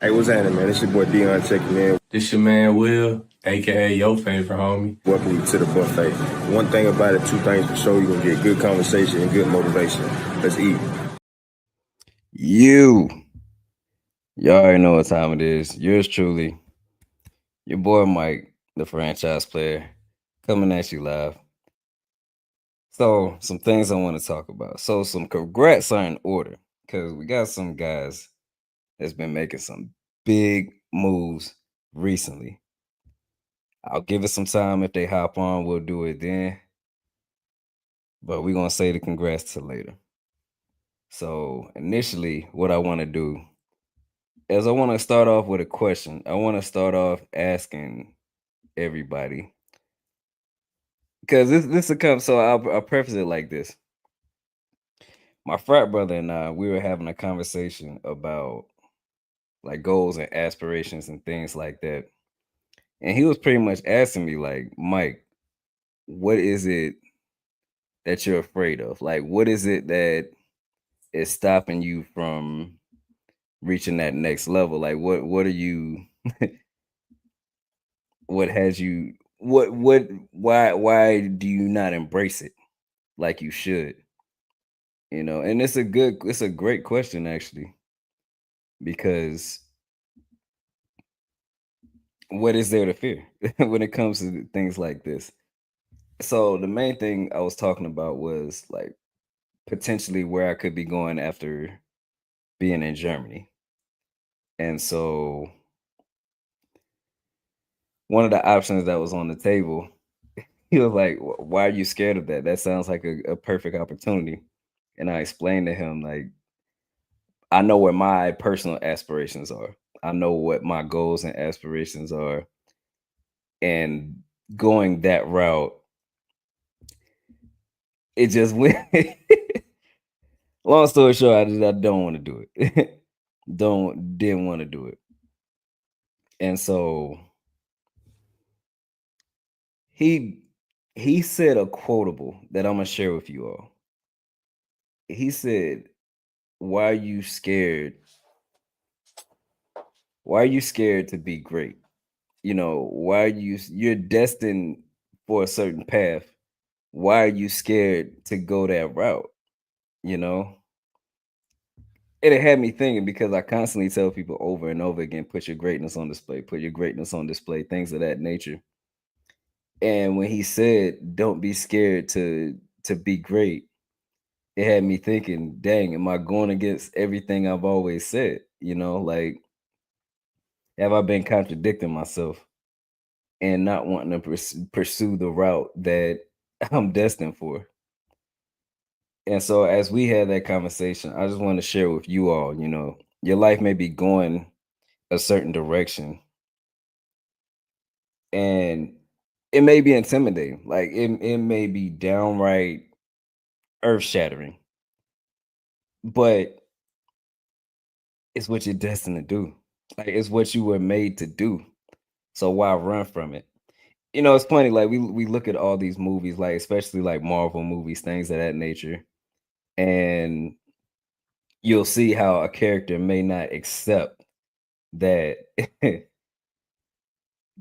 Hey, what's happening, man? It's your boy Dion checking in. This your man Will, aka your favorite homie. Welcome you to the buffet. One thing about it, two things for sure, you're gonna get good conversation and good motivation. Let's eat. Y'all already know what time it is. Yours truly, your boy Mike, the franchise player, coming at you live. So, some things I want to talk about. So, some congrats are in order because we got some guys that's been making some big moves recently. I'll give it some time. If they hop on, we'll do it then. But we're going to say the congrats to later. So, initially, what I want to do is I want to start off with a question. I want to start off asking everybody because this will come. So I'll preface it like this: my frat brother and I, we were having a conversation about like goals and aspirations and things like that, and he was pretty much asking me like, Mike, what is it that you're afraid of? Like, what is it that is stopping you from reaching that next level? Like, what are you? What has you? What? Why do you not embrace it like you should? And it's a great question actually, because what is there to fear when it comes to things like this? So the main thing I was talking about was like potentially where I could be going after being in Germany. And so one of the options that was on the table, he was like, Why are you scared of that? That sounds like a perfect opportunity." And I explained to him, like, I know where my personal aspirations are. I know what my goals and aspirations are. And going that route, it just went. Long story short, I don't want to do it. Didn't want to do it. And so he he said a quotable that I'm gonna share with you all. He said, Why are you scared? Why are you scared to be great? Why are you're destined for a certain path. Why are you scared to go that route? You know? It had me thinking because I constantly tell people over and over again, put your greatness on display, put your greatness on display, things of that nature. And when he said, don't be scared to be great, it had me thinking, dang, am I going against everything I've always said? Like, have I been contradicting myself and not wanting to pursue the route that I'm destined for? And so as we had that conversation, I just want to share with you all, your life may be going a certain direction, and it may be intimidating. Like it may be downright earth shattering, but it's what you're destined to do. Like it's what you were made to do. So why run from it? It's funny, like we look at all these movies, like especially like Marvel movies, things of that nature, and you'll see how a character may not accept that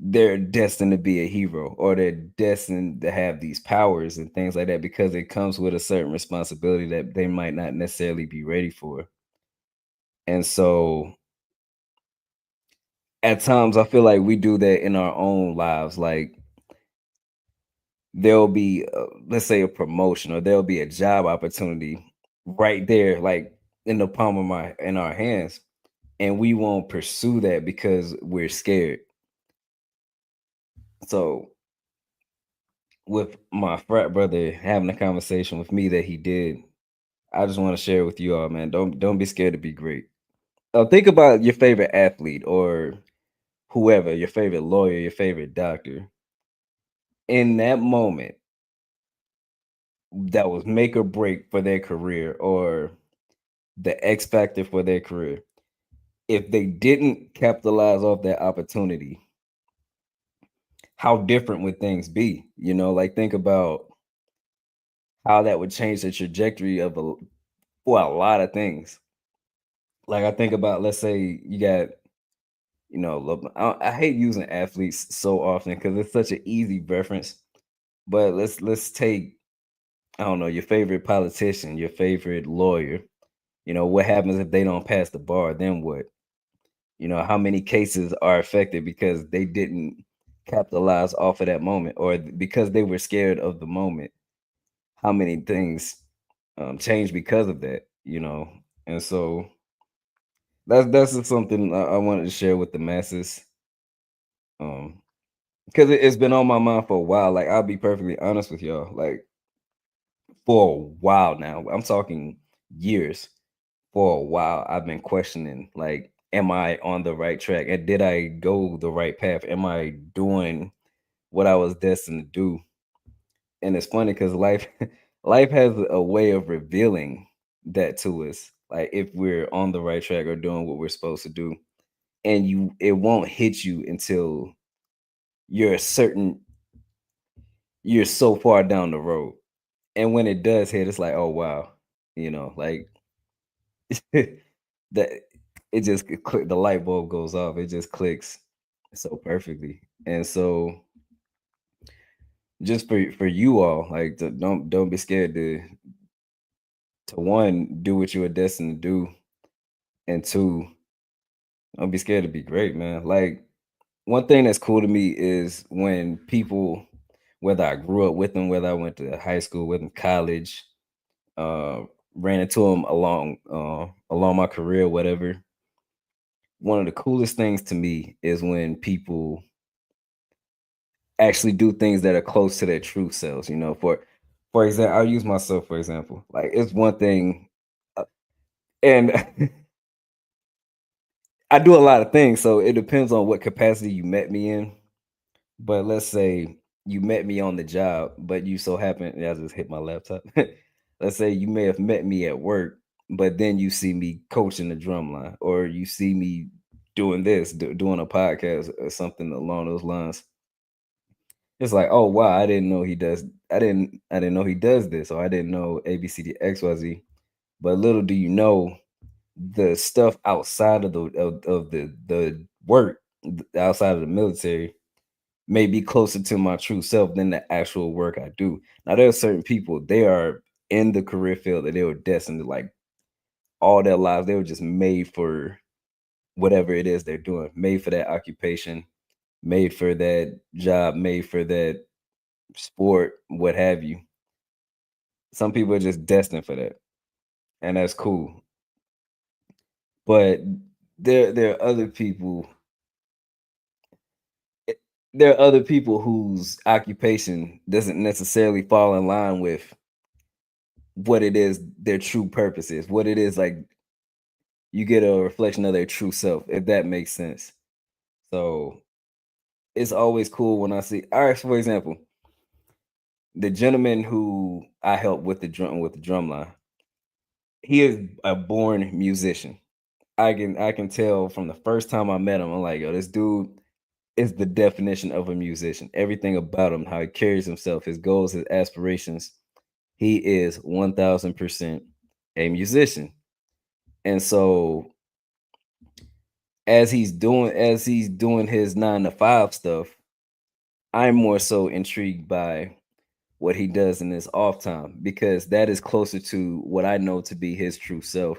they're destined to be a hero or they're destined to have these powers and things like that because it comes with a certain responsibility that they might not necessarily be ready for. And so at times I feel like we do that in our own lives. Like there'll be, let's say, a promotion or there'll be a job opportunity right there, like in the palm of in our hands, and we won't pursue that because we're scared. So with my frat brother having a conversation with me that he did, I just want to share with you all, man. Don't be scared to be great. Think about your favorite athlete or whoever, your favorite lawyer, your favorite doctor. In that moment, that was make or break for their career or the X factor for their career. If they didn't capitalize off that opportunity, how different would things be? Like think about how that would change the trajectory of for a lot of things. Like I think about, let's say you got I hate using athletes so often because it's such an easy reference. But let's take, I don't know, your favorite politician, your favorite lawyer. What happens if they don't pass the bar? Then what? How many cases are affected because they didn't capitalize off of that moment, or because they were scared of the moment? How many things change because of that? And so that's just something I wanted to share with the masses. Um, because it's been on my mind for a while. Like, I'll be perfectly honest with y'all. Like, for a while now, I'm talking years. For a while, I've been questioning, like, am I on the right track? And did I go the right path? Am I doing what I was destined to do? And it's funny because life life has a way of revealing that to us. Like, if we're on the right track or doing what we're supposed to do. And it won't hit you until you're certain you're so far down the road. And when it does hit, it's like, oh wow, like that it just click, the light bulb goes off. It just clicks so perfectly. And so, just for you all, like, don't be scared to one, do what you were destined to do, and two, don't be scared to be great, man. Like, one thing that's cool to me is when people, whether I grew up with them, whether I went to high school with them, college, uh, ran into them along my career, whatever. One of the coolest things to me is when people actually do things that are close to their true selves. For example, I'll use myself for example. Like, it's one thing, and I do a lot of things, so it depends on what capacity you met me in. But let's say you met me on the job, but you so happen, yeah, I just hit my laptop. Let's say you may have met me at work, but then you see me coaching the drum line, or you see me doing this, doing a podcast or something along those lines. It's like, oh wow, I didn't know he does. I didn't know he does this, or I didn't know ABCDXYZ. But little do you know, the stuff outside of the work, outside of the military, may be closer to my true self than the actual work I do. Now, there are certain people, they are in the career field that they were destined to, like, all their lives. They were just made for whatever it is they're doing, made for that occupation, made for that job, made for that sport, what have you. Some people are just destined for that, and that's cool. But there are other people. eh, There are other people whose occupation doesn't necessarily fall in line with what it is their true purpose is, what it is, like, you get a reflection of their true self, if that makes sense. So it's always cool when I see, all right, for example, the gentleman who I helped with the drum line, he is a born musician. I can tell from the first time I met him, I'm like, yo, this dude is the definition of a musician. Everything about him, how he carries himself, his goals, his aspirations, he is 1000% a musician. And so, as he's doing his 9 to 5 stuff, I'm more so intrigued by what he does in his off time, because that is closer to what I know to be his true self.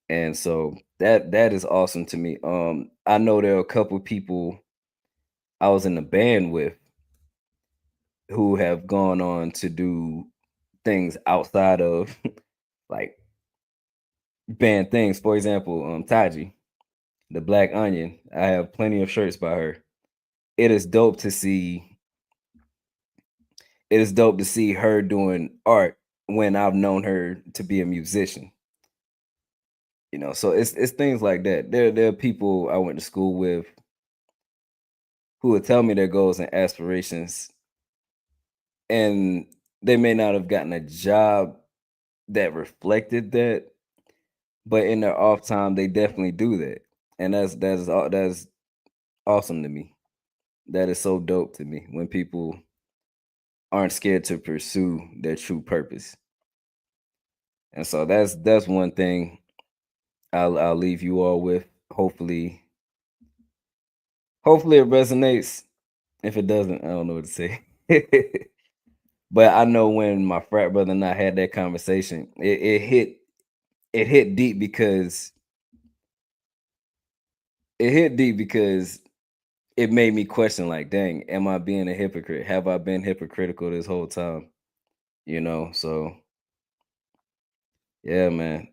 And so that is awesome to me. I know there are a couple people I was in the band with who have gone on to do things outside of like band things. For example, Taji, the Black Onion. I have plenty of shirts by her. It is dope to see it is dope to see her doing art when I've known her to be a musician. So it's things like that. There are people I went to school with who would tell me their goals and aspirations, and they may not have gotten a job that reflected that, but in their off time, they definitely do that, and that's awesome to me. That is so dope to me when people aren't scared to pursue their true purpose. And so that's one thing I'll leave you all with. Hopefully, hopefully it resonates. If it doesn't, I don't know what to say. But I know when my frat brother and I had that conversation, it hit deep because it hit deep because it made me question, like, dang, am I being a hypocrite? Have I been hypocritical this whole time? So yeah, man.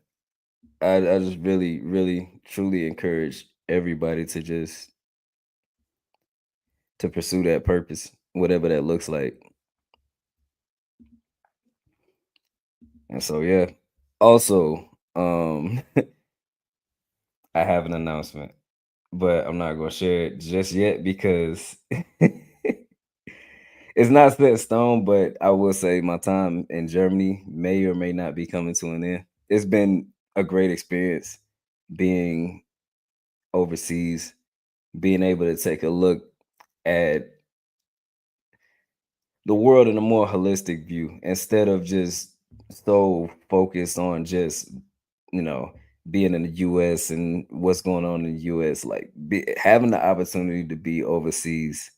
I just really, really, truly encourage everybody to pursue that purpose, whatever that looks like. And so yeah. Also, I have an announcement, but I'm not gonna share it just yet because it's not set in stone, but I will say my time in Germany may or may not be coming to an end. It's been a great experience being overseas, being able to take a look at the world in a more holistic view instead of just so focused on just, you know, being in the US and what's going on in the US. Like having the opportunity to be overseas,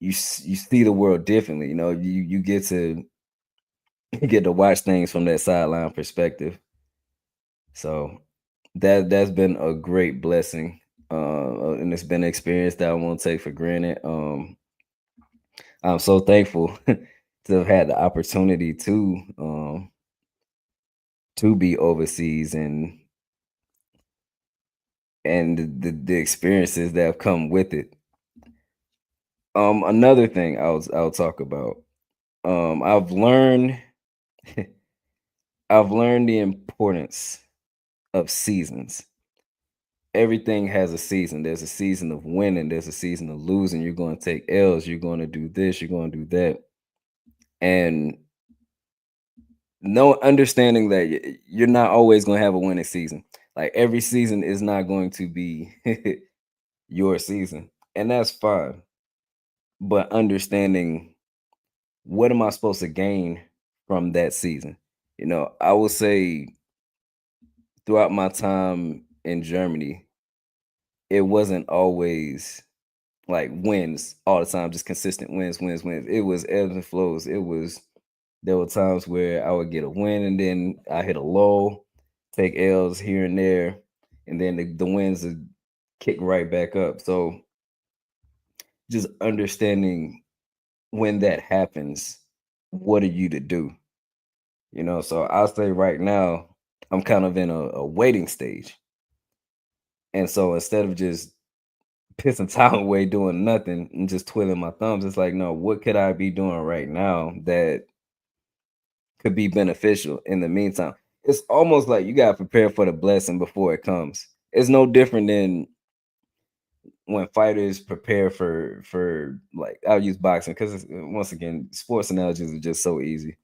you see the world differently. You get to you get to watch things from that sideline perspective. So that's been a great blessing, and it's been an experience that I won't take for granted. I'm so thankful to have had the opportunity to be overseas and the experiences that have come with it. Another thing I'll talk about. I've learned I've learned the importance of seasons. Everything has a season. There's a season of winning, there's a season of losing. You're going to take L's, you're going to do this, you're going to do that. And no understanding that you're not always going to have a winning season. Like every season is not going to be your season, and that's fine. But understanding what am I supposed to gain from that season? I will say throughout my time in Germany, it wasn't always like wins all the time, just consistent wins, wins, wins. It was ebbs and flows. There were times where I would get a win and then I hit a low, take L's here and there, and then the wins would kick right back up. So just understanding when that happens, what are you to do? So I'll say right now, I'm kind of in a waiting stage. And so instead of just pissing time away doing nothing and just twiddling my thumbs, it's like, no, what could I be doing right now that could be beneficial in the meantime? It's almost like you got to prepare for the blessing before it comes. It's no different than when fighters prepare for like I'll use boxing because once again, sports analogies are just so easy.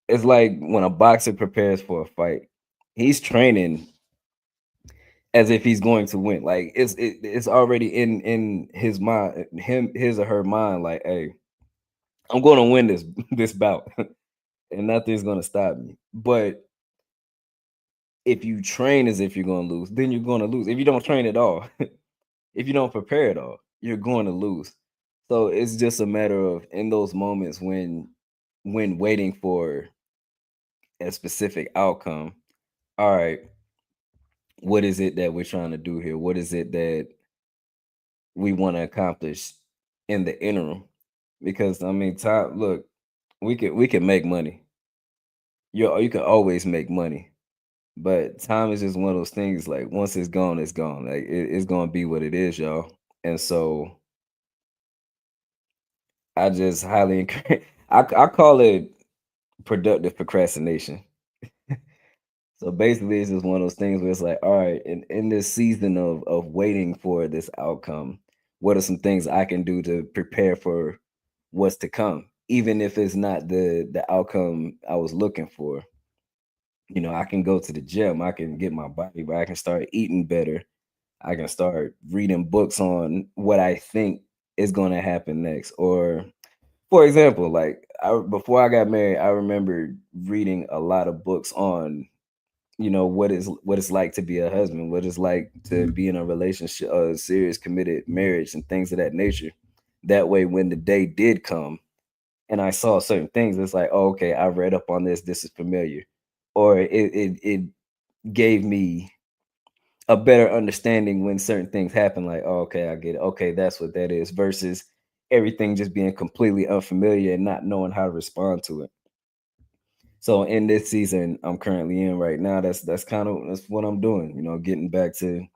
It's like when a boxer prepares for a fight, he's training as if he's going to win. Like it's already in his mind, his or her mind. Like, hey, I'm going to win this bout, and nothing's going to stop me. But if you train as if you're going to lose, then you're going to lose. If you don't train at all, if you don't prepare at all, you're going to lose. So it's just a matter of in those moments when waiting for a specific outcome. All right, what is it that we're trying to do here? What is it that we want to accomplish in the interim? Because I mean, time. Look, we can make money. You can always make money, but time is just one of those things. Like once it's gone, it's gone. Like it's gonna be what it is, y'all. And so I just highly encourage. I call it productive procrastination. So basically, it's just one of those things where it's like, all right, in this season of waiting for this outcome, what are some things I can do to prepare for what's to come, even if it's not the outcome I was looking for. I can go to the gym, I can get my body, but I can start eating better. I can start reading books on what I think is going to happen next. Or, for example, like before I got married, I remember reading a lot of books on what it's like to be a husband, what it's like to be in a relationship, a serious committed marriage, and things of that nature. That way, when the day did come, and I saw certain things, it's like, oh, okay, I read up on this. This is familiar, or it gave me a better understanding when certain things happen. Like, oh, okay, I get it. Okay, that's what that is. Versus everything just being completely unfamiliar and not knowing how to respond to it. So in this season I'm currently in right now, that's kind of that's what I'm doing. Getting back to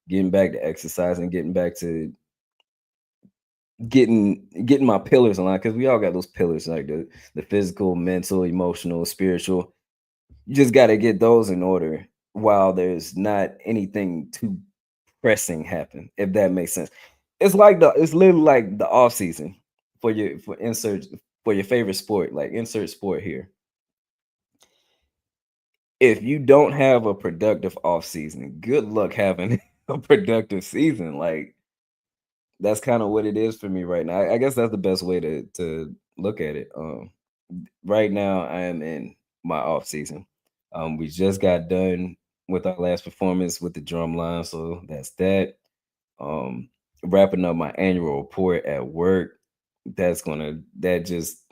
exercising, getting back to getting my pillars in line because we all got those pillars like the physical, mental, emotional, spiritual. You just got to get those in order while there's not anything too pressing happen, if that makes sense. It's literally like the off season for your favorite sport, like insert sport here. If you don't have a productive off season, good luck having a productive season. Like that's kind of what it is for me right now. I guess that's the best way to look at it. Right now I am in my off season. We just got done with our last performance with the drum line, so that's that. Um, Wrapping up my annual report at work. That just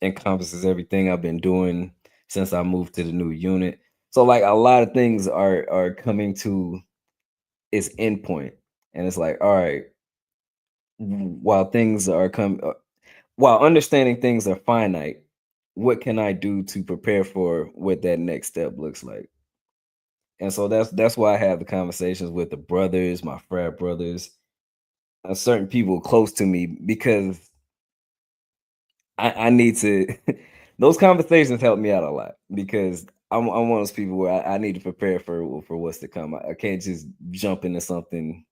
encompasses everything I've been doing since I moved to the new unit. So like a lot of things are coming to its endpoint, and it's like, all right, while things are while understanding things are finite, what can I do to prepare for what that next step looks like? And so that's why I have the conversations with the brothers, my frat brothers, certain people close to me because I need to. Those conversations help me out a lot because I'm one of those people where I need to prepare for what's to come. I can't just jump into something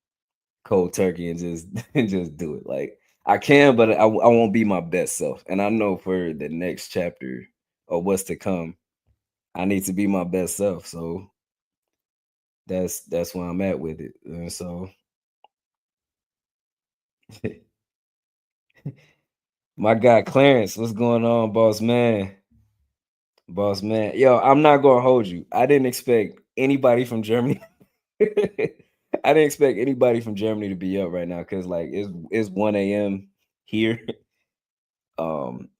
cold turkey and just and just do it. Like I can, but I won't be my best self. And I know for the next chapter or what's to come, I need to be my best self. So that's where I'm at with it. And so my guy Clarence, what's going on, boss man? Boss man. Yo, I'm not gonna hold you. I didn't expect anybody from Germany. I didn't expect anybody from Germany to be up right now because like it's 1 a.m. here. Um,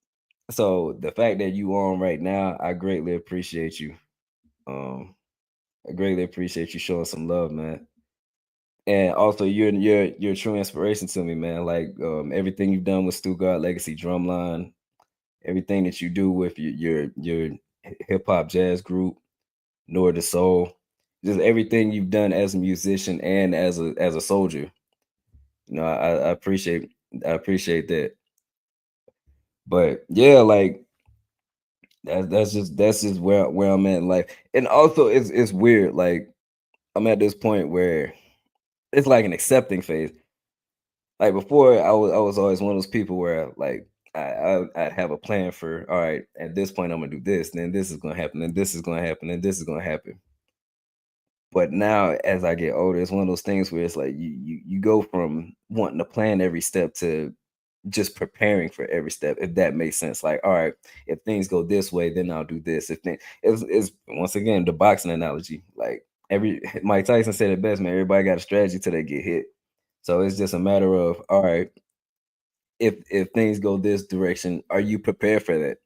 so the fact that you on right now, I greatly appreciate you. Um, I greatly appreciate you showing some love, man. And also you're a true inspiration to me, man. Like everything you've done with Stuttgart Legacy Drumline, everything that you do with your hip hop jazz group, Nor the Soul, just everything you've done as a musician and as a soldier. I appreciate that. But yeah, like that's just where I'm at in life. And also it's weird. Like I'm at this point where it's like an accepting phase. Like before, I was always one of those people where like I'd have a plan for all right, at this point I'm gonna do this, then this is gonna happen, and this is gonna happen, and this is gonna happen. But now as I get older, it's one of those things where it's like you go from wanting to plan every step to just preparing for every step, if that makes sense. Like, all right, if things go this way, then I'll do this. If things it's once again the boxing analogy. Like every Mike Tyson said it best, man. Everybody got a strategy till they get hit. So it's just a matter of all right, if things go this direction, are you prepared for that?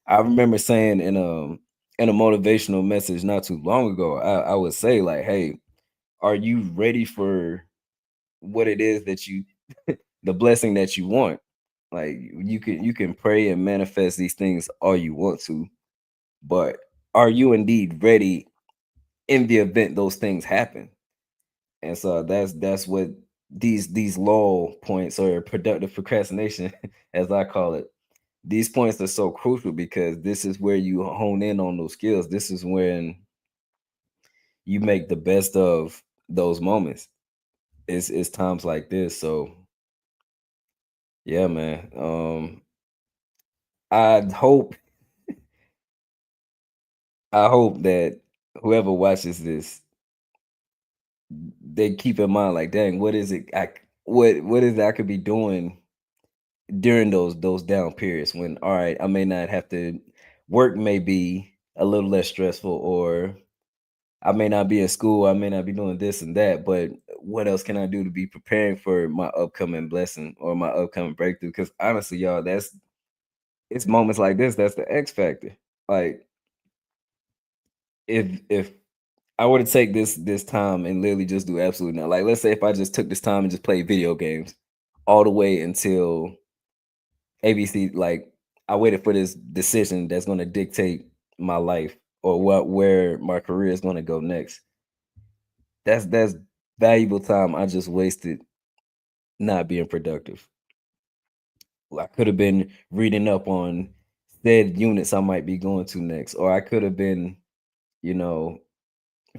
I remember saying in a motivational message not too long ago, I would say like, hey, are you ready for what it is that you the blessing that you want? Like you can pray and manifest these things all you want to, but are you indeed ready in the event those things happen? And so that's what these lull points or productive procrastination, as I call it, these points are so crucial because this is where you hone in on those skills. This is when you make the best of those moments. It's times like this. So yeah, man. I hope I hope that whoever watches this, they keep in mind, like, dang, what is it? What is it I could be doing during those down periods when, all right, I may not have to work, may be a little less stressful, or I may not be in school, I may not be doing this and that, but what else can I do to be preparing for my upcoming blessing or my upcoming breakthrough? Because honestly, y'all, that's it's moments like this that's the X factor. Like if I were to take this time and literally just do absolutely nothing. Like let's say if I just took this time and just played video games all the way until ABC, like I waited for this decision that's going to dictate my life or what where my career is going to go next. That's valuable time I just wasted not being productive. I could have been reading up on said units I might be going to next, or I could have been, you know,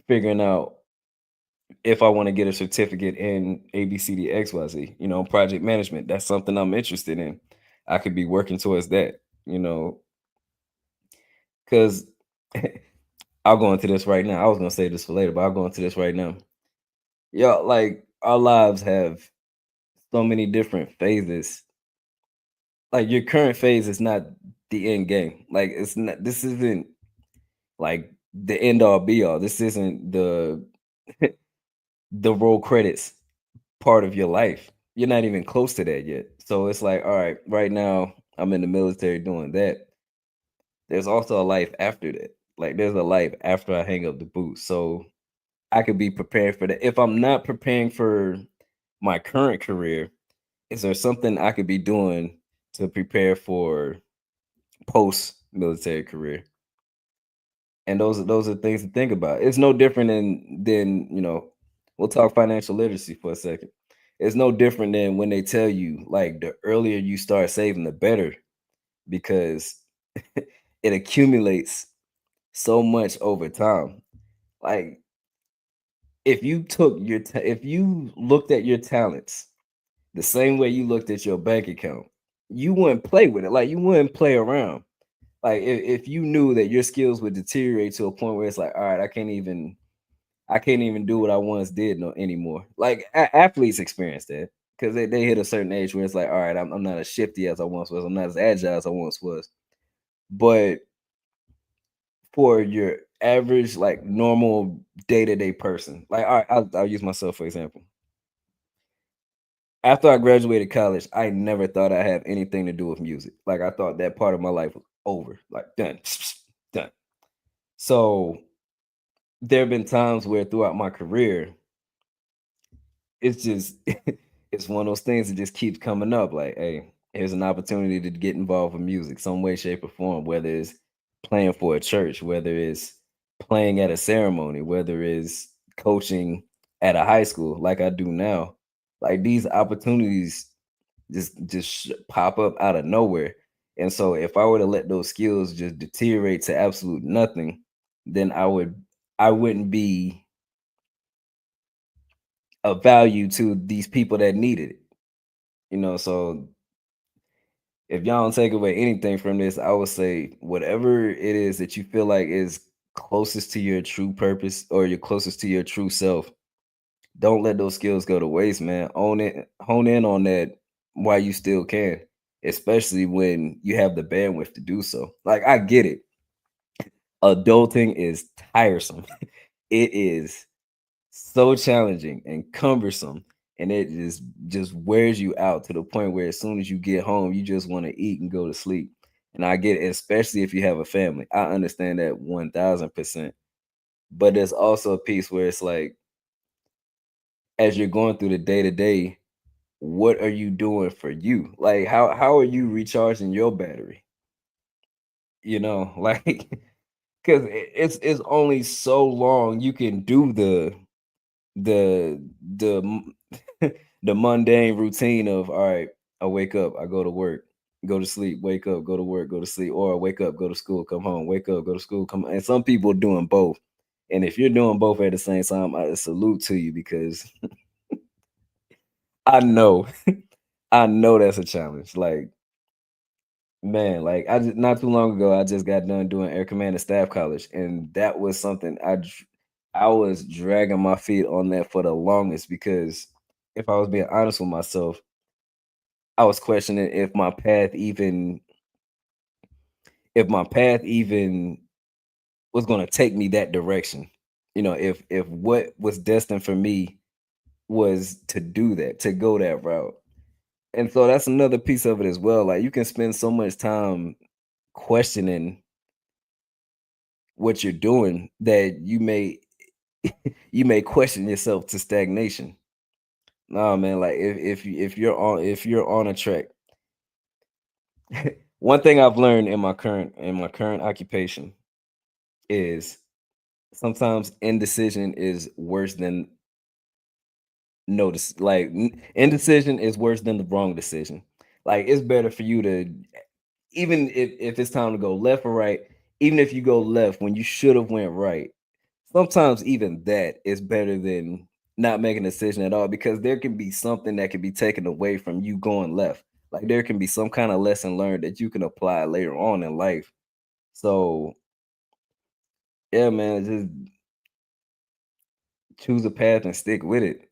figuring out if I want to get a certificate in ABCDXYZ, project management. That's something I'm interested in. I could be working towards that, because I'll go into this right now. I was gonna say this for later, but I'll go into this right now. Yeah, like our lives have so many different phases. Like your current phase is not the end game. Like it's not. This isn't like the end all be all. This isn't the roll credits part of your life. You're not even close to that yet. So it's like, all right, right now I'm in the military doing that. There's also a life after that. Like there's a life after I hang up the boots. So I could be prepared for that. If I'm not preparing for my current career, is there something I could be doing to prepare for post military career? And those are things to think about. It's no different than we'll talk financial literacy for a second. It's no different than when they tell you like the earlier you start saving, the better, because it accumulates so much over time. Like if you looked at your talents the same way you looked at your bank account, you wouldn't play with it. Like you wouldn't play around. Like if you knew that your skills would deteriorate to a point where it's like, all right, I can't even do what I once did no anymore. Like athletes experience that because they hit a certain age where it's like, all right, I'm not as shifty as I once was. I'm not as agile as I once was. But for your average, like normal day to day person, like all right, I'll use myself for example. After I graduated college, I never thought I had anything to do with music. Like I thought that part of my life was over, like done, done. So there have been times where throughout my career, it's just it's one of those things that just keeps coming up. Like, hey, here's an opportunity to get involved with music, some way, shape, or form. Whether it's playing for a church, whether it's playing at a ceremony, whether it's coaching at a high school, like I do now. Like these opportunities just pop up out of nowhere. And so, if I were to let those skills just deteriorate to absolute nothing, then I wouldn't be of value to these people that needed it. So if y'all don't take away anything from this, I would say whatever it is that you feel like is closest to your true purpose or you're closest to your true self, don't let those skills go to waste, man. Own it, hone in on that while you still can, especially when you have the bandwidth to do so. Like I get it. Adulting is tiresome. It is so challenging and cumbersome, and it just wears you out to the point where as soon as you get home you just want to eat and go to sleep. And I get it, especially if you have a family. I understand that 1000%. But there's also a piece where it's like as you're going through the day to day, what are you doing for you? Like how are you recharging your battery? Like because it's only so long you can do the the mundane routine of all right, I wake up, I go to work, go to sleep, wake up, go to work, go to sleep, or I wake up, go to school, come home, wake up, go to school, come. And some people doing both. And if you're doing both at the same time, I salute to you because I know, I know that's a challenge. Like, man, like I just not too long ago, I just got done doing air command and staff college, and that was something I was dragging my feet on that for the longest because if I was being honest with myself, I was questioning if my path even was going to take me that direction. if what was destined for me was to do that, to go that route. And so that's another piece of it as well. Like you can spend so much time questioning what you're doing that you may question yourself to stagnation. No, man, like if you're on a track. One thing I've learned in my current occupation is sometimes indecision is worse than notice. Like indecision is worse than the wrong decision. Like it's better for you to, even if it's time to go left or right, even if you go left when you should have went right, sometimes even that is better than not making a decision at all, because there can be something that can be taken away from you going left. Like there can be some kind of lesson learned that you can apply later on in life. So yeah, man, just choose a path and stick with it.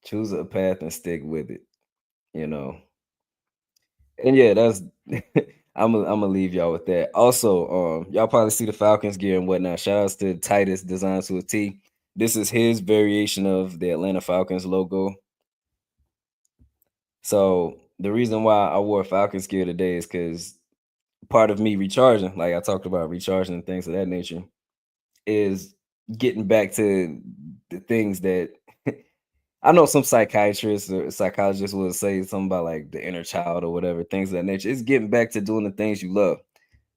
Choose a path and stick with it, you know. And yeah, that's I'm gonna leave y'all with that. Also, y'all probably see the Falcons gear and whatnot. Shout outs to Titus Designs to a T. This is his variation of the Atlanta Falcons logo. So the reason why I wore Falcons gear today is because part of me recharging, like I talked about recharging and things of that nature, is getting back to the things that I know some psychiatrists or psychologists will say something about like the inner child or whatever, things of that nature. It's getting back to doing the things you love.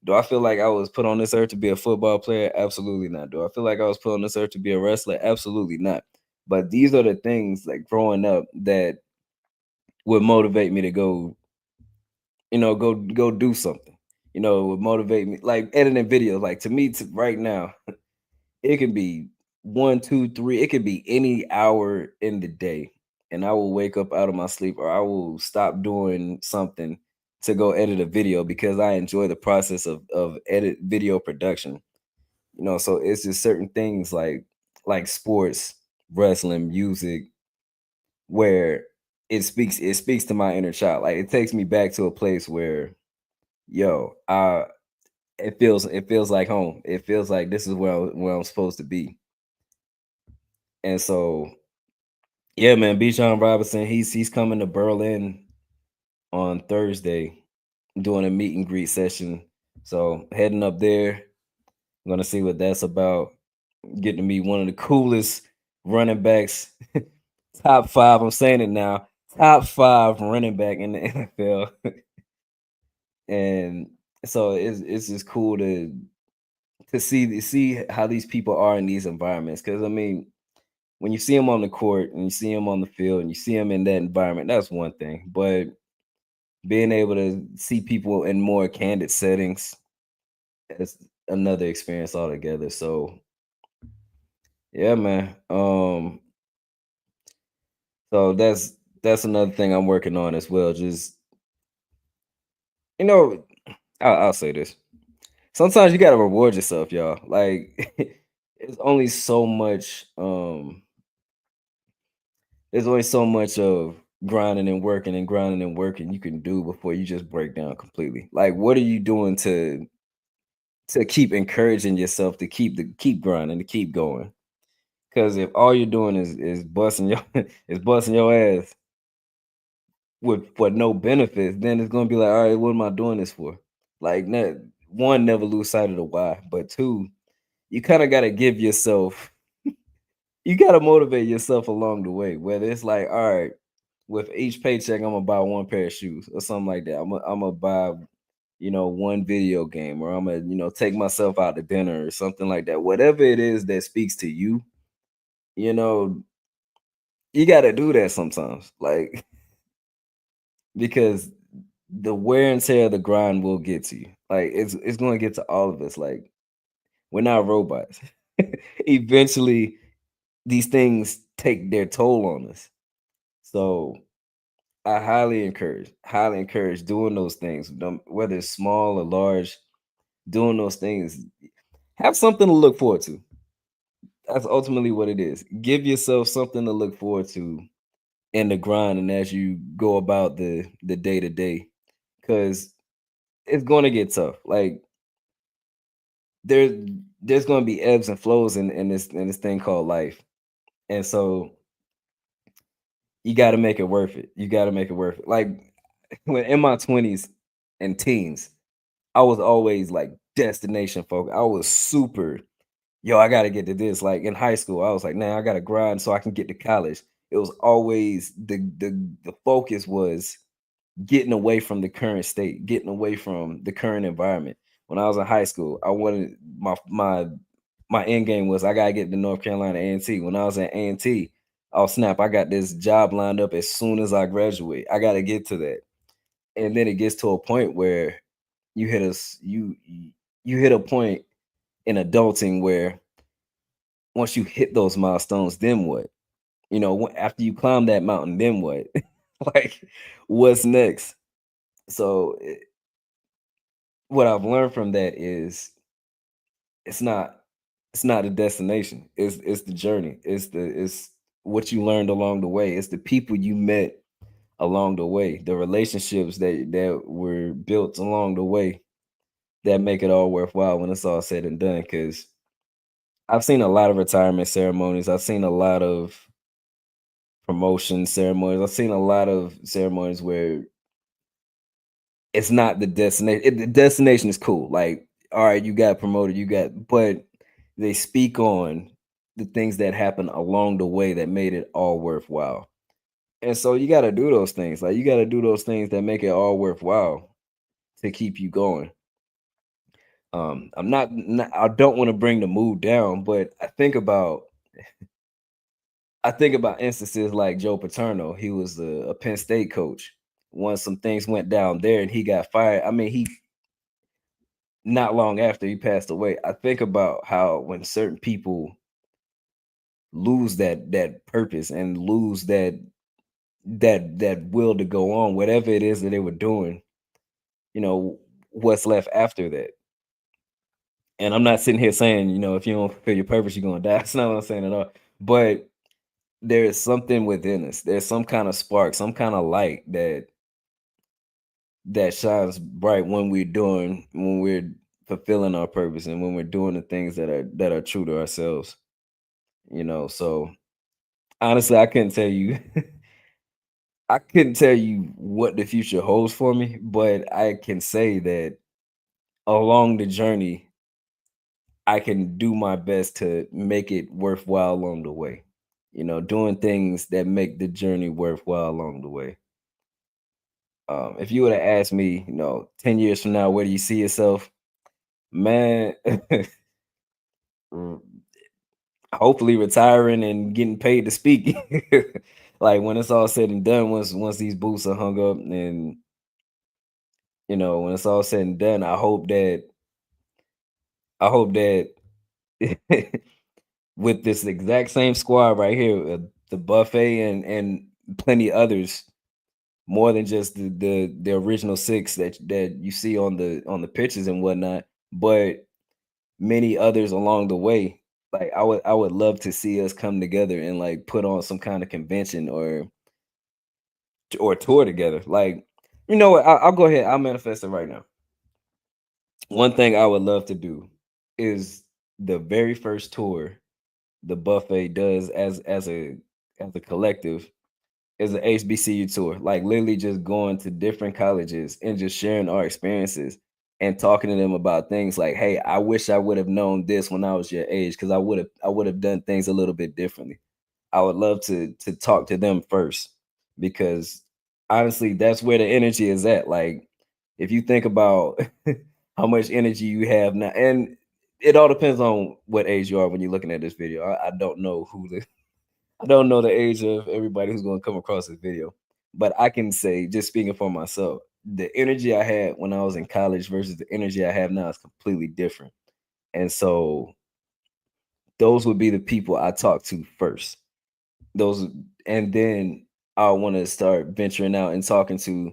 Do I feel like I was put on this earth to be a football player? Absolutely not. Do I feel like I was put on this earth to be a wrestler? Absolutely not. But these are the things like growing up that would motivate me to go, go do something. Would motivate me like editing videos. Like to me, right now, it could be one, two, three. It could be any hour in the day, and I will wake up out of my sleep, or I will stop doing something to go edit a video because I enjoy the process of edit video production. So it's just certain things like sports, wrestling, music, where it speaks to my inner child. Like it takes me back to a place where, yo, it feels like home. It feels like this is where I'm supposed to be. And so, yeah, man, B. John Robinson, he's coming to Berlin on Thursday, doing a meet and greet session. So heading up there, I'm gonna see what that's about. Getting to meet one of the coolest running backs, top five. I'm saying it now, top five running back in the NFL. And so it's just cool to see how these people are in these environments. Because I mean, when you see them on the court and you see them on the field and you see them in that environment, that's one thing. But being able to see people in more candid settings, that's another experience altogether. So yeah, man. So that's another thing I'm working on as well. Just you know, I'll say this. Sometimes you gotta reward yourself, y'all. Like it's only so much. There's only so much of grinding and working and grinding and working you can do before you just break down completely. Like, what are you doing to keep encouraging yourself to keep grinding, to keep going? Because if all you're doing is busting your is busting your ass with for no benefits, then it's gonna be like, all right, what am I doing this for? Like, one, never lose sight of the why, but two, you kind of got to give yourself, you got to motivate yourself along the way. Whether it's like, all right, with each paycheck, I'm gonna buy one pair of shoes or something like that. I'm gonna buy, one video game, or I'm gonna, take myself out to dinner or something like that. Whatever it is that speaks to you, you know, you got to do that sometimes, like because the wear and tear of the grind will get to you. Like it's going to get to all of us. Like we're not robots. Eventually, these things take their toll on us. So I highly encourage doing those things, whether it's small or large, doing those things. Have something to look forward to. That's ultimately what it is. Give yourself something to look forward to in the grind and as you go about the day to day, because it's going to get tough. Like there's there's going to be ebbs and flows in this thing called life. And so you got to make it worth it. You got to make it worth it. Like when in my 20s and teens, I was always like destination focused. I was super, yo, I got to get to this. Like in high school, I was like, nah, I got to grind so I can get to college. It was always the focus was getting away from the current state, getting away from the current environment. When I was in high school, I wanted my end game was I gotta get to North Carolina A&T. When I was at A&T, oh snap, I got this job lined up as soon as I graduate. I gotta get to that. And then it gets to a point where you hit us, you hit a point in adulting where once you hit those milestones, then what? After you climb that mountain, then what? Like, what's next? So what I've learned from that is it's not it's not a destination. It's the journey. It's what you learned along the way. It's the people you met along the way, the relationships that were built along the way that make it all worthwhile when it's all said and done. Because I've seen a lot of retirement ceremonies. I've seen a lot of promotion ceremonies. I've seen a lot of ceremonies where it's not the destination. The destination is cool. Like, all right, you got promoted, but they speak on the things that happened along the way that made it all worthwhile. And so you got to do those things. Like, you got to do those things that make it all worthwhile to keep you going. I don't want to bring the mood down, but I think about instances like Joe Paterno. He was a Penn State coach. Once some things went down there and he got fired. I mean, he not long after he passed away. I think about how when certain people lose that purpose and lose that will to go on, whatever it is that they were doing, what's left after that. And I'm not sitting here saying, if you don't fulfill your purpose, you're gonna die. That's not what I'm saying at all. But there is something within us. There's some kind of spark, some kind of light that shines bright when we're fulfilling our purpose and when we're doing the things that are true to ourselves. So honestly, I couldn't tell you I couldn't tell you what the future holds for me, but I can say that along the journey, I can do my best to make it worthwhile along the way. Doing things that make the journey worthwhile along the way. If you would have asked me, 10 years from now, where do you see yourself? Man, r- hopefully retiring and getting paid to speak. Like when it's all said and done, once these boots are hung up, and when it's all said and done, I hope that with this exact same squad right here, the buffet and plenty others, more than just the original six that you see on the pitches and whatnot, but many others along the way. Like I would love to see us come together and like put on some kind of convention or tour together. Like, you know what? I'll go ahead. I'll manifest it right now. One thing I would love to do is the very first tour the buffet does as a collective is an HBCU tour. Like literally just going to different colleges and just sharing our experiences and talking to them about things like, hey, I wish I would have known this when I was your age because I would have done things a little bit differently. I would love to talk to them first because honestly, that's where the energy is at. Like if you think about how much energy you have now, and it all depends on what age you are when you're looking at this video. I don't know I don't know the age of everybody who's going to come across this video, but I can say, just speaking for myself, the energy I had when I was in college versus the energy I have now is completely different. And so those would be the people I talk to first. Those, and then I want to start venturing out and talking to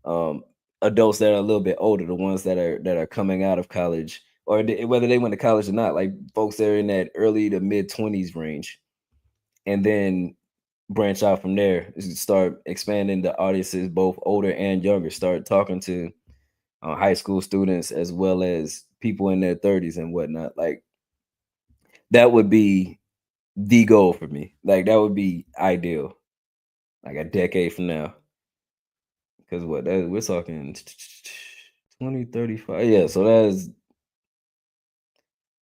um, adults that are a little bit older, the ones that are coming out of college, or whether they went to college or not, like folks that are in that early to mid 20s range, and then branch out from there. Start expanding the audiences, both older and younger. Start talking to high school students as well as people in their 30s and whatnot. Like that would be the goal for me. Like that would be ideal. Like a decade from now. Because what that, we're talking 2035. Yeah, so that's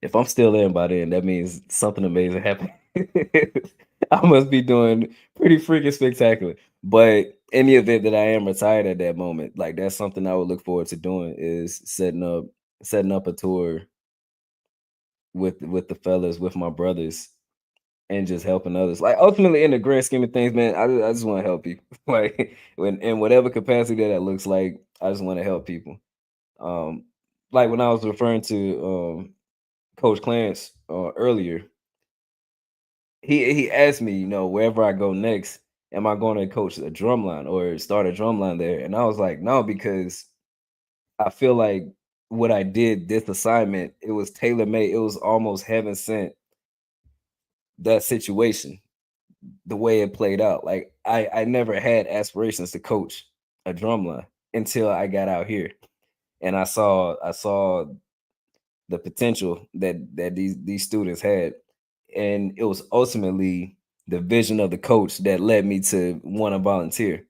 if I'm still in by then, that means something amazing happened. I must be doing pretty freaking spectacular. But in the event that I am retired at that moment, like that's something I would look forward to doing is setting up a tour with the fellas, with my brothers, and just helping others. Like ultimately, in the grand scheme of things, man, I just want to help people. Like when in whatever capacity that looks like, I just want to help people. Um, like when I was referring to Coach Clarence earlier, he asked me, wherever I go next, am I going to coach a drum line or start a drum line there? And I was like, no, because I feel like what I did this assignment, it was tailor made. It was almost heaven sent that situation, the way it played out. Like I never had aspirations to coach a drum line until I got out here and I saw the potential that these students had, and it was ultimately the vision of the coach that led me to want to volunteer.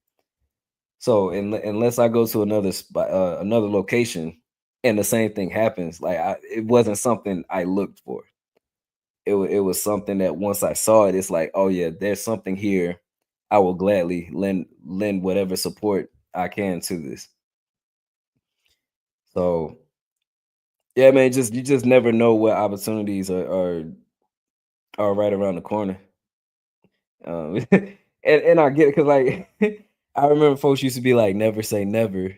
So unless I go to another spot, another location, and the same thing happens, like it wasn't something I looked for. It was something that once I saw it, it's like, oh yeah, there's something here. I will gladly lend whatever support I can to this. So yeah, man, just you just never know what opportunities are right around the corner. And I get it because like I remember folks used to be like, never say never.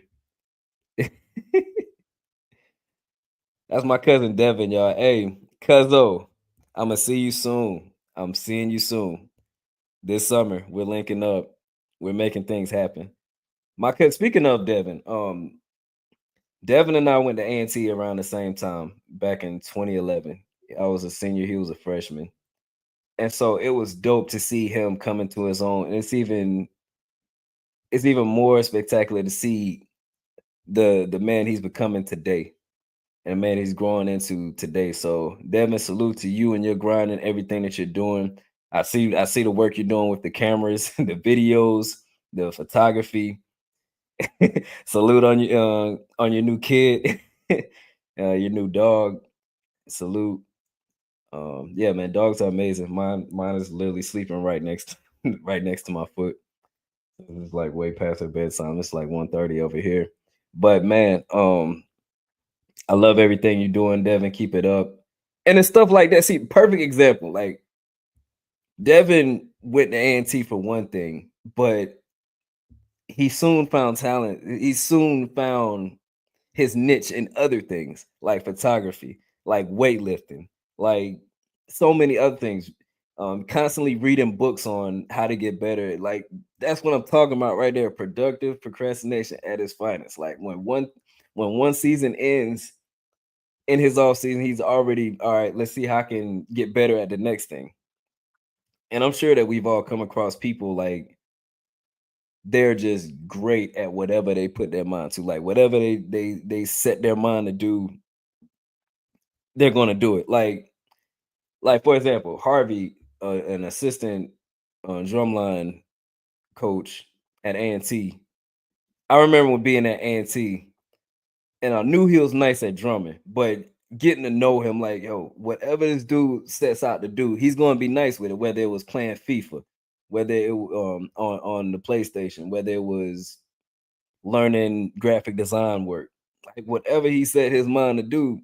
That's my cousin Devin, y'all. Hey, cuzzo, I'ma see you soon. I'm seeing you soon. This summer, we're linking up. We're making things happen. My cousin, speaking of Devin, Devin and I went to A&T around the same time back in 2011. I was a senior, he was a freshman. And so it was dope to see him coming to his own. And it's even more spectacular to see the man he's becoming today and man he's growing into today. So Devin, salute to you and your grind and everything that you're doing. I see the work you're doing with the cameras, the videos, the photography. Salute on your new kid, your new dog. Salute. Yeah, man, dogs are amazing. Mine is literally sleeping right next right next to my foot. It's like way past her bedtime. It's like 1:30 over here. But man, I love everything you're doing, Devin. Keep it up. And it's stuff like that. See, perfect example. Like Devin went to A&T for one thing, but he soon found talent. He soon found his niche in other things like photography, like weightlifting, like so many other things. Constantly reading books on how to get better. Like that's what I'm talking about right there. Productive procrastination at its finest. Like when one season ends in his off season, he's already all right. Let's see how I can get better at the next thing. And I'm sure that we've all come across people like they're just great at whatever they put their mind to. Like whatever they set their mind to do, they're gonna do it. Like for example, Harvey, an assistant drumline coach at A&T. I remember when being at A&T, and I knew he was nice at drumming, but getting to know him, like yo, whatever this dude sets out to do, he's gonna be nice with it. Whether it was playing FIFA, whether it on the PlayStation, whether it was learning graphic design work, like whatever he set his mind to do,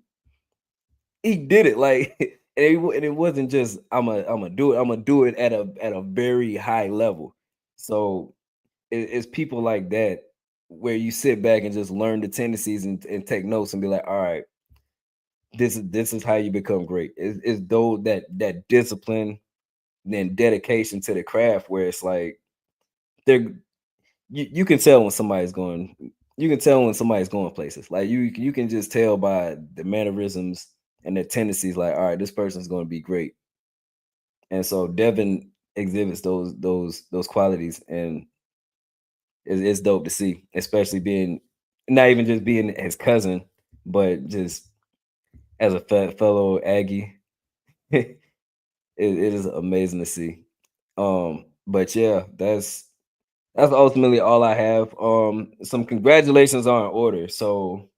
he did it. Like and it wasn't just I'm a do it. I'm gonna do it at a very high level. So it's people like that where you sit back and just learn the tendencies and take notes and be like, all right, this is how you become great. It's though that discipline and dedication to the craft where it's like they're you can tell when somebody's going you can tell when somebody's going places. Like you can just tell by the mannerisms and their tendencies, like, all right, this person's going to be great. And so Devin exhibits those qualities, and it's dope to see, especially being not even just being his cousin, but just as a fellow Aggie. it is amazing to see. But yeah, that's ultimately all I have. Some congratulations are in order. So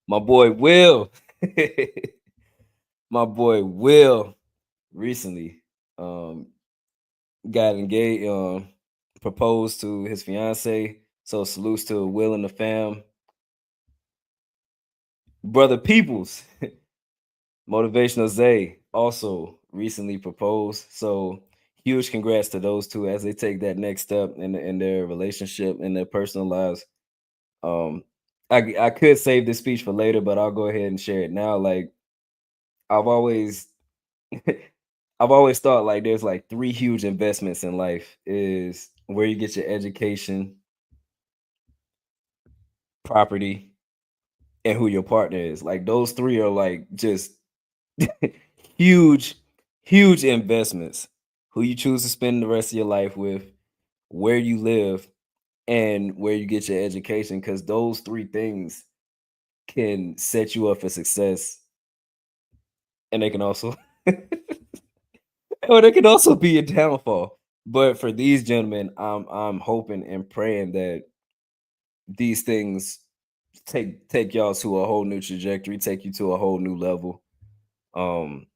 my boy Will, my boy Will recently um got engaged, proposed to his fiance. So salutes to Will and the fam. Brother Peoples, Motivational Zay, also recently proposed. So huge congrats to those two as they take that next step in their relationship, in their personal lives. Um, I could save this speech for later, but I'll go ahead and share it now. Like I've always I've always thought like there's like three huge investments in life is where you get your education, property, and who your partner is. Like those three are like just huge, huge investments. Who you choose to spend the rest of your life with, where you live, and where you get your education. Because those three things can set you up for success, and they can also, or they can also be a downfall. But for these gentlemen, I'm hoping and praying that these things take y'all to a whole new trajectory, take you to a whole new level. Um,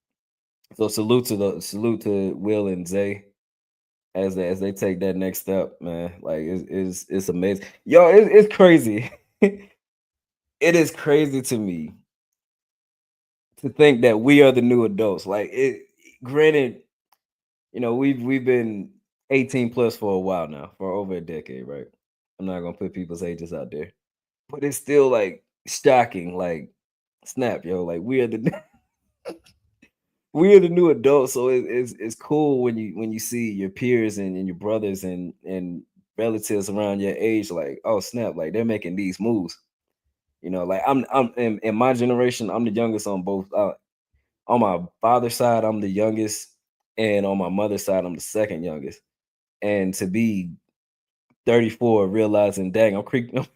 so salute to Will and Zay as they take that next step, man. Like it's amazing. Yo, it's crazy. It is crazy to me to think that we are the new adults. Like it granted, we've been 18 plus for a while now, for over a decade, right? I'm not gonna put people's ages out there. But it's still like shocking, like snap, yo. Like we are the we are the new adults, so it's cool when you see your peers and your brothers and relatives around your age, like oh snap, like they're making these moves. Like I'm in my generation, I'm the youngest on both. On my father's side, I'm the youngest, and on my mother's side, I'm the second youngest. And to be 34, realizing, dang, I'm creeping,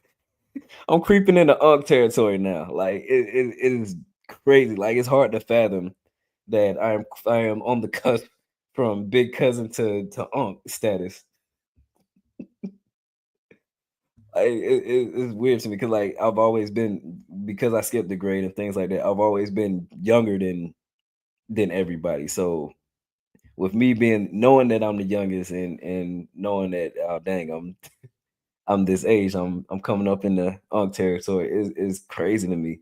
I'm creeping into Unk territory now. Like it is crazy. Like it's hard to fathom that I am on the cusp from big cousin to Unk status. It's weird to me because like I've always been, because I skipped the grade and things like that. I've always been younger than everybody. So with me being knowing that I'm the youngest and knowing that oh dang I'm this age, I'm coming up in the Unk territory is crazy to me.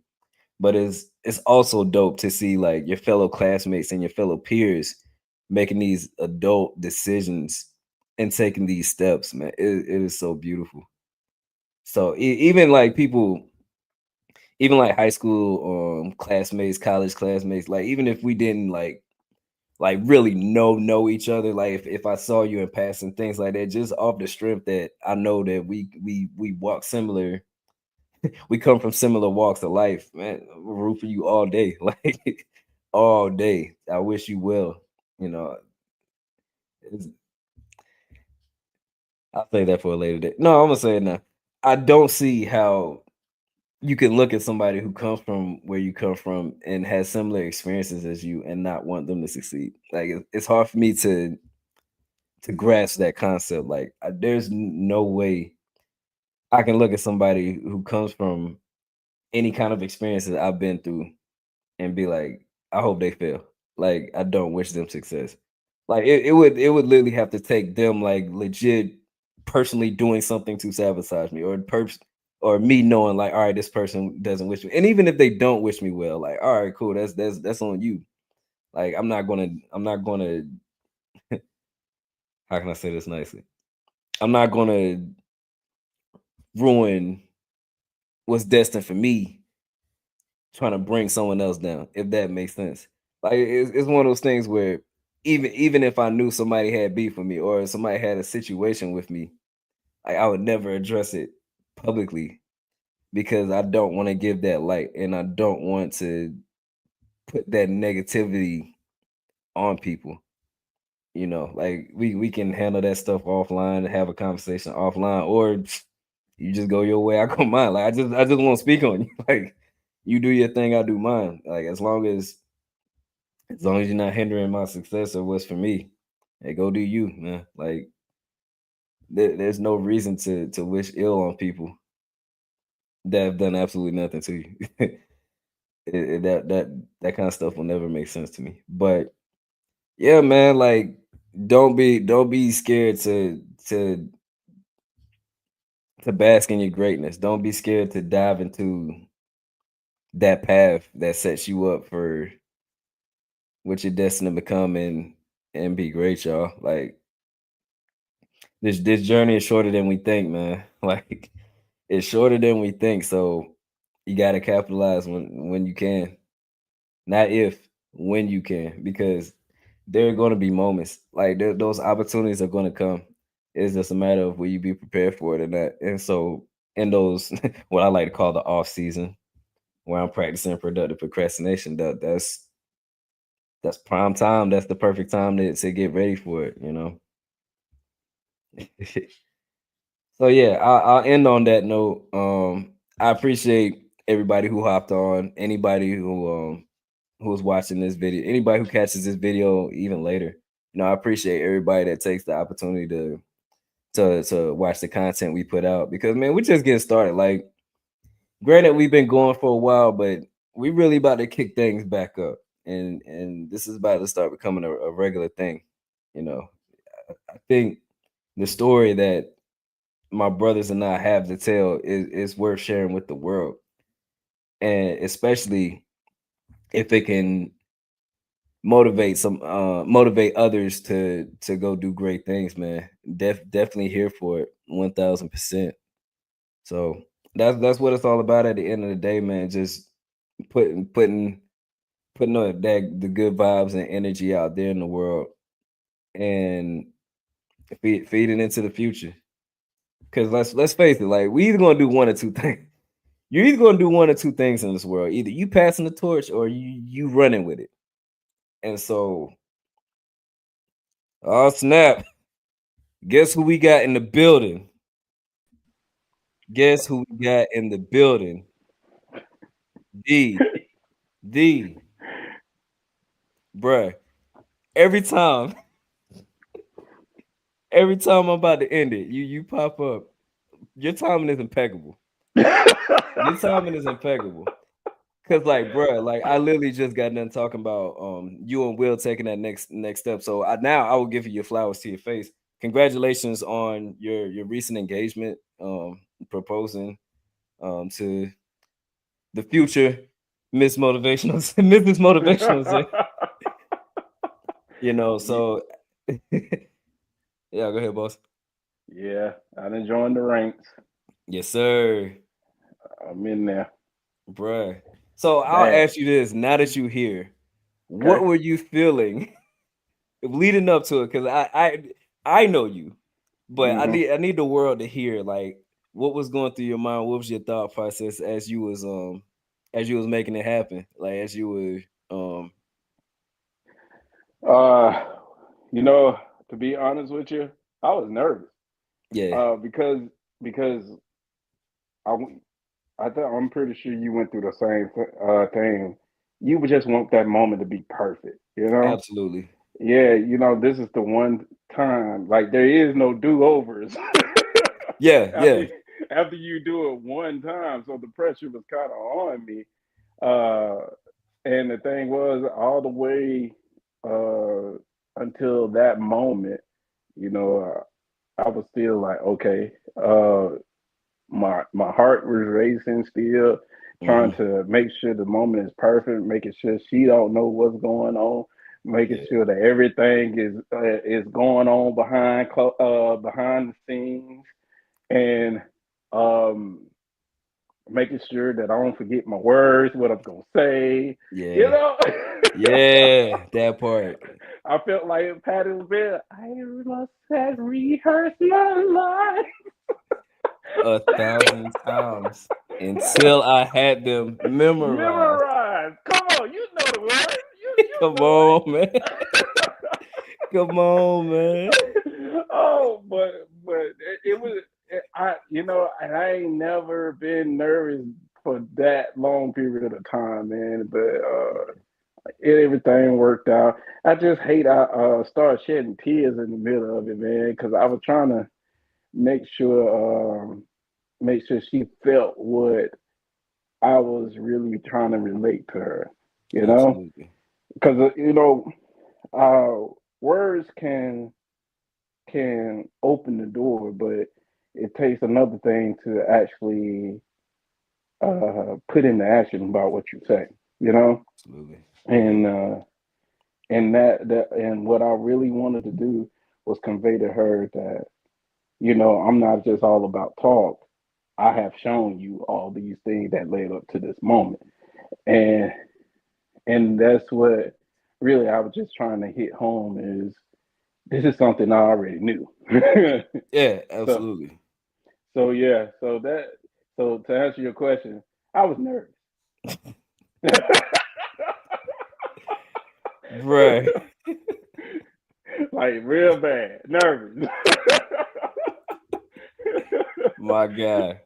But it's also dope to see like your fellow classmates and your fellow peers making these adult decisions and taking these steps, man. It is so beautiful. So even like people, even like high school classmates, college classmates, like even if we didn't like really know each other, like if I saw you in passing, things like that, just off the strength that I know that we walk similar, we come from similar walks of life, man. I'm gonna root for you all day, like all day. I wish you well. You know, it's- I'll say that for a later day. No, I'm gonna say it now. I don't see how you can look at somebody who comes from where you come from and has similar experiences as you and not want them to succeed. Like it's hard for me to grasp that concept. Like there's no way I can look at somebody who comes from any kind of experiences I've been through and be like, I hope they fail. Like I don't wish them success. Like it would literally have to take them like legit personally doing something to sabotage me, or me knowing like, all right, this person doesn't wish me. And even if they don't wish me well, like, all right, cool, that's on you. Like I'm not gonna how can I say this nicely? I'm not gonna ruin what's destined for me trying to bring someone else down, if that makes sense. Like it's one of those things where even if I knew somebody had beef with me or somebody had a situation with me, I would never address it publicly because I don't want to give that light and I don't want to put that negativity on people. Like we can handle that stuff offline, have a conversation offline, or you just go your way, I go mine. Like I just won't speak on you. Like you do your thing, I do mine. Like as long as As long as you're not hindering my success or what's for me, hey, go do you, man. Like there's no reason to wish ill on people that have done absolutely nothing to you. That kind of stuff will never make sense to me. But yeah, man, like don't be scared to bask in your greatness. Don't be scared to dive into that path that sets you up for what you're destined to become and be great, y'all. Like this journey is shorter than we think, man. Like it's shorter than we think. So you gotta capitalize when you can. Not if, when you can, because there are gonna be moments. Like those opportunities are gonna come. It's just a matter of will you be prepared for it or not. And so in those what I like to call the off season, where I'm practicing productive procrastination, that's prime time. That's the perfect time to get ready for it, you know. So yeah, I'll end on that note. I appreciate everybody who hopped on, anybody who's watching this video, anybody who catches this video even later. You know, I appreciate everybody that takes the opportunity to watch the content we put out because man, we're just getting started. Like, granted, we've been going for a while, but we really about to kick things back up, and this is about to start becoming a regular thing. You know, I think the story that my brothers and I have to tell is worth sharing with the world, and especially if it can motivate others to go do great things, man. Definitely here for it, 1000%. So that's what it's all about at the end of the day, man. Just putting the good vibes and energy out there in the world and feeding into the future. Because let's face it, like we either gonna do one or two things. You're either gonna do one or two things in this world. Either you passing the torch or you running with it. And so, oh snap! Guess who we got in the building? Guess who we got in the building? D, D, bruh. Every time, every time I'm about to end it, you pop up. Your timing is impeccable. Your timing is impeccable. Cause like, bruh, like I literally just got done talking about you and Will taking that next step. So now I will give you your flowers to your face. Congratulations on your recent engagement, proposing to the future Miss Motivational, Mrs. Motivational. You know, so yeah, go ahead, boss. Yeah, I done joined the ranks. Yes, sir, I'm in there. bruh. So I'll Bad. ask you this: now that you're here, what Okay. were you feeling leading up to it? Because I know you, but I hmm need the world to hear like what was going through your mind. What was your thought process as you was making it happen? Like as you were Uh, you know, to be honest with you, I was nervous. yeah, Because I w- I'm pretty sure you went through the same thing. You would just want that moment to be perfect. You know. absolutely, Yeah. You know, this is the one time. Like there is no do overs. yeah, after yeah, after you do it one time. So the pressure was kind of on me. Uh, and the thing was, all the way until that moment, you know, I was still like, okay, my heart was racing still, trying hmm to make sure the moment is perfect, making sure she don't know what's going on, making yeah, sure that everything is going on behind the scenes, and um, making sure that I don't forget my words, what I'm gonna say, you yeah, know. yeah, that part I felt like Patty LaBelle. I must have rehearsed my a thousand line. times until I had them memorized. Memorize. Come on, you know the word. You Come know on, man. Come on, man. it. Oh, but it was I and I ain't never been nervous for that long period of time, man. But everything worked out. I just hate I started shedding tears in the middle of it, man, because I was trying to make sure make sure she felt what I was really trying to relate to her, you know, Absolutely. because words can open the door, but it takes another thing to actually put into action about what you say, you know, Absolutely. and and what I really wanted to do was convey to her that I'm not just all about talk. I have shown you all these things that led up to this moment, and that's what really I was just trying to hit home is this is something I already knew. Yeah, so absolutely. yeah, so to answer your question, I was nervous. Bruh. Like real bad, nervous. My God.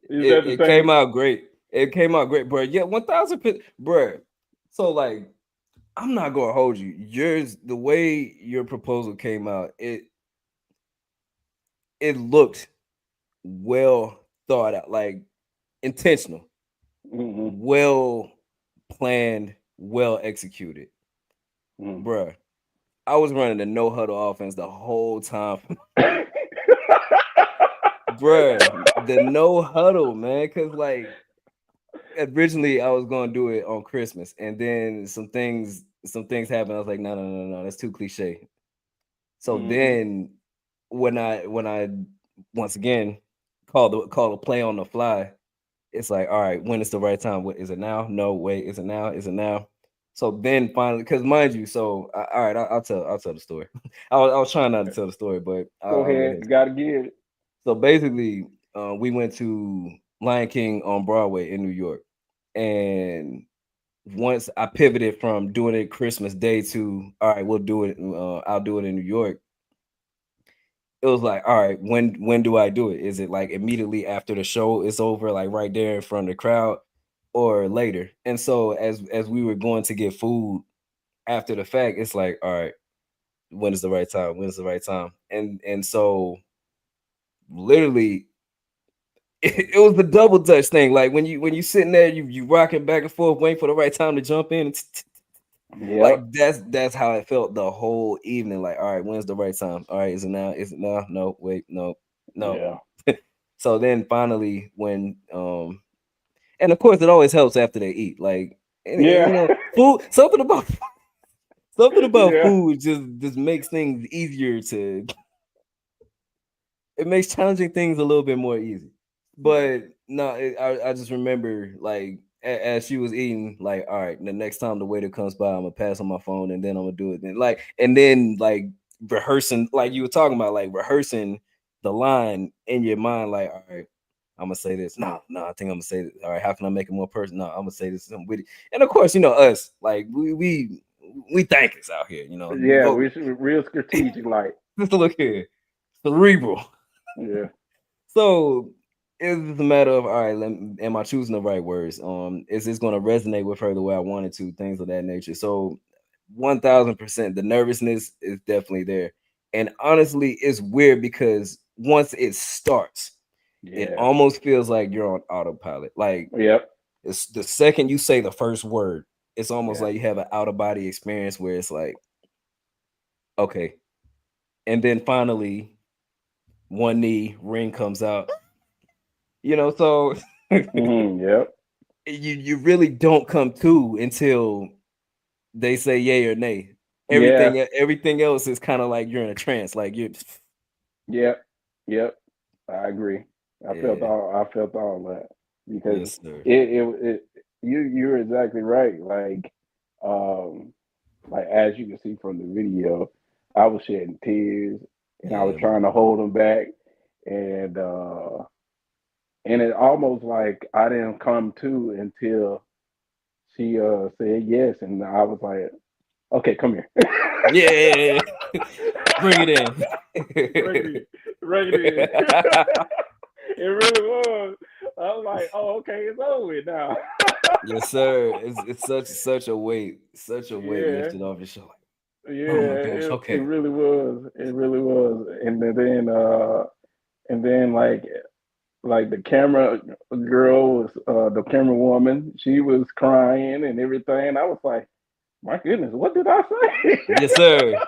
Is that the It came same? out great. It came out great, bro. Yeah, 1,000%, bro. So like, I'm not gonna hold you. Yours, the way your proposal came out, it looked well thought out, like intentional, Mm-hmm. well planned, well executed, Mm-hmm. bruh. I was running the no huddle offense the whole time, bruh. The no huddle, man, because like originally I was gonna do it on Christmas, and then some things happened. I was like, no, that's too cliche. So Mm-hmm. then when I once again call a play on the fly, it's like, all right, when is the right time? What is it now? No, wait, is it now? Is it now? So then finally, because mind you, so all right, I'll tell the story. I was trying not to tell the story, but Go I'll go ahead, ahead. you gotta give it. So basically, we went to Lion King on Broadway in New York, and once I pivoted from doing it Christmas Day to all right, we'll do it. I'll do it in New York. It was like, all right, when do I do it? Is it like immediately after the show is over, like right there in front of the crowd, or later? And so as we were going to get food after the fact, it's like, all right, when is the right time? When is the right time? And so literally it was the double dutch thing. Like when you sitting there, you rocking back and forth, waiting for the right time to jump in. Like Yep. that's how it felt the whole evening. Like, all right, when's the right time? All right, is it now? Is it now? No, wait, no, no. Yeah. So then finally, when and of course it always helps after they eat. Like, and, Yeah. food. Something about Yeah. food just makes things easier to. It makes challenging things a little bit more easy. But no, I just remember like as she was eating, like, all right, the next time the waiter comes by, I'm gonna pass on my phone and then I'm gonna do it. And then like rehearsing, like you were talking about, like rehearsing the line in your mind, like, all right, I'm gonna say this. No, I think I'm gonna say this. All right, how can I make it more personal? No, I'm gonna say this something witty. And of course, us, like we thinkers out here, Yeah, we should be real strategic, like. just look here, cerebral. Yeah. So it's just a matter of, all right, am I choosing the right words? Is this going to resonate with her the way I wanted to? Things of that nature. So 1,000%, the nervousness is definitely there. And honestly, it's weird because once it starts, it Yeah. almost feels like you're on autopilot. Like Yep. it's the second you say the first word, it's almost Yeah. like you have an out of body experience where it's like, okay. And then finally, one knee ring comes out. So Mm-hmm. Yep. you really don't come to until they say yay or nay. Yeah. Everything else is kind of like you're in a trance, like you're Yep. Yep. I agree. yeah, I felt all that because yes sir. it you're exactly right. Like as you can see from the video, I was shedding tears and I was Yeah, trying to hold them back, and it almost like I didn't come to until she said yes, and I was like, okay, come here. yeah. Bring it in. Bring it in. Bring it in. It really was. I was like, oh, okay, it's over with now. Yes, sir. It's such a weight Yeah, lifted off your shoulder. Oh my yeah, gosh. it Okay. really was. It really was. And then like the camera girl was the camera woman, she was crying and everything. I was like, my goodness, what did I say? Yes, sir.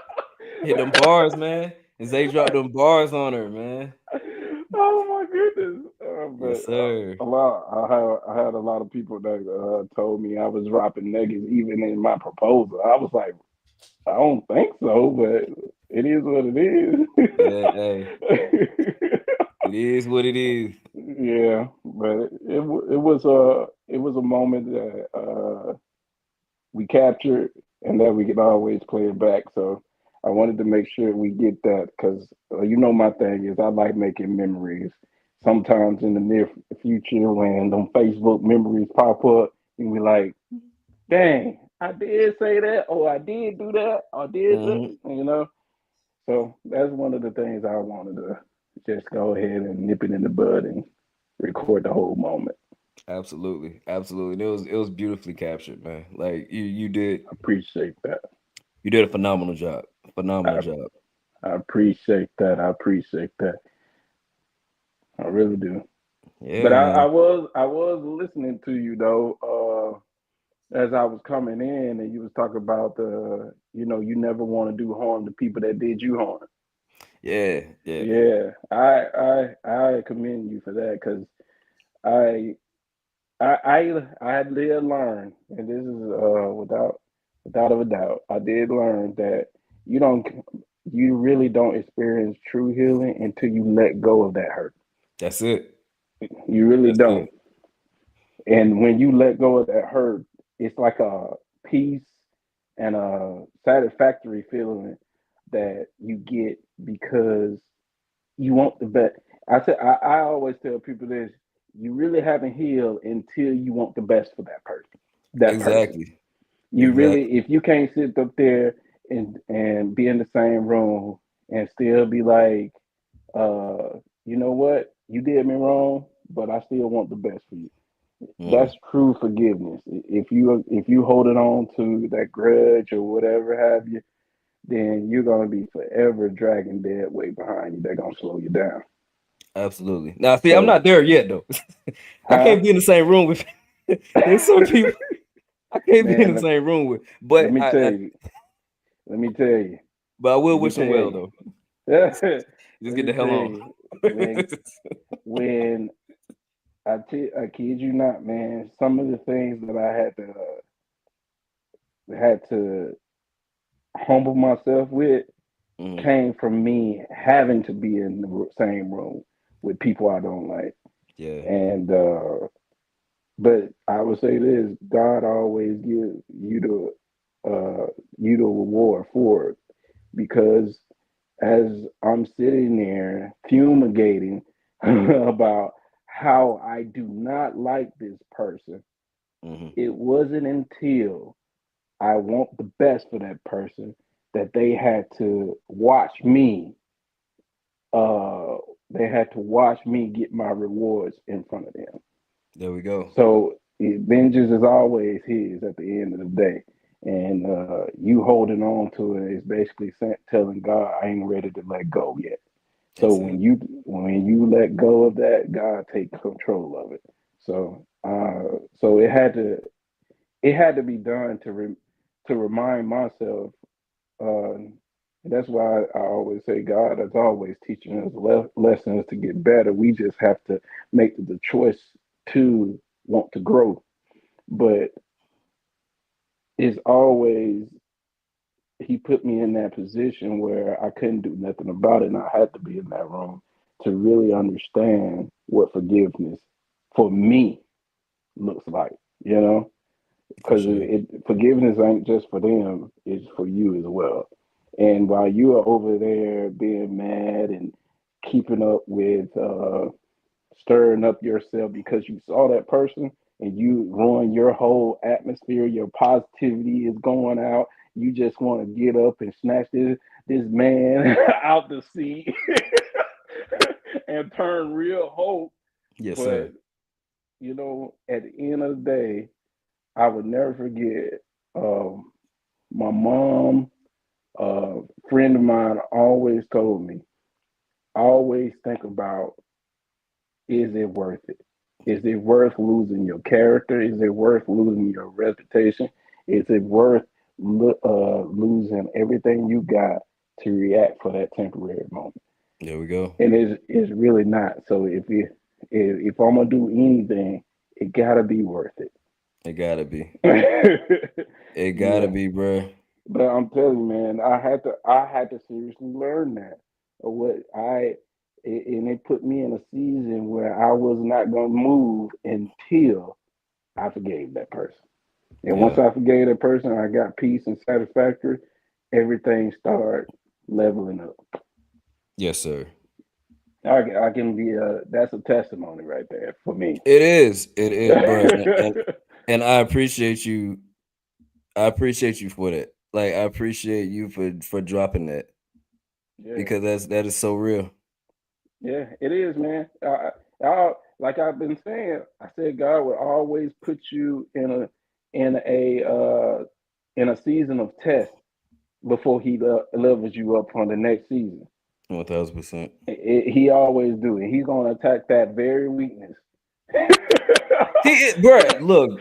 Hit them bars, man. And Zay dropped them bars on her, man. Oh my goodness! Yes, But sir. a lot. I had a lot of people that told me I was dropping nuggets even in my proposal. I was like, I don't think so, but it is what it Yeah, hey, is. it is what it is. Yeah, but it was a moment that we captured and that we could always play it back. So I wanted to make sure we get that because you know my thing is I like making memories. Sometimes in the near future, when them Facebook memories pop up, and we like, dang, I did say that, or I did do that, or did that, Mhm. you know. So that's one of the things I wanted to just go ahead and nip it in the bud and record the whole moment. Absolutely, absolutely. And it was beautifully captured, man. Like Appreciate that. you did a phenomenal job. Phenomenal I, job. I appreciate that. I appreciate that. I really do. But Yeah, man. I was listening to you though, as I was coming in, and you was talking about the you know you never want to do harm to people that did you harm. Yeah, yeah. Yeah, I commend you for that because I I did learn, and this is without a doubt, I did learn that you don't you really don't experience true healing until you let go of that hurt. That's it. You really That's don't. it. And when you let go of that hurt, it's like a peace and a satisfactory feeling that you get because you want the best. I always tell people this: you really haven't healed until you want the best for that person. That person. Exactly. You really, Exactly. if you can't sit up there and be in the same room and still be like, you know what, you did me wrong, but I still want the best for you. Mm, That's true forgiveness. If you holding on to that grudge or whatever have you, then you're gonna be forever dragging dead weight behind you. They're gonna slow you down. absolutely. Now, see, I'm So, not there yet though. I huh? can't be in the same room with there's some people I can't be in Man, the same room with, let but me tell I you. Let me tell you. but I will Let me wish tell them well you. though. Just Let get me the tell hell on. you. When I kid you not, man. Some of the things that I had to humble myself with Mhm. came from me having to be in the same room with people I don't like. Yeah, And but I would say this: God always gives you the reward for it because as I'm sitting there fumigating about how I do not like this person, mhm. it wasn't until I want the best for that person that uh they had to watch me get my rewards in front of them. There we go. So vengeance is always his at the end of the day. And you holding on to it is basically telling God, I ain't ready to let go yet. So That's it. when you let go of that, God take control of it. So so it had to be done to remind myself. That's why I always say God is always teaching us lessons to get better. We just have to make the choice to want to grow. But it's always he put me in that position where I couldn't do nothing about it, and I had to be in that room to really understand what forgiveness for me looks like. You know, For because sure. forgiveness ain't just for them; it's for you as well. And while you are over there being mad and keeping up with stirring up yourself because you saw that person and you ruin your whole atmosphere, your positivity is going out. You just want to get up and snatch this man out the seat and turn real hope. Yes, But sir. at the end of the day, I would never forget. My mom, friend of mine, always told me, always think about, is it worth it? Is it worth losing your character? Is it worth losing your reputation? Is it worth losing everything you got to react for that temporary moment? There we go. And it's really not. So if I'm gonna do anything, it gotta be worth It gotta be. it. It gotta Yeah. be, bro. But I'm telling you, man, I had to seriously learn that. What I and it put me in a season where I was not gonna move until I forgave that person. And once Yeah. I forgave that person, I got peace and satisfactory. Everything started leveling up. Yes, sir. I can be that's a testimony right there for me. It is. It is, bro. And, Yeah, and I appreciate you. I appreciate you for that. Like, I appreciate you for dropping that because that is so real. yeah, it is, man. Like I've been saying, I said God will always put you in a in a season of test before He levels you up on the next season. 1000%. He always do it. He's gonna attack that very weakness. Bro, look,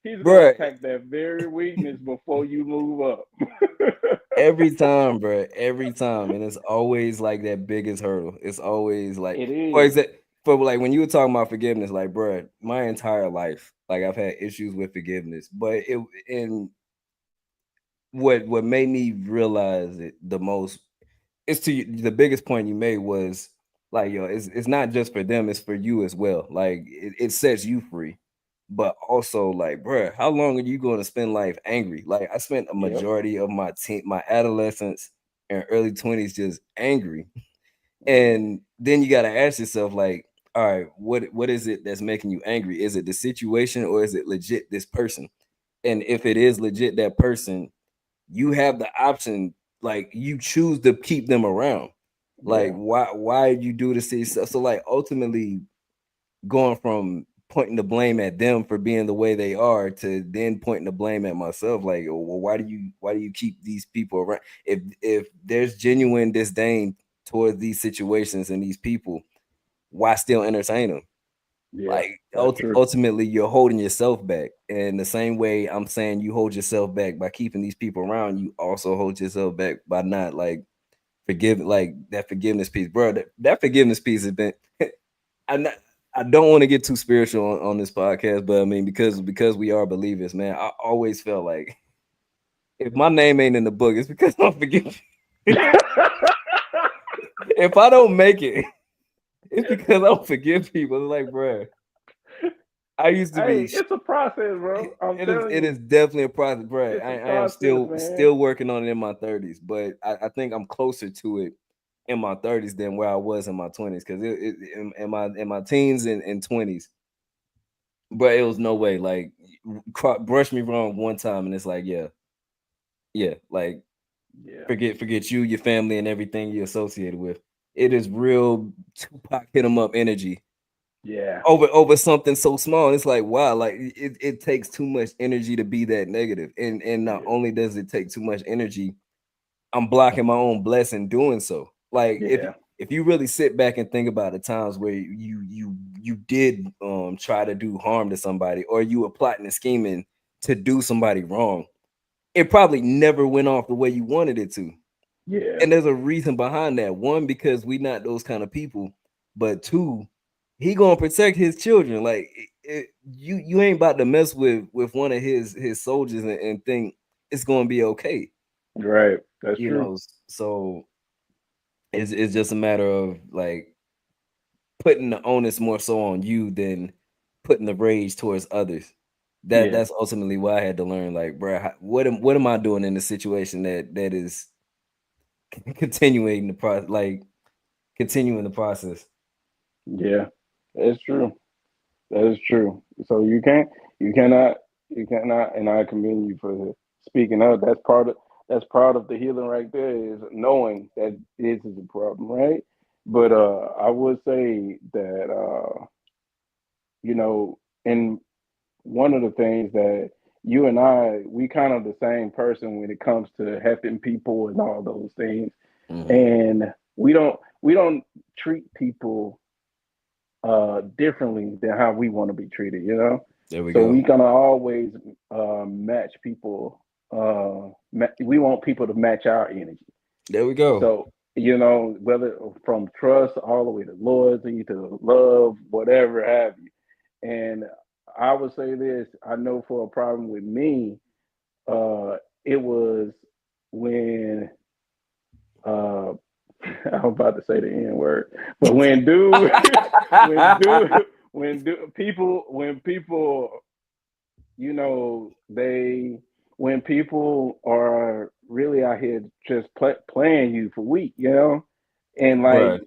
He's gonna bro. attack that very weakness before you move up. Every time, bro. Every time, and it's always like that biggest hurdle. It's always like, It for is. example, for like when you were talking about forgiveness, like, bro, my entire life, like I've had issues with forgiveness, but it and what made me realize it the most is the biggest point you made was like, yo, it's not just for them, it's for you as well. Like it sets you free. But also, like, bruh, how long are you going to spend life angry? Like, I spent a Yep. majority of my adolescence and early 20s just angry. Mhm. And then you gotta ask yourself, like, all right, what is it that's making you angry? Is it the situation or is it legit this person? And if it is legit that person, you have the option, like you choose to keep them around. Like, Yeah. why you do this to yourself? So like ultimately going from pointing the blame at them for being the way they are to then pointing the blame at myself, like, well, why do you keep these people around? If there's genuine disdain towards these situations and these people, why still entertain them? Yeah. Like That's true. ultimately you're holding yourself back. And the same way I'm saying you hold yourself back by keeping these people around, you also hold yourself back by not like forgive, like that forgiveness piece, bro. That forgiveness piece has been I'm not, I don't want to get too spiritual on this podcast, but I mean because we are believers, man. I always felt like if my name ain't in the book, it's because I'm forgiving. If I don't make it, it's because I don't forgive people. It's like, bro, I used to be. Hey, it's a process, bro. I'm telling It you, is definitely a process, bro. it's a I am process, man. still working on it in my 30s, but I think I'm closer to it in my 30s than where I was in my 20s. Because in my teens and 20s, but it was no way. Like brush me wrong one time, and it's like, yeah, like Yeah. forget you, your family, and everything you're associated with. It is real Tupac hit 'em up energy Yeah. over something so small. It's like, wow, like it takes too much energy to be that negative. And not Yeah. only does it take too much energy, I'm blocking my own blessing doing so. Like Yeah. if you really sit back and think about the times where you did try to do harm to somebody or you were plotting and scheming to do somebody wrong, it probably never went off the way you wanted it to. Yeah. And there's a reason behind that. One, because we not those kind of people, but two, he gonna protect his children. Like you ain't about to mess with one of his soldiers and think it's gonna be okay. Right. That's You true. know, so it's just a matter of like putting the onus more so on you than putting the rage towards others. Yeah. That's ultimately what I had to learn. Like, bro, what am I doing in a situation that is continuing the process, like continuing the process? Yeah. That's true. That is true. So you cannot, and I commend you for speaking up. That's part of the healing right there is knowing that this is a problem, right? But I would say that you know, in one of the things that you and we kind of the same person when it comes to helping people and all those things. And we don't treat people differently than how we want to be treated, you know. There we So go. we gonna always match people. We want people to match our energy. There we go. So you know, whether from trust all the way to loyalty to love, whatever have you. And I would say this: I know for a problem with me, it was when uh, I'm about to say the N word, but when dude, when people, you know, when people are really out here just playing you for weak, you know, and Right.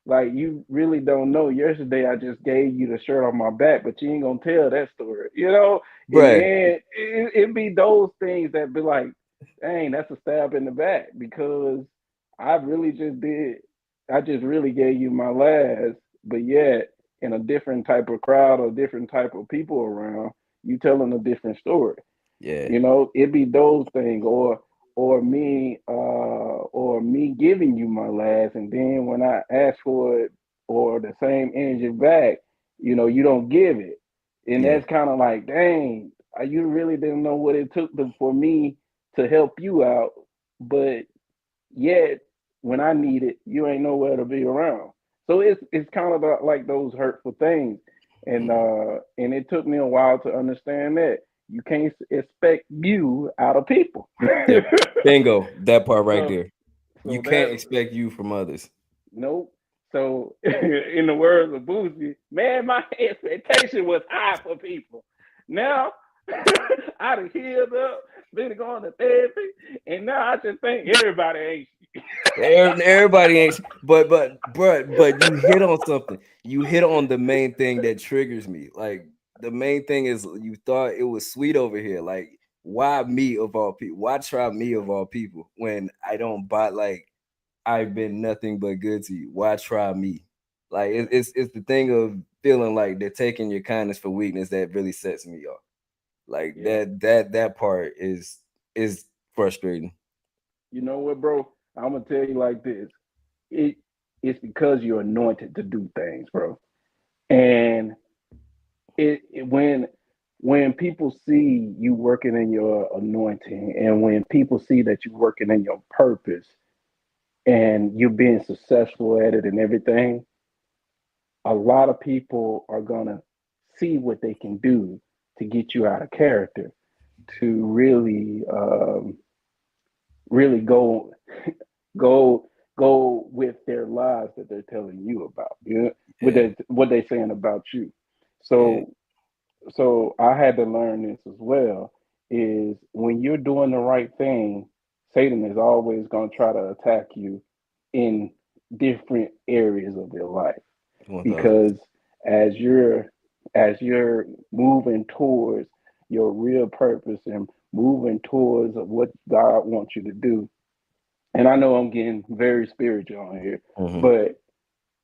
like you really don't know. Yesterday I just gave you the shirt on my back, but you ain't gonna tell that story, you know. And Right. then it be those things that be like, dang, that's a stab in the back because I really just did. I just really gave you my last, but yet in a different type of crowd or different type of people around, you telling a different story. Yeah. You know, it be those things, or me giving you my last, and then when I ask for it or the same energy back, you know, you don't give it, and Yeah. that's kind of like, dang, you really didn't know what it took for me to help you out, but yet when I need it, you ain't nowhere to be around. So it's kind of like those hurtful things, and it took me a while to understand that you can't expect you out of people. Yep. Bingo. That part right so there. You so can't that expect you from others. nope. So in the words of Boosie, man, my expectation was high for people. Now I done healed up, been going to therapy, and now I just think everybody ain't. Everybody ain't, but you hit on something. You hit on the main thing that triggers me. Like the main thing is you thought it was sweet over here. Like why me of all people? Why try me of all people when I don't buy like I've been nothing but good to you? Why try me? Like it's the thing of feeling like they're taking your kindness for weakness that really sets me off. Like Yeah. that part is frustrating. You know what, bro? I'm gonna tell you like this. It it's because you're anointed to do things, bro. And when people see you working in your anointing, and when people see that you're working in your purpose, and you're being successful at it and everything, a lot of people are gonna see what they can do to get you out of character, to really go go with their lies that they're telling you about, you know, Yeah, what they saying about you. yeah, So I had to learn this as well, is when you're doing the right thing, Satan is always going to try to attack you in different areas of your life, 1000%. because as you're moving towards your real purpose and moving towards what God wants you to do. And I know I'm getting very spiritual on here, Mhm. but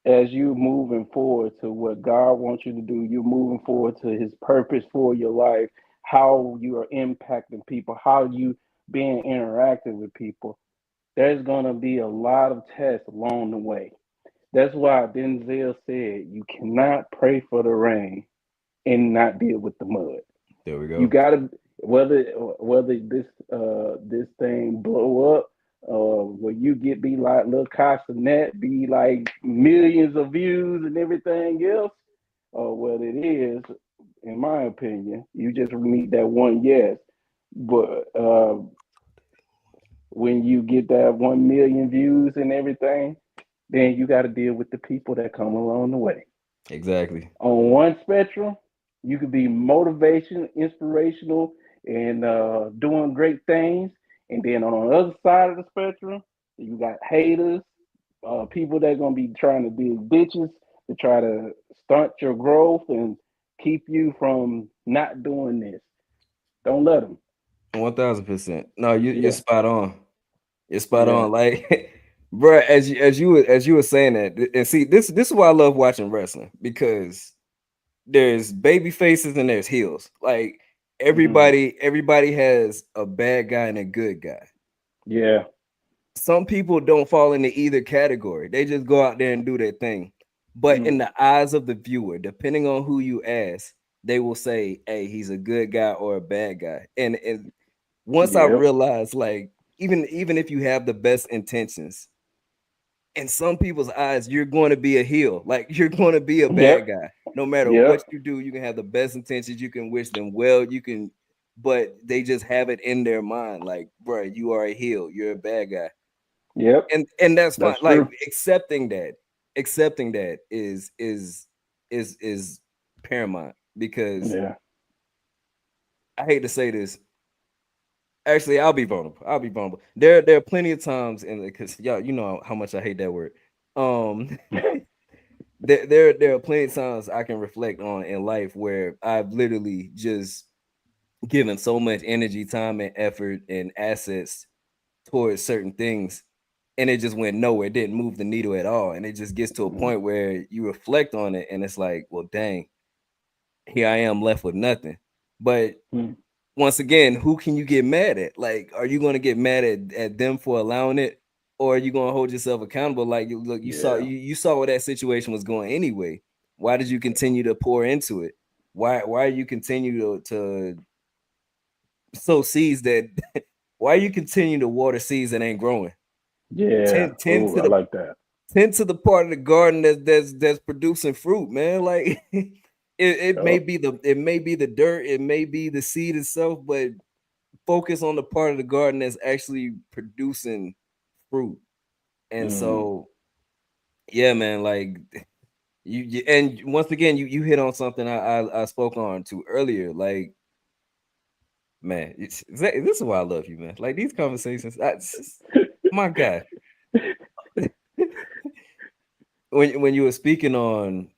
as you moving forward to what God wants you to do, you're moving forward to his purpose for your life, how you are impacting people, how you being interactive with people. There's gonna be a lot of tests along the way. That's why Denzel said you cannot pray for the rain and not deal with the mud. There we You go. gotta, whether this thing blow up, where you be like little Castanet, be like millions of views and everything else, or what it is, in my opinion, you just need that one yes. But when you get that 1 million views and everything, then you got to deal with the people that come along the way. Exactly. On one spectrum, you could be motivation, inspirational, and doing great things. And then on the other side of the spectrum, you got haters, people that are gonna be trying to dig ditches to try to stunt your growth and keep you from not doing this. Don't let them. 1000%. No, you're Yeah, spot on. You're spot yeah, on. Like, bro, as you were saying that, and see, this is why I love watching wrestling because there's baby faces and there's heels. Like everybody has a bad guy and a good guy. Yeah. Some people don't fall into either category. They just go out there and do their thing. But in the eyes of the viewer, depending on who you ask, they will say, "Hey, he's a good guy or a bad guy." And once I realized, like, even if you have the best intentions, in some people's eyes, you're going to be a heel. Like, you're going to be a bad guy. No matter what you do, you can have the best intentions. You can wish them well. You can, but they just have it in their mind, like, bro, you are a heel. You're a bad guy. Yep. And that's fine. That's Like, true. accepting that is paramount, because I hate to say this. Actually, I'll be vulnerable. There are plenty of times, and because y'all, you know how much I hate that word. There are plenty of times I can reflect on in life where I've literally just given so much energy, time, and effort and assets towards certain things, and it just went nowhere. It didn't move the needle at all. And it just gets to a point where you reflect on it, and it's like, well, dang, here I am left with nothing. But once again, who can you get mad at? Like, are you going to get mad at them for allowing it, or are you going to hold yourself accountable? Like, you saw where that situation was going anyway. Why did you continue to pour into it? Why you continue to sow seeds that? Why you continue to water seeds that ain't growing? Yeah, I like that. Tend to the part of the garden that's producing fruit, man. Like, it may be the dirt, it may be the seed itself, but focus on the part of the garden that's actually producing fruit. And so, yeah, man, like you and once again, you hit on something I spoke on to earlier. Like, man, this is why I love you, man. Like, these conversations, my God. When you were speaking on,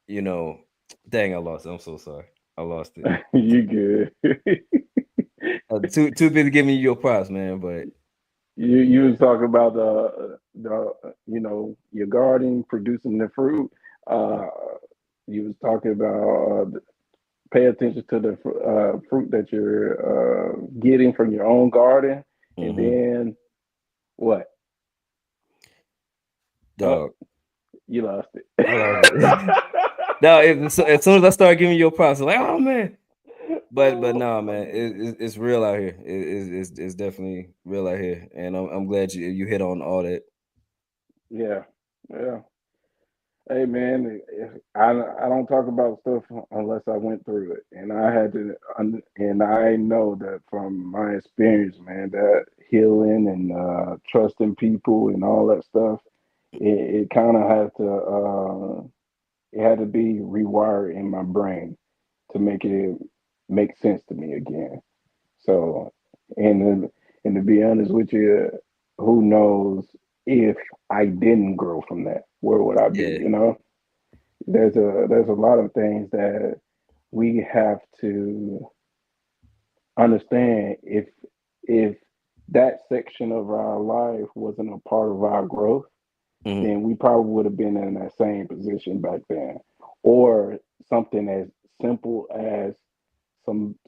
you know, dang, I lost it. I'm so sorry. I lost it. You good. Too busy giving you your props, man. But you was talking about the your garden producing the fruit. You was talking about pay attention to the fruit that you're getting from your own garden, and then what? Dog, you lost it. Now, as soon as I start giving you your props, I'm like, oh man. But no, man, it's real out here. It's definitely real out here, and I'm glad you hit on all that. Yeah. Hey man, I don't talk about stuff unless I went through it, and I had to, and I know that from my experience, man, that healing and trusting people and all that stuff, it kind of had to, it had to be rewired in my brain to make it make sense to me again. So, and to be honest with you, who knows if I didn't grow from that? Where would I be? Yeah. You know, there's a lot of things that we have to understand. If that section of our life wasn't a part of our growth, then we probably would have been in that same position back then, or something as simple as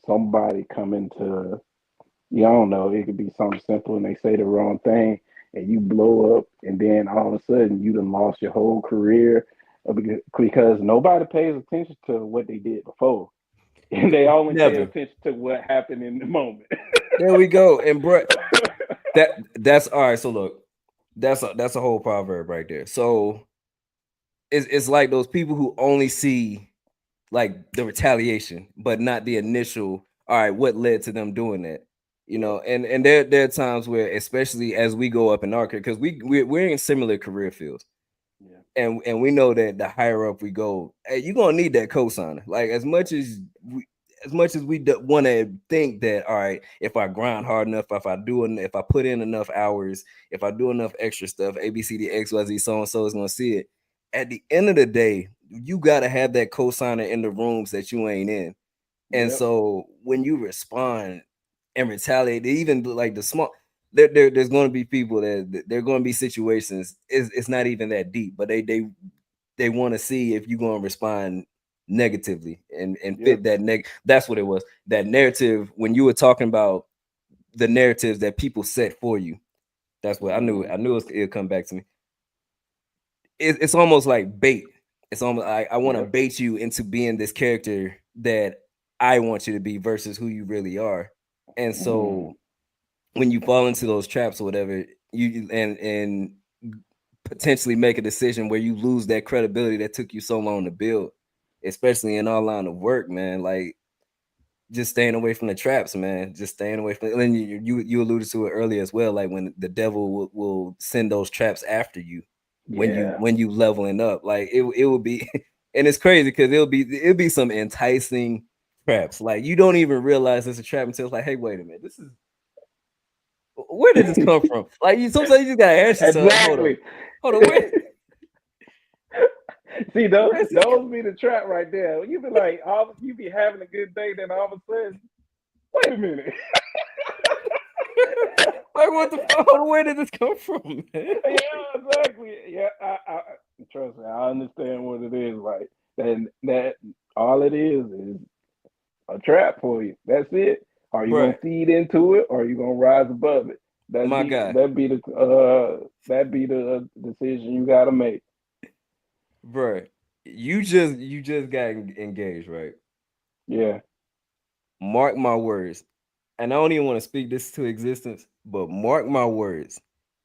somebody coming to, I don't know, it could be something simple and they say the wrong thing and you blow up, and then all of a sudden you done lost your whole career because nobody pays attention to what they did before. And they only pay attention to what happened in the moment. There we go. And bro, that's all right. So look, that's a whole proverb right there. So it's like those people who only see like the retaliation, but not the initial, all right, what led to them doing that. You know, and there are times where, especially as we go up in our career, because we're in similar career fields. And we know that the higher up we go, hey, you're gonna need that cosigner. Like, as much as we want to think that, all right, if I grind hard enough, if I put in enough hours, if I do enough extra stuff, A, B, C, D, X, Y, Z, so and so is gonna see it. At the end of the day, you gotta have that cosigner in the rooms that you ain't in. And so when you respond and retaliate, even like the small, there's going to be people that there are going to be situations. It's not even that deep, but they want to see if you're going to respond negatively and Yep. fit that that's what it was. That narrative when you were talking about the narratives that people set for you. That's what I knew. I knew it'd come back to me. It's almost like bait. It's almost like I want to Yep. bait you into being this character that I want you to be versus who you really are. And so when you fall into those traps or whatever, you and potentially make a decision where you lose that credibility that took you so long to build, especially in our line of work, man. Like just staying away from the traps, man. Just staying away from. And you alluded to it earlier as well, like when the devil will send those traps after you Yeah. when you leveling up. Like it will be, and it's crazy because it'll be some enticing traps. Like you don't even realize it's a trap until it's like, hey, wait a minute, this is where did this come from? Like sometimes you just gotta ask yourself, Exactly. hold on, where? See, those Where is this be the trap right there. You be like, you be having a good day, then all of a sudden, wait a minute. Like what the fuck? Hold on, where did this come from, man? Yeah, exactly. Yeah, I trust me. I understand what it is. Like that all it is a trap for you. That's it. Are you Bruh, gonna feed into it, or are you gonna rise above it? my guy, That be the decision you gotta make. bruh, you just got engaged, right? Yeah. Mark my words, and I don't even want to speak this to existence, but mark my words,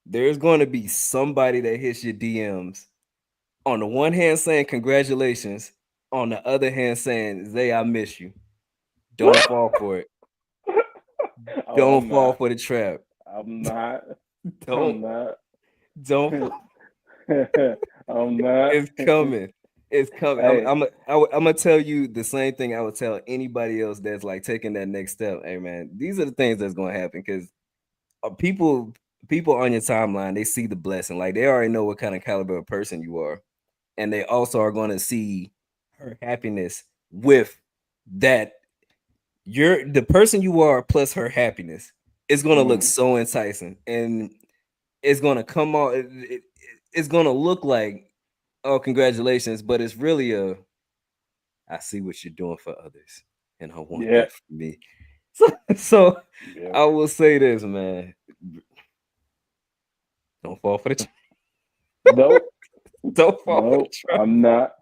there's going to be somebody that hits your DMs on the one hand saying congratulations, on the other hand saying, Zay, I miss you. Don't fall for it. Oh, Don't fall for the trap. I'm not. Don't I'm not. don't I'm not. It's coming. It's coming. Hey. I'm gonna tell you the same thing I would tell anybody else that's like taking that next step. Hey man, these are the things that's gonna happen because people on your timeline, they see the blessing. Like they already know what kind of caliber of person you are, and they also are going to see her happiness with that. You're the person you are plus her happiness is going to look so enticing, and it's going to come out. It's going to look like, oh, congratulations, but it's really I see what you're doing for others, and I want Yeah. that for me. So Yeah. I will say this, man. Don't fall for the trap. Nope. Don't fall for the Nope. trap. I'm not.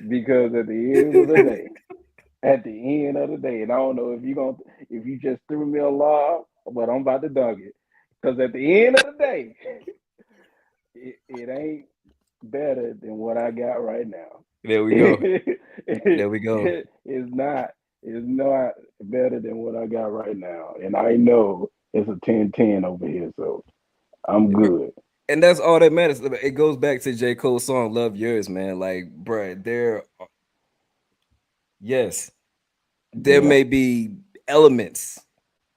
Because at the end of the day, and I don't know if you just threw me a lob, but I'm about to dunk it. Because at the end of the day, it ain't better than what I got right now. There we go. There we go. It's not. It's not better than what I got right now. And I know it's a 10-10 over here, so I'm good. And that's all that matters. It goes back to J. Cole's song "Love Yours," man. Like, bruh, yes, there Yeah. may be elements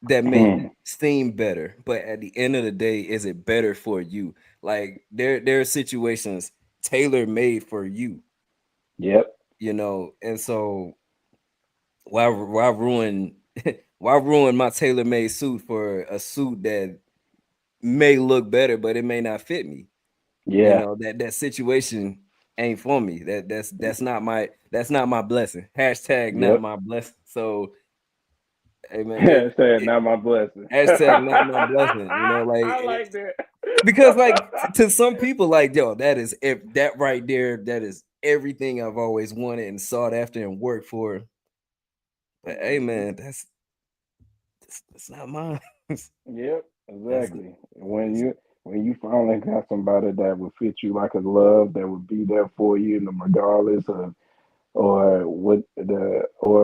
that may seem better, but at the end of the day, is it better for you? Like, there are situations tailor made for you, Yep. you know. And so, why ruin why ruin my tailor made suit for a suit that may look better, but it may not fit me? You Yeah. know, that situation ain't for me. That's not my blessing. Hashtag not Yep. my blessing. So hey man, Said not my blessing. hashtag not my blessing. You know, like I like that. because like to some people, like yo, that is that right there, that is everything I've always wanted and sought after and worked for. But hey man, that's not mine. Yep, That's exactly. When you finally got somebody that would fit you like a glove, that would be there for you, regardless of or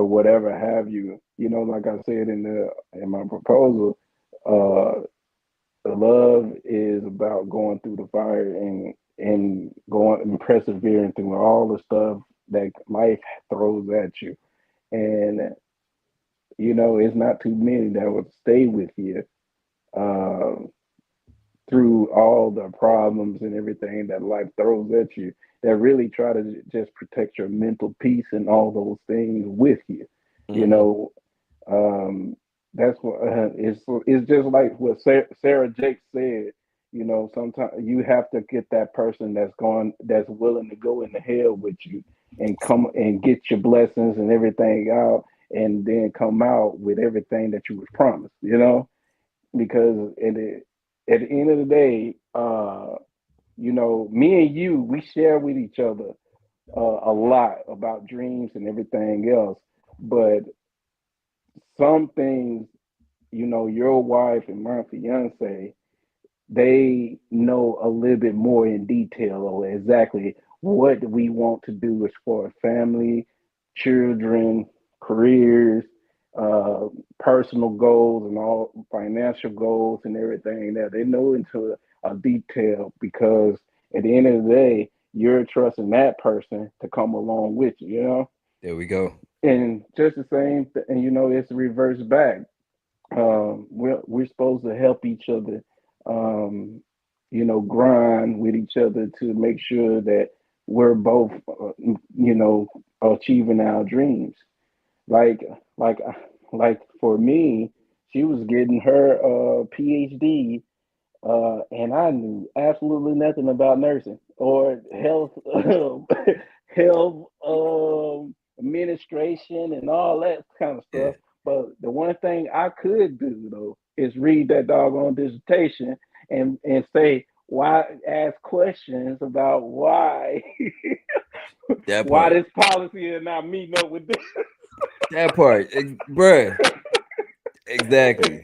whatever have you. Like I said in my proposal, uh, the love is about going through the fire and going and persevering through all the stuff that life throws at you. And it's not too many that would stay with you. Uh, Through all the problems and everything that life throws at you, that really try to just protect your mental peace and all those things with you. You mm-hmm. know, um, that's what it's just like what Sarah Jake said. Sometimes you have to get that person that's willing to go into hell with you and come and get your blessings and everything out, and then come out with everything that you was promised. Because at the end of the day, me and you, we share with each other a lot about dreams and everything else. But some things, your wife and my fiance, they know a little bit more in detail of exactly what we want to do as far as family, children, careers, uh, personal goals, and all financial goals and everything that they know into a detail, because at the end of the day, you're trusting that person to come along with you. There we go. And just the same, and it's reversed back. We're supposed to help each other, grind with each other to make sure that we're both, achieving our dreams. Like, like, like for me, she was getting her PhD, and I knew absolutely nothing about nursing or health, health administration, and all that kind of Yeah. stuff. But the one thing I could do though is read that doggone dissertation and say why, ask questions about why That why part. this policy is not meeting up with this. That part. Bruh. Exactly.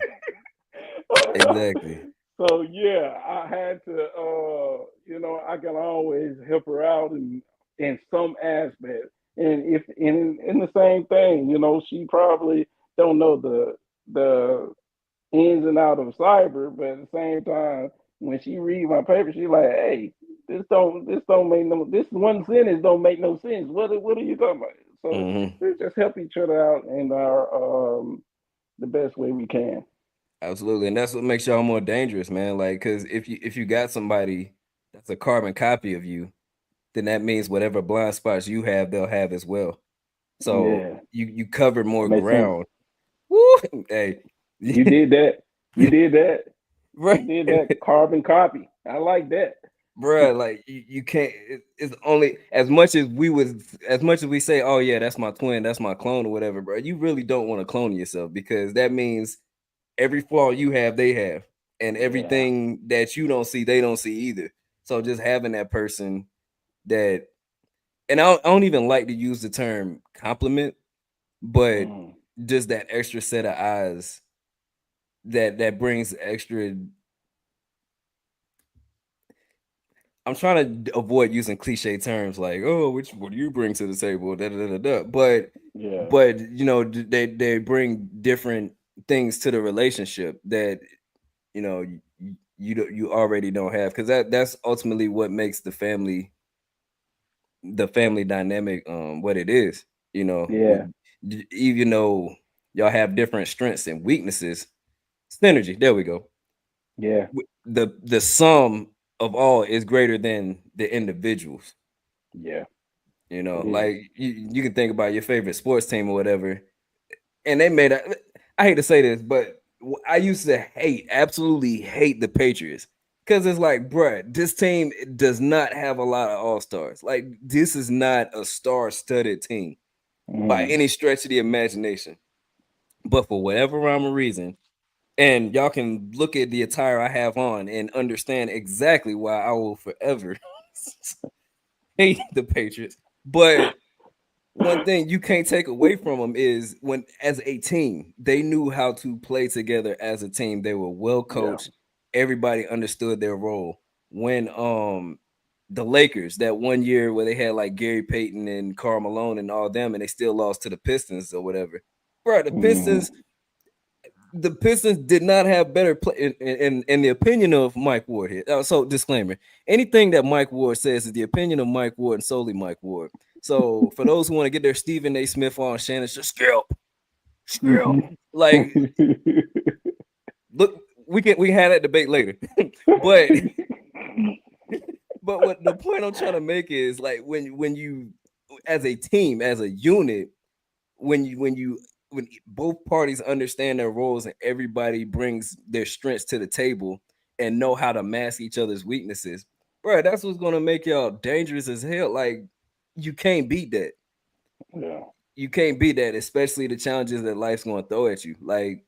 Exactly. So yeah, I had to, I can always help her out in some aspect. And if in the same thing, she probably don't know the ins and out of cyber, but at the same time, when she read my paper, she's like, "Hey, this don't make no, this one sentence don't make no sense. What are you talking about?" So Hmm. we just help each other out in our the best way we can. Absolutely. And that's what makes y'all more dangerous, man. Like, cause if you got somebody that's a carbon copy of you, then that means whatever blind spots you have, they'll have as well. So Yeah, you cover that more makes sense. ground. Woo! Hey. You did that. You did that. You Right. did that carbon copy. I like that. Bruh, like you can't it's only as much as we say, oh yeah, that's my twin, that's my clone or whatever, bro. You really don't want to clone yourself because that means every flaw you have, they have, and Yeah. everything that you don't see, they don't see either. So just having that person that, and I don't even like to use the term compliment, but Mm. just that extra set of eyes that brings extra. I'm trying to avoid using cliche terms like, "Oh, what do you bring to the table?" Da, da, da, da, da. Yeah. But they bring different things to the relationship that you already don't have, because that's ultimately what makes the family dynamic what it is. Yeah. Even though y'all have different strengths and weaknesses, synergy. There we go. Yeah. The sum of all is greater than the individuals. Yeah. It is. Like you can think about your favorite sports team or whatever, and they made a. I hate to say this, but I used to absolutely hate the Patriots because it's like, bruh, this team does not have a lot of all stars. Like, this is not a star-studded team by Mm. any stretch of the imagination. But for whatever rhyme or reason, and y'all can look at the attire I have on and understand exactly why I will forever hate the Patriots. But one thing you can't take away from them is when, as a team, they knew how to play together as a team. They were well Yeah. coached. Everybody understood their role. When the Lakers, that one year where they had like Gary Payton and Karl Malone and all them, and they still lost to the Pistons or whatever. Bro, the Mm. Pistons did not have better play in the opinion of Mike Ward here. So disclaimer: anything that Mike Ward says is the opinion of Mike Ward and solely Mike Ward. So for those who want to get their Stephen A. Smith on Shannon, just scalp. Like, look, we had that debate later, but what the point I'm trying to make is, like, when you, as a team, as a unit, when both parties understand their roles and everybody brings their strengths to the table and know how to mask each other's weaknesses, bro, that's what's gonna make y'all dangerous as hell. Like, you can't beat that. Yeah. You can't beat that, especially the challenges that life's going to throw at you. Like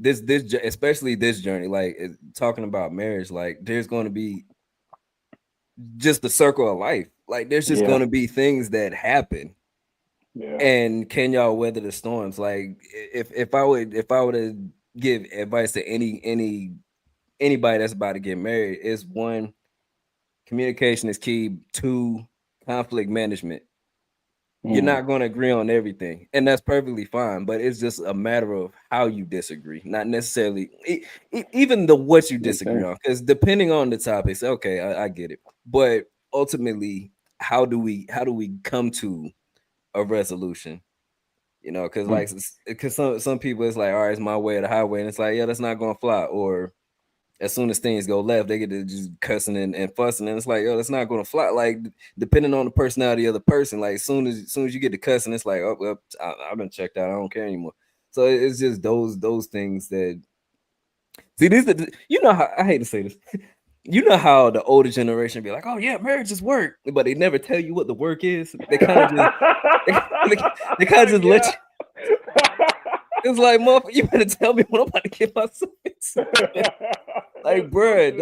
especially this journey, like talking about marriage, like there's going to be just the circle of life. Like there's just Yeah. going to be things that happen. Yeah. And can y'all weather the storms? Like if I were to give advice to anybody that's about to get married, is one, communication is key. Two, conflict management. You're not going to agree on everything, and that's perfectly fine. But it's just a matter of how you disagree, not necessarily even the what you disagree on. Because depending on the topics, okay, I get it. But ultimately, how do we come to a resolution? You know, because some people, it's like, all right, it's my way or the highway, and it's like, yeah, that's not going to fly. Or as soon as things go left, they get to just cussing and fussing, and it's like, yo, that's not going to fly. Like depending on the personality of the person, like as soon as you get to cussing, it's like, oh, well, I've been checked out. I don't care anymore. So it's just those things that see. These you know how I hate to say this. You know how the older generation be like, oh yeah, marriage is work, but they never tell you what the work is. They kind of just they kind of just let you. It's like, motherfucker, you better tell me what I'm about to get myself into. Like, bruh,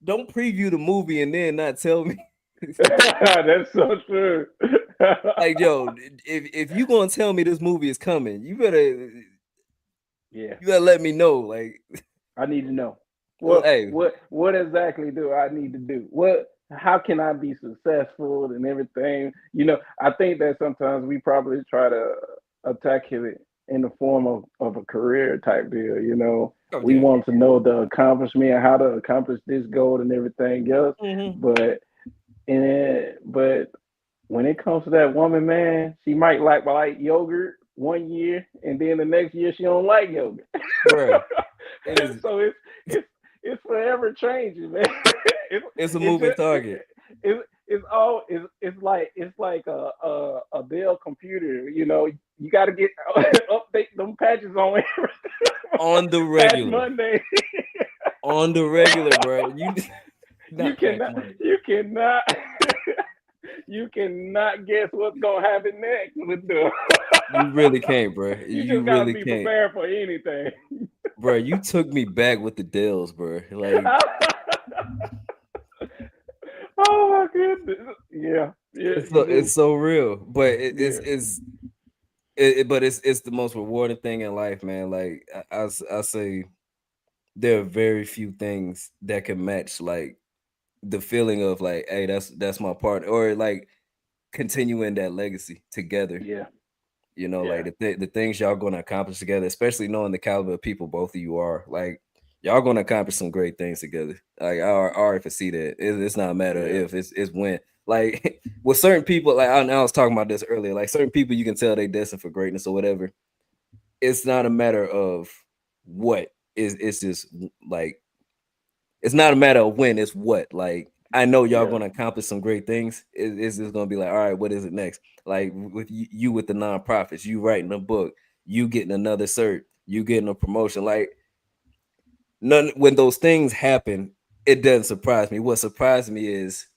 don't preview the movie and then not tell me. That's so true. Like, yo, if you gonna tell me this movie is coming, you better let me know. Like, I need to know. Hey. What exactly do I need to do? How can I be successful and everything? You know, I think that sometimes we probably try to attack it in the form of a career type deal. You know, we want to know the accomplishment and how to accomplish this goal and everything else. Mm-hmm. But when it comes to that woman, man, she might like yogurt 1 year, and then the next year she don't like yogurt. Right. So it's forever changing, man. It's a moving target. It's like a Dell computer. You know, you got to get update them patches on on the regular. Monday. On the regular, bro. You cannot guess what's gonna happen next with the. You really can't, bro. You just gotta be prepared for anything. Bro, you took me back with the Dells, bro. Like, oh my goodness, yeah. It's so real, but it's the most rewarding thing in life, man. Like I say, there are very few things that can match like the feeling of like, hey, that's my partner, or like continuing that legacy together. Yeah. You know, like the things y'all going to accomplish together, especially knowing the caliber of people both of you are. Like, y'all going to accomplish some great things together. Like, I already foresee that. It's not a matter if, it's when. Like, with certain people, like I was talking about this earlier, like certain people you can tell they destined for greatness or whatever. It's not a matter of what. It's just like, it's not a matter of when, it's what. Like, I know y'all going to accomplish some great things. It's just going to be like, all right, what is it next? Like with you with the nonprofits, you writing a book, you getting another cert, you getting a promotion. Like, when those things happen, it doesn't surprise me. What surprised me is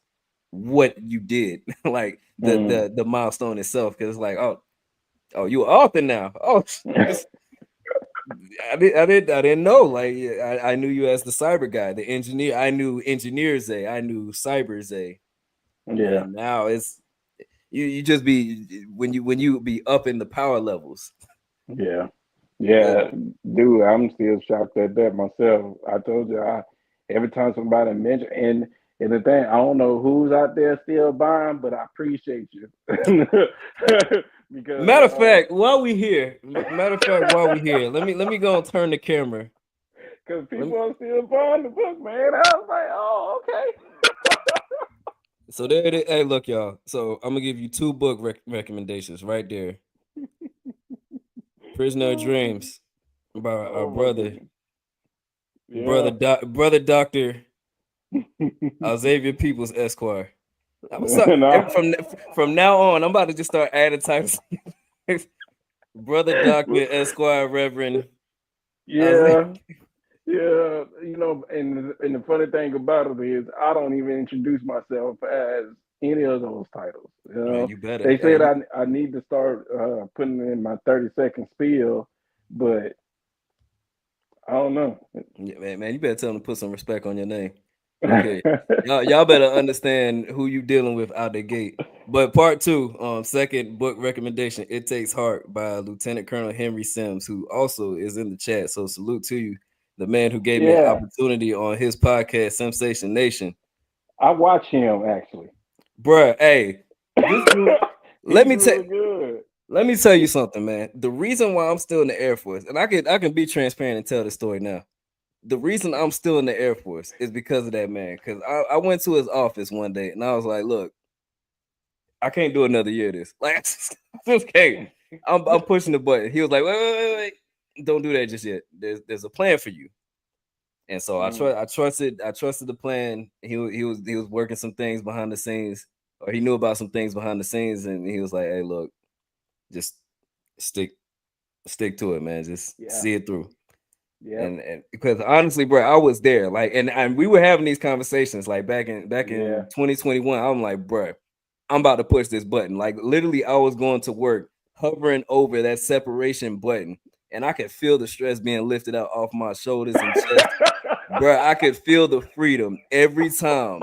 what you did, like the milestone itself. Because it's like, oh, you an author now. Oh, I didn't know. Like, I knew you as the cyber guy, the engineer. I knew engineers A. I knew cybers A. Yeah. And now it's you just be when you be up in the power levels. Yeah, dude. I'm still shocked at that myself. I told you, every time somebody mention and the thing, I don't know who's out there still buying, but I appreciate you. Because matter of fact, while we here, let me go and turn the camera. Because people are still buying the book, man. I was like, oh, okay. So there it is. Hey, look, y'all. So I'm gonna give you 2 book recommendations right there. Prisoner of Dreams by our brother, brother Dr. Xavier Peoples Esquire. From now on, I'm about to just start adding titles. Brother Dr. Esquire Reverend. Yeah. You know, and the funny thing about it is I don't even introduce myself as any of those titles. You Man, know, you better. they Hey, said I need to start putting in my 30-second spiel, but I don't know. man, you better tell them to put some respect on your name. Okay, y'all better understand who you dealing with out the gate. But part two, second book recommendation, It Takes Heart by Lieutenant Colonel Henry Sims, who also is in the chat. So salute to you, the man who gave me an Yeah, opportunity on his podcast, Sensation Nation. I watch him actually. Bruh, hey, this dude, let He's me tell really good. let me tell you something, man. The reason why I'm still in the Air Force, and I can be transparent and tell the story now. The reason I'm still in the Air Force is because of that man. Because I went to his office one day and I was like, look, I can't do another year of this. Like, I just can't. I'm pushing the button. He was like, wait. Don't do that just yet. There's a plan for you. And so I trusted the plan. He was working some things behind the scenes, or he knew about some things behind the scenes, and he was like, hey, look, just stick to it, man. Just see it through. Yeah. And because honestly, bro, I was there, like, and we were having these conversations like back in 2021. I'm like, bro, I'm about to push this button. Like, literally, I was going to work hovering over that separation button, and I could feel the stress being lifted out off my shoulders and chest. Bro, I could feel the freedom every time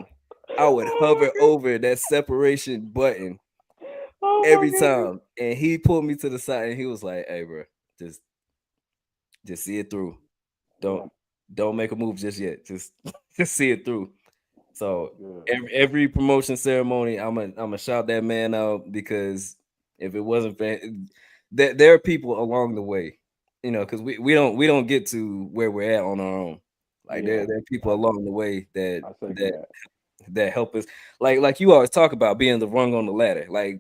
I would hover over that separation button. Every time, and he pulled me to the side, and he was like, "Hey, bro, just see it through. Don't make a move just yet. Just see it through." So every promotion ceremony, I'm gonna shout that man out, because if it wasn't for there are people along the way, you know, because we don't get to where we're at on our own. Like, there are people along the way that help us. Like you always talk about being the rung on the ladder. Like,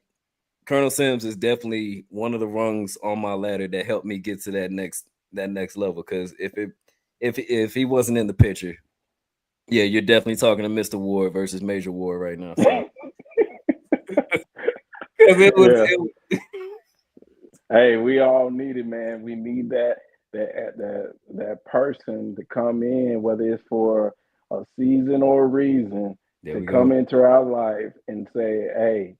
Colonel Sims is definitely one of the rungs on my ladder that helped me get to that next level. Because if he wasn't in the picture, yeah, you're definitely talking to Mr. Ward versus Major Ward right now. So. Hey, we all need it, man. We need that person to come in, whether it's for a season or a reason, to come into our life and say, "Hey,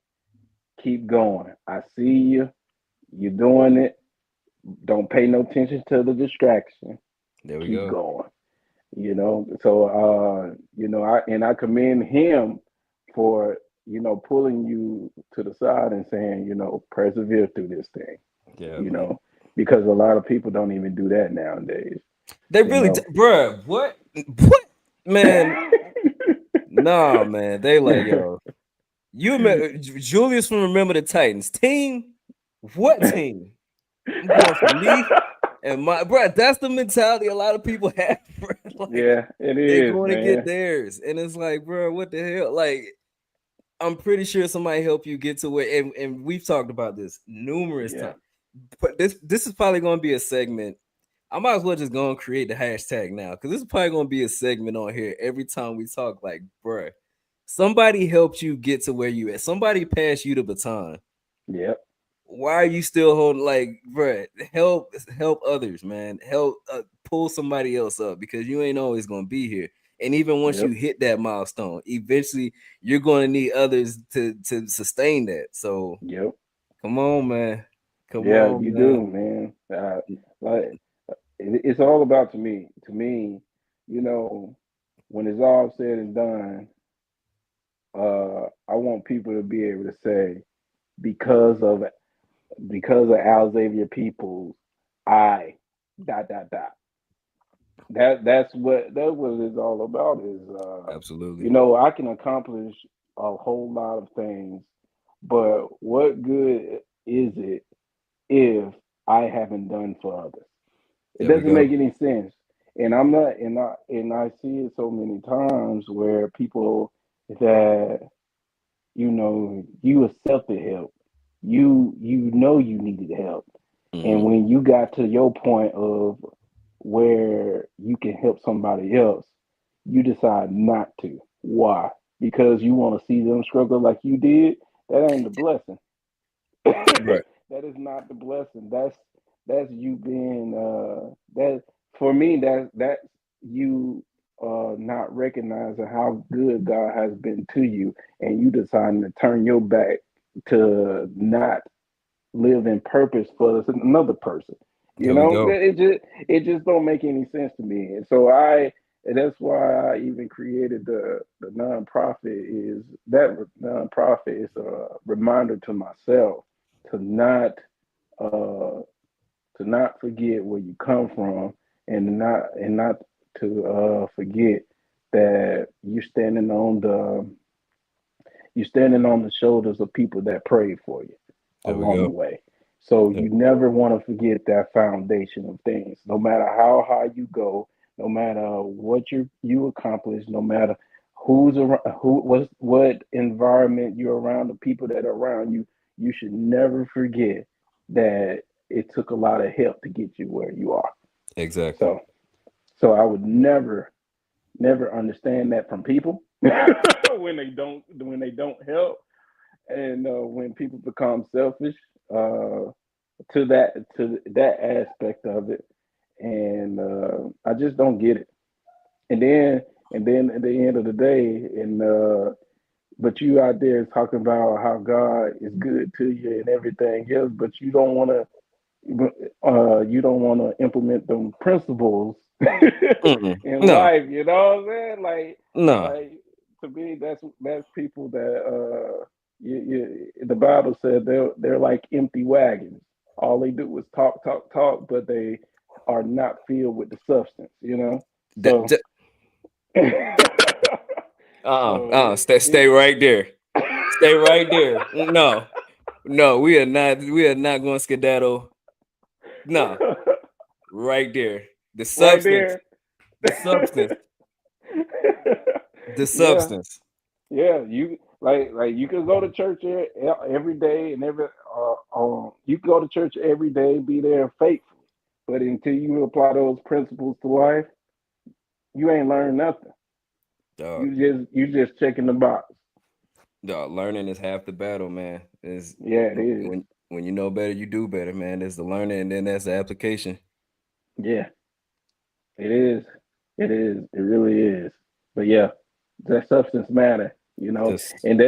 keep going. I see you. You're doing it. Don't pay no attention to the distraction. Keep going." You know, so you know, I commend him for, you know, pulling you to the side and saying, you know, persevere through this thing. Yeah, you know, because a lot of people don't even do that nowadays. They really, bruh. What, man? Nah, man. They like, yo, you remember Julius from Remember the Titans team? What team? I'm going for me and my bro. That's the mentality a lot of people have, bro. Like, yeah, it is. They're going to get theirs, and it's like, bro, what the hell? Like, I'm pretty sure somebody helped you get to where, and we've talked about this numerous times. But this is probably going to be a segment. I might as well just go and create the hashtag now, because this is probably going to be a segment on here every time we talk. Like, bro, somebody helped you get to where you at. Somebody passed you the baton. Yep. Why are you still holding? Like, bro, help others, man. Help pull somebody else up, because you ain't always going to be here. And even once you hit that milestone, eventually you're going to need others to sustain that. So, come on, man. Come on, you man. do, man. Like, it's all about, to me, you know, when it's all said and done, I want people to be able to say, because of Al Xavier Peoples, I ... That's what it's all about. Is absolutely, you know, I can accomplish a whole lot of things, but what good is it if I haven't done for others? It doesn't make any sense. And I'm not, and I see it so many times where people that, you know, you accepted help, you know you needed help, and when you got to your point of where you can help somebody else, you decide not to. Why? Because you want to see them struggle like you did? That ain't the blessing. Right. That is not the blessing. That's you being that, for me, that's you not recognizing how good God has been to you, and you deciding to turn your back to not live in purpose for another person. You There we know, go. it just don't make any sense to me. And that's why I even created the nonprofit. Is that nonprofit is a reminder to myself to not uh to not forget where you come from, and not to forget that you're standing on the shoulders of people that prayed for you There we along the go. way. So There you we go. never want to forget that foundation of things. No matter how high you go, no matter what you accomplish, no matter who's around, what environment you're around, the people that are around you, you should never forget that it took a lot of help to get you where you are. Exactly. So so I would never understand that from people when they don't help, and when people become selfish, uh, to that aspect of it, and I just don't get it. And then at the end of the day, and but you out there talking about how God is good to you and everything else, but you don't want to implement them principles Mm-mm. in No, life. You know what I'm saying? no. Like to me, that's people that the Bible said they're like empty wagons. All they do is talk, talk, talk, but they are not filled with the substance. D- So d- so stay right there. Stay right there. No, no, we are not going skedaddle. No, right there. The right substance. there. The substance. The Yeah, substance. yeah. You you could go to church every day, and you can go to church every day, be there faithfully, but until you apply those principles to life, you ain't learned nothing. Dog, You just checking the box. dog, learning is half the battle, man. Is Yeah, it is. when you know better, you do better, man. There's the learning, and then that's the application. Yeah, it is. It is. It really is. But yeah, that substance matter, Just and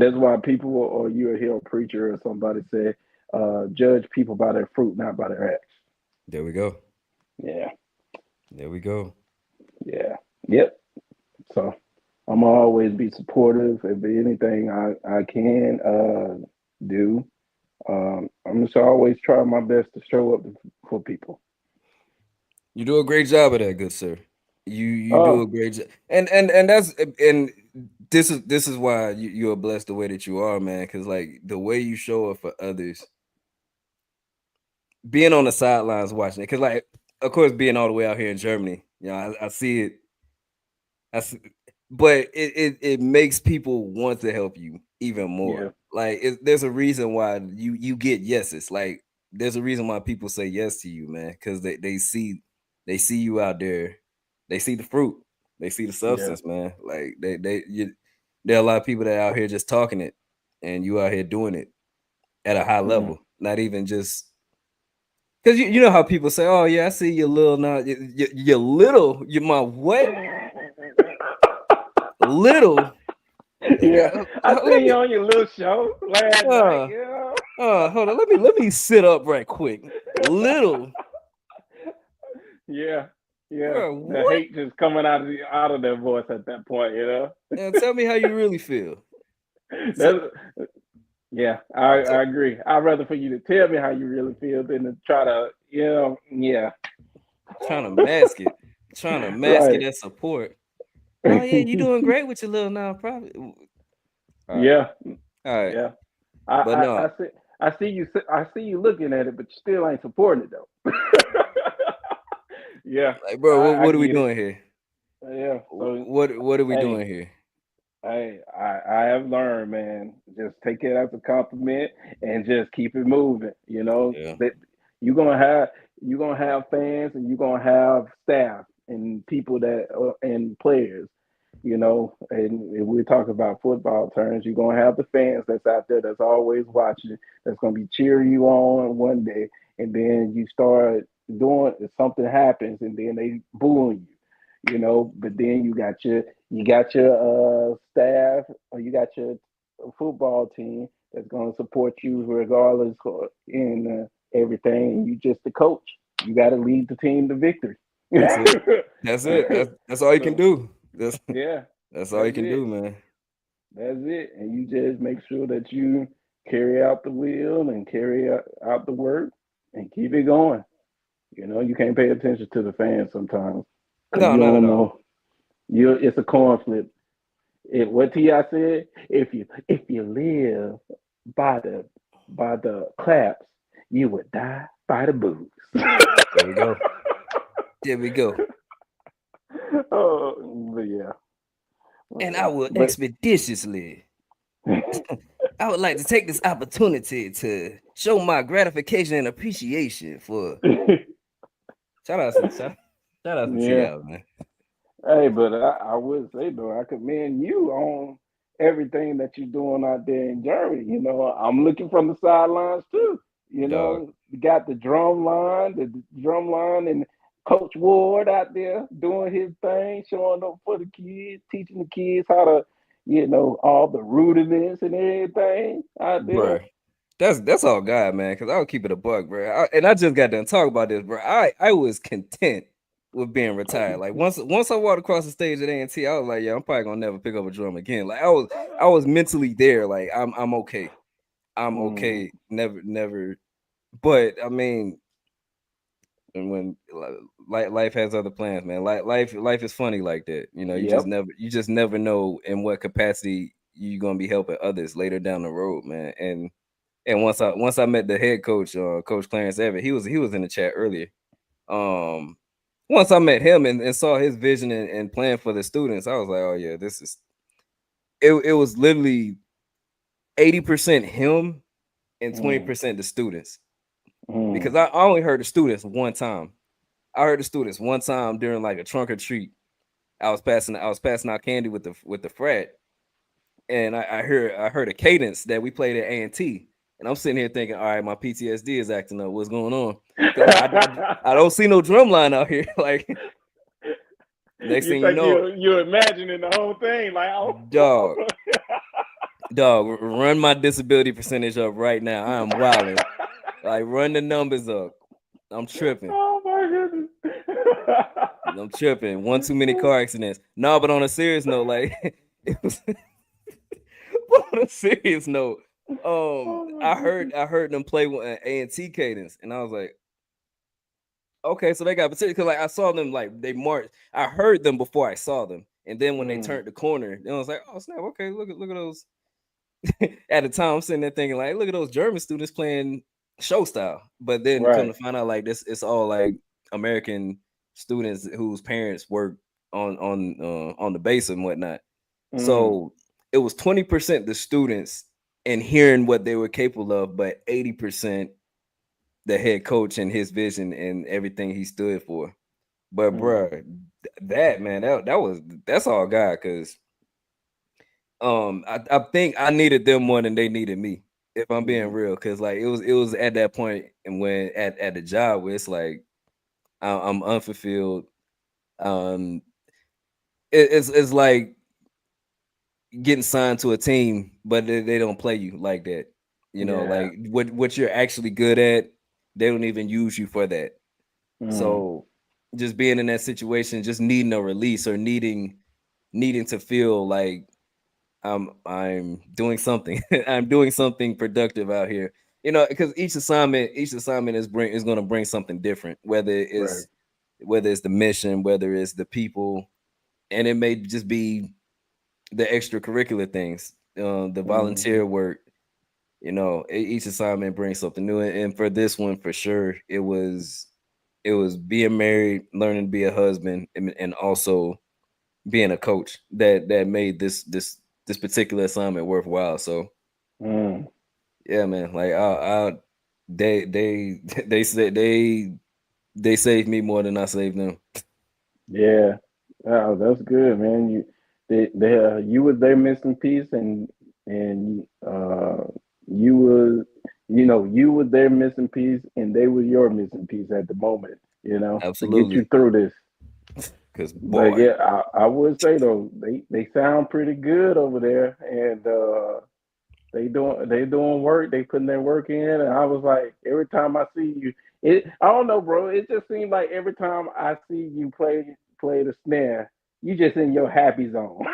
that's why people, or you hear a preacher or somebody say, judge people by their fruit, not by their acts. there we go. Yeah, There we go. yeah, yep. So I'm gonna always be supportive. If there's anything I can do, I'm just always try my best to show up for people. You do a great job of that, good sir. You do a Oh, great job, and that's and this is why you are blessed the way that you are, man. Because like the way you show up for others, being on the sidelines watching it. Because like, of course, being all the way out here in Germany, I see it. I see, but it makes people want to help you even more. yeah, Like, there's a reason why you get yeses. Like, there's a reason why people say yes to you, man, because they see you out there, they see the fruit, they see the yeah, substance, man. Like there are a lot of people that are out here just talking it, and you out here doing it at a high mm. level, not even just because you know how people say, "Oh yeah, I see you little now, you little, you my what little." Yeah. I Let seen you me on your little show last night. uh hold on. Let me sit up right quick. Little Yeah, yeah. bro, The what? hate just coming out of their voice at that point. And tell me how you really feel. So, That's Yeah, I agree. I'd rather for you to tell me how you really feel than to try to, yeah. trying to mask it, trying to mask it Right. as support. Oh yeah, you doing great with your little nonprofit. All right, Yeah, all right, yeah. but I, I, no, I see I see you looking at it, but you still ain't supporting it though. Yeah, like, bro, I what are we get it. doing here? Yeah. So What are we hey, doing here? I have learned, man. Just take it as a compliment and just keep it moving. Yeah, That you're gonna have fans, and you're gonna have staff and people and players. And if we're talking about football terms, you're gonna have the fans that's out there that's always watching, that's gonna be cheering you on one day, and then you start doing something happens, and then they booing you. But then you got your staff, or you got your football team that's going to support you regardless in everything. You just the coach. You got to lead the team to victory. That's it. That's it. That's all you can do. Yeah, That's all you that's can it. do, man. That's it. And you just make sure that you carry out the will and carry out the work and keep it going. You can't pay attention to the fans sometimes because No, you not at don't all. know. It's a coin flip. What T.I. said, if you live by the claps, you would die by the boos. There we go. There we go. Oh, but yeah. And I will But expeditiously. I would like to take this opportunity to show my gratification and appreciation for shout out to yeah. T.I., man. Hey, but I would say though, I commend you on everything that you're doing out there in Germany. I'm looking from the sidelines too. Dog. You got the drum line, and Coach Ward out there doing his thing, showing up for the kids, teaching the kids how to, all the rudiments and everything out there. Bro. That's all God, man. Cause I'll keep it a buck, bro. And I just got done talking about this, bro. I was content with being retired. Like once I walked across the stage at A&T, I was like, yeah, I'm probably gonna never pick up a drum again. Like I was mentally there. Like I'm okay. I'm Mm, okay. Never. But I mean, and when life has other plans, man. Life is funny like that. yep. You just never know in what capacity you're gonna be helping others later down the road, man. And once I met the head coach, Coach Clarence Everett, he was in the chat earlier. Um, Once I met him and saw his vision and plan for the students, I was like, oh yeah, this is it was literally 80% him and Mm, 20% the students. Because mm, I only heard the students one time. I heard the students one time during like a trunk or treat. I was passing out candy with the frat, and I heard a cadence that we played at A&T, and I'm sitting here thinking, all right, my PTSD is acting up. What's going on? Because I don't see no drum line out here. Like next you thing you think know, you're imagining the whole thing, like, oh, dog, run my disability percentage up right now. I am wilding. Like run the numbers up. I'm tripping. oh my goodness. I'm tripping. One too many car accidents. No, but on a serious note, like it was. But on a serious note, Oh my I goodness. heard them play with an A&T cadence, and I was like, okay, so they got particular because like I saw them like they marched. I heard them before I saw them, and then when they Mm, turned the corner, then I was like, oh snap, okay, look at those. At the time, I'm sitting there thinking like, look at those German students playing show style, but then come right. to find out like this, it's all like American students whose parents work on the base and whatnot. Mm, So it was 20% the students and hearing what they were capable of, but 80% the head coach and his vision and everything he stood for. But mm, bruh, that man, that's all God, because I think I needed them more than they needed me, if I'm being mm, real. Cause like it was at that point and when at the job where it's like I'm unfulfilled. Um it's like getting signed to a team, but they don't play you like that. yeah. Like what you're actually good at, they don't even use you for that. Mm, So just being in that situation, just needing a release or needing to feel like I'm doing something. I'm doing something productive out here. Because each assignment is going to bring something different, right. whether it's the mission, whether it's the people, and it may just be the extracurricular things, the Mm, volunteer work. Each assignment brings something new, and for this one, for sure, it was being married, learning to be a husband, and also being a coach that made this particular assignment worthwhile. So mm, yeah, man, like they they said they saved me more than I saved them. yeah. Oh, that's good, man. You was their missing piece, and you were their missing piece, and they were your missing piece at the moment. To get you Absolutely. through this. Because But boy, yeah, I would say though, they sound pretty good over there, and they doing work. They putting their work in, and I was like, every time I see you, I don't know, bro. It just seems like every time I see you play the snare, you just in your happy zone.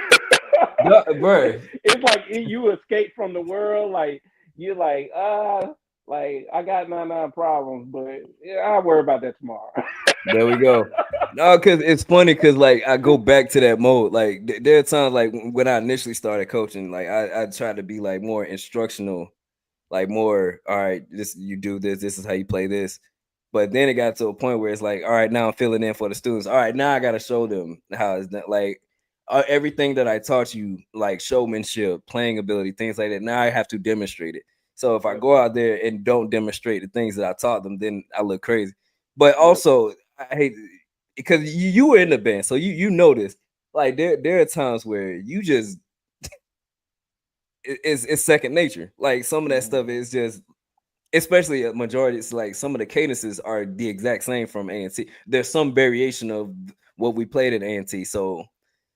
bro. It's like you escape from the world. Like you're like I got nine problems, but yeah, I'll worry about that tomorrow. There we go. No, because it's funny because like I go back to that mode. Like there are times like when I initially started coaching, like I tried to be like more instructional, like more, all right, this you do this is how you play this. But then it got to a point where it's like, all right, now I'm filling in for the students. All right, now I gotta show them how it's done. Like everything that I taught you, like showmanship, playing ability, things like that. Now I have to demonstrate it. So if I Yep. go out there and don't demonstrate the things that I taught them, then I look crazy. But Yep. also, I hate because you were in the band, so you know this. Like there are times where you just it's second nature. Like some of that stuff Mhm. is just, especially a majority. It's like some of the cadences are the exact same from A&T. There's some variation of what we played at A&T. So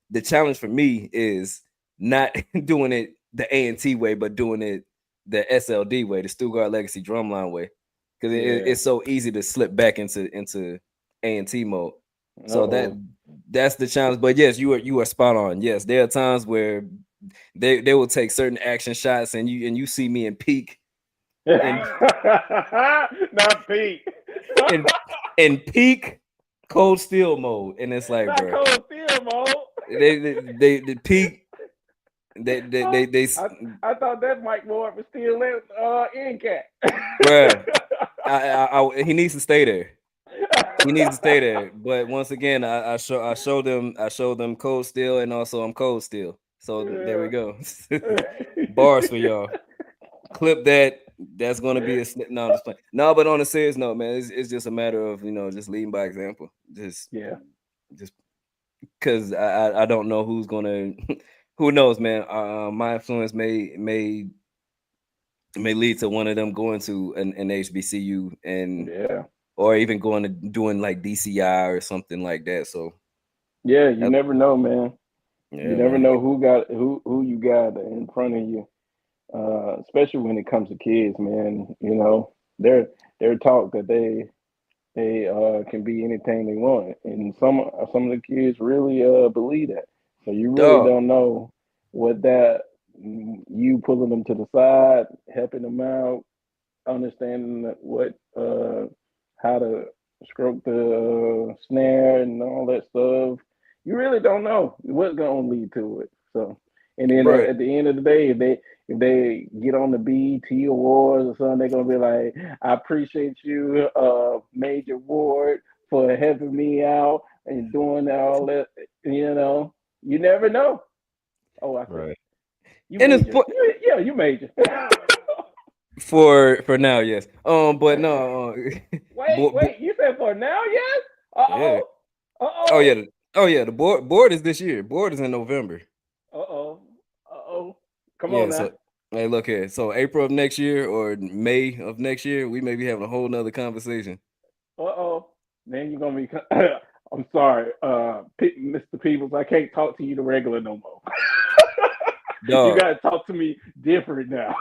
the challenge for me is not doing it the A&T way, but doing it the SLD way, the Stuttgart Legacy Drumline way, because Yeah. it's so easy to slip back into A&T mode. So Uh-oh. that's the challenge. But yes, you are spot on. Yes, there are times where they will take certain action shots, and you see me in peak in Not Pete. in in peak cold steel mode, and it's like, Not bro, Cold Steel, Mo. they the peak they I, I thought that Mike Ward was still in cat. bruh, he needs to stay there. He needs to stay there. But once again, I show them cold steel, and also I'm cold steel. So there we go. Bars for y'all. Clip that. That's gonna be a snip. No, I'm just playing. No, but on a serious note, man, it's just a matter of just leading by example. Yeah. Just because I don't know who's gonna who knows, man. My influence may lead to one of them going to an HBCU and Yeah. or even going to doing like DCI or something like that. So Yeah, you that, never know, man. You yeah, never man. know who you got in front of you. Especially when it comes to kids, man. They're taught that they can be anything they want, and some of the kids really believe that. So you really Dog. don't know what that you pulling them to the side, helping them out, understanding what how to stroke the snare and all that stuff. You really don't know what's gonna lead to it. So, and then Bro, at the end of the day, if they get on the BET Awards or something, they're gonna be like, "I appreciate you, Major Ward, for helping me out and doing all that." You never know. Oh, I said right. you And it's major. Yeah, you major. for now, yes. But no, Wait, bo- wait. You said for now, yes? yeah. Uh-oh. Oh Uh-oh. yeah. Oh yeah. The board is this year. Board is in November. Uh-oh. Uh-oh. Come on Yeah. now. So hey, look here. So April of next year or May of next year, we may be having a whole nother conversation. Uh-oh. Then you're gonna be I'm sorry, Mr. Peebles, I can't talk to you the regular no more. You Dog, gotta talk to me different now.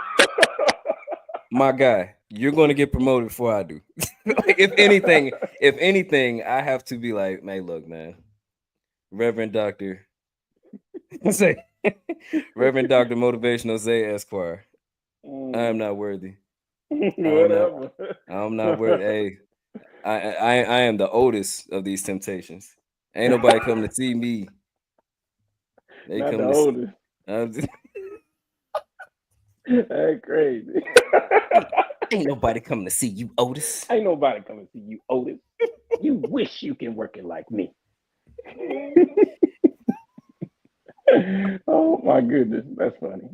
my guy, you're gonna get promoted before I do. Like, if anything, I have to be like, man, look, man, Reverend Doctor, say, Reverend Doctor Motivational Zay Esquire. I am not worthy. I'm not. Whatever. I'm not worthy. Hey, I am the oldest of these temptations. Ain't nobody coming to see me. They Not the coming to. oldest. I'm just- That's crazy. ain't nobody coming to see you, Otis. Ain't nobody coming to see you, Otis. You wish you can work it like me. Oh my goodness, that's funny.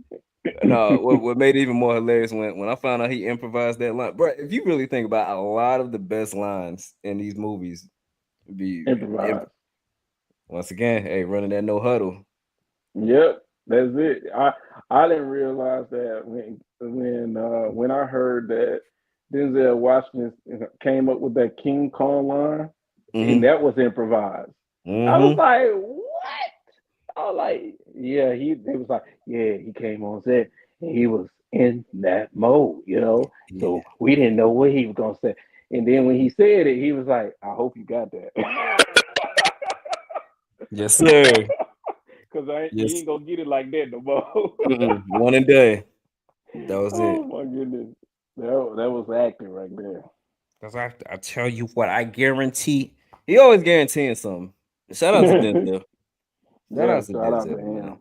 No, what made it even more hilarious when I found out he improvised that line, bro. If you really think about a lot of the best lines in these movies, be Improvise. once again, hey, running that no huddle. Yep, that's it. I didn't realize that when I heard that Denzel Washington came up with that King Kong line, and Mm-hmm. that was improvised. I was Mm-hmm. like, what? I was like, yeah, they was like, yeah, he came on set and he was in that mode, you know. Yeah. So we didn't know what he was gonna say. And then when he said it, he was like, I hope you got that. Yes, sir. Cause you Yes. ain't gonna get it like that no more. One and done. That was Oh it. my goodness. That was acting right there. Because I tell you what, I guarantee. He always guaranteeing something. Shout out to Denzel. Shout Yeah, out to shout out to Denzel, man. him.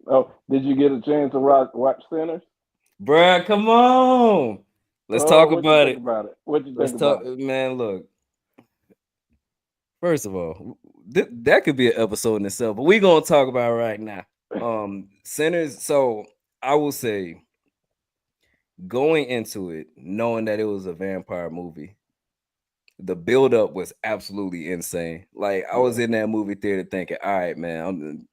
Oh, did you get a chance to watch Sinners? Bruh, come on. Let's Oh, talk what you about think it. about it? What you Let's think talk, about it? man. Look, first of all, that could be an episode in itself, but we're gonna talk about it right now. Sinners. So I will say, going into it, knowing that it was a vampire movie, the buildup was absolutely insane. Like I was Yeah. in that movie theater thinking, all right, man,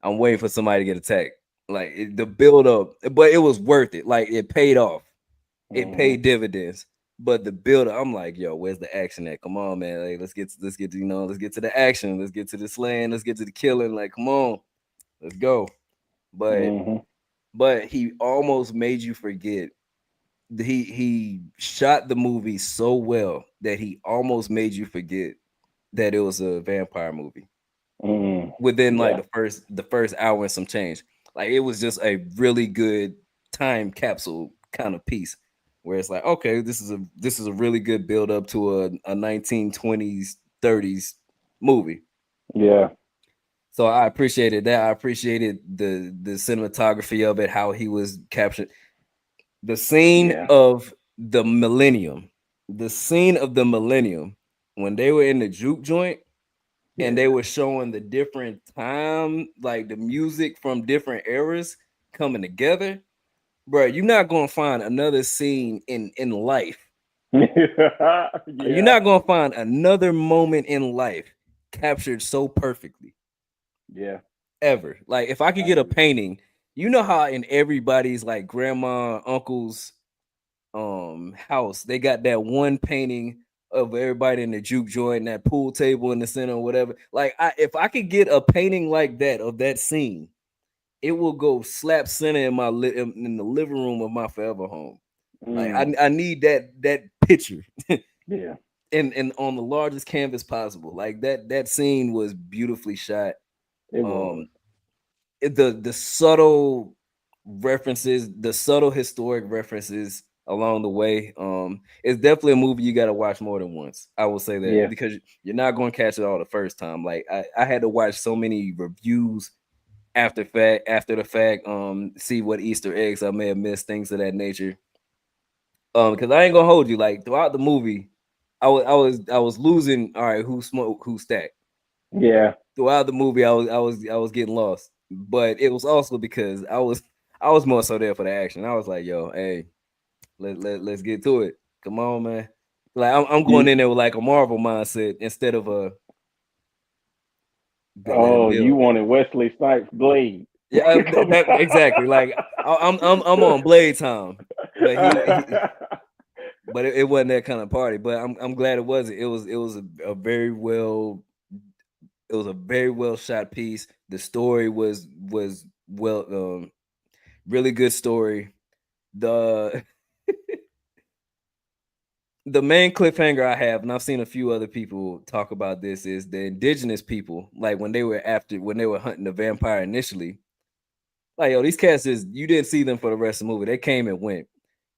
I'm waiting for somebody to get attacked. Like the buildup, but it was worth it. Like it paid off. It Mm-hmm. paid dividends. But the buildup, I'm like, yo, where's the action at? Come on, man. Like, let's get let's get to the action. Let's get to the slaying. Let's get to the killing. Like, come on, let's go. But Mm-hmm. he almost made you forget. He shot the movie so well that he almost made you forget that it was a vampire movie Mm-hmm. within like Yeah. the first hour and some change. Like it was just a really good time capsule kind of piece where it's like, okay, this is a really good build up to a 1920s 30s movie. Yeah. So I appreciated that. I appreciated the cinematography of it, how he was captured. The scene Yeah. of the millennium, the scene of the millennium when they were in the juke joint and Yeah. they were showing the different time, like the music from different eras coming together. Bro, you're not gonna find another scene in life. You're Yeah. not gonna find another moment in life captured so perfectly Yeah. ever. Like if I could I get a agree. painting, you know how in everybody's like grandma, uncle's house, they got that one painting of everybody in the juke joint, that pool table in the center or whatever. Like if I could get a painting like that of that scene, it will go slap center in my in the living room of my forever home. Like Mm. I need that picture Yeah. and on the largest canvas possible. Like that scene was beautifully shot. It was. Um the subtle references, the subtle historic references along the way. It's definitely a movie you got to watch more than once. I will say that Yeah. because you're not going to catch it all the first time. Like I had to watch so many reviews after the fact, see what Easter eggs I may have missed, things of that nature. Because I ain't gonna hold you, like throughout the movie, I was losing. All right, who smoked, who stacked. Yeah. Throughout the movie, I was getting lost, but it was also because I was more so there for the action. I was like, yo, hey, let's get to it. Come on, man. Like I'm going You. in there with like a Marvel mindset instead of a let it Oh, you build. wanted Wesley Snipes Blade. Yeah, that exactly. Like I'm on Blade time, but but it wasn't that kind of party. But I'm glad it wasn't. It was a very well, it was a very well shot piece. The story was well, really good story. The the main cliffhanger I have, and I've seen a few other people talk about this, is the indigenous people. Like when they were hunting the vampire initially, like yo, these cats is, you didn't see them for the rest of the movie. They came and went.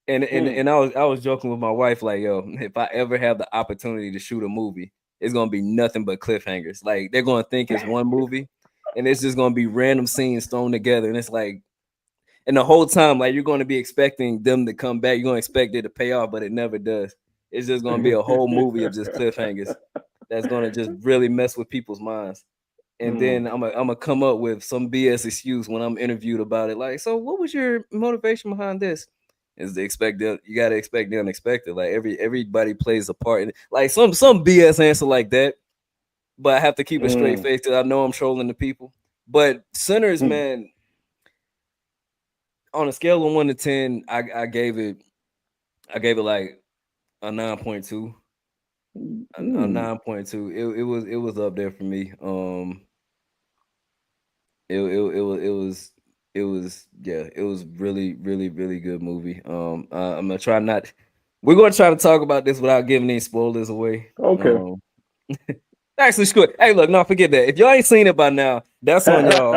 And Mm. I was joking with my wife, like, yo, if I ever have the opportunity to shoot a movie, it's gonna be nothing but cliffhangers. Like they're gonna think it's one movie, and it's just gonna be random scenes thrown together. And it's like, and the whole time, like you're gonna be expecting them to come back, you're gonna expect it to pay off, but it never does. It's just gonna be a whole movie of just cliffhangers that's gonna just really mess with people's minds. And Mm. then I'm gonna come up with some BS excuse when I'm interviewed about it. Like, so what was your motivation behind this? Is to expect you gotta expect the unexpected. Like everybody plays a part in it. Like some BS answer like that, but I have to keep a straight Mm. face because I know I'm trolling the people. But Sinners, Mm. man, on a scale of 1 to 10, I gave it like a 9.2. A Hmm. 9.2. It was up there for me. It was yeah, it was really good movie. I'm gonna try not. We're gonna try to talk about this without giving any spoilers away. Okay. Actually, screw it. Hey, look, no, forget that. If y'all ain't seen it by now, that's on y'all.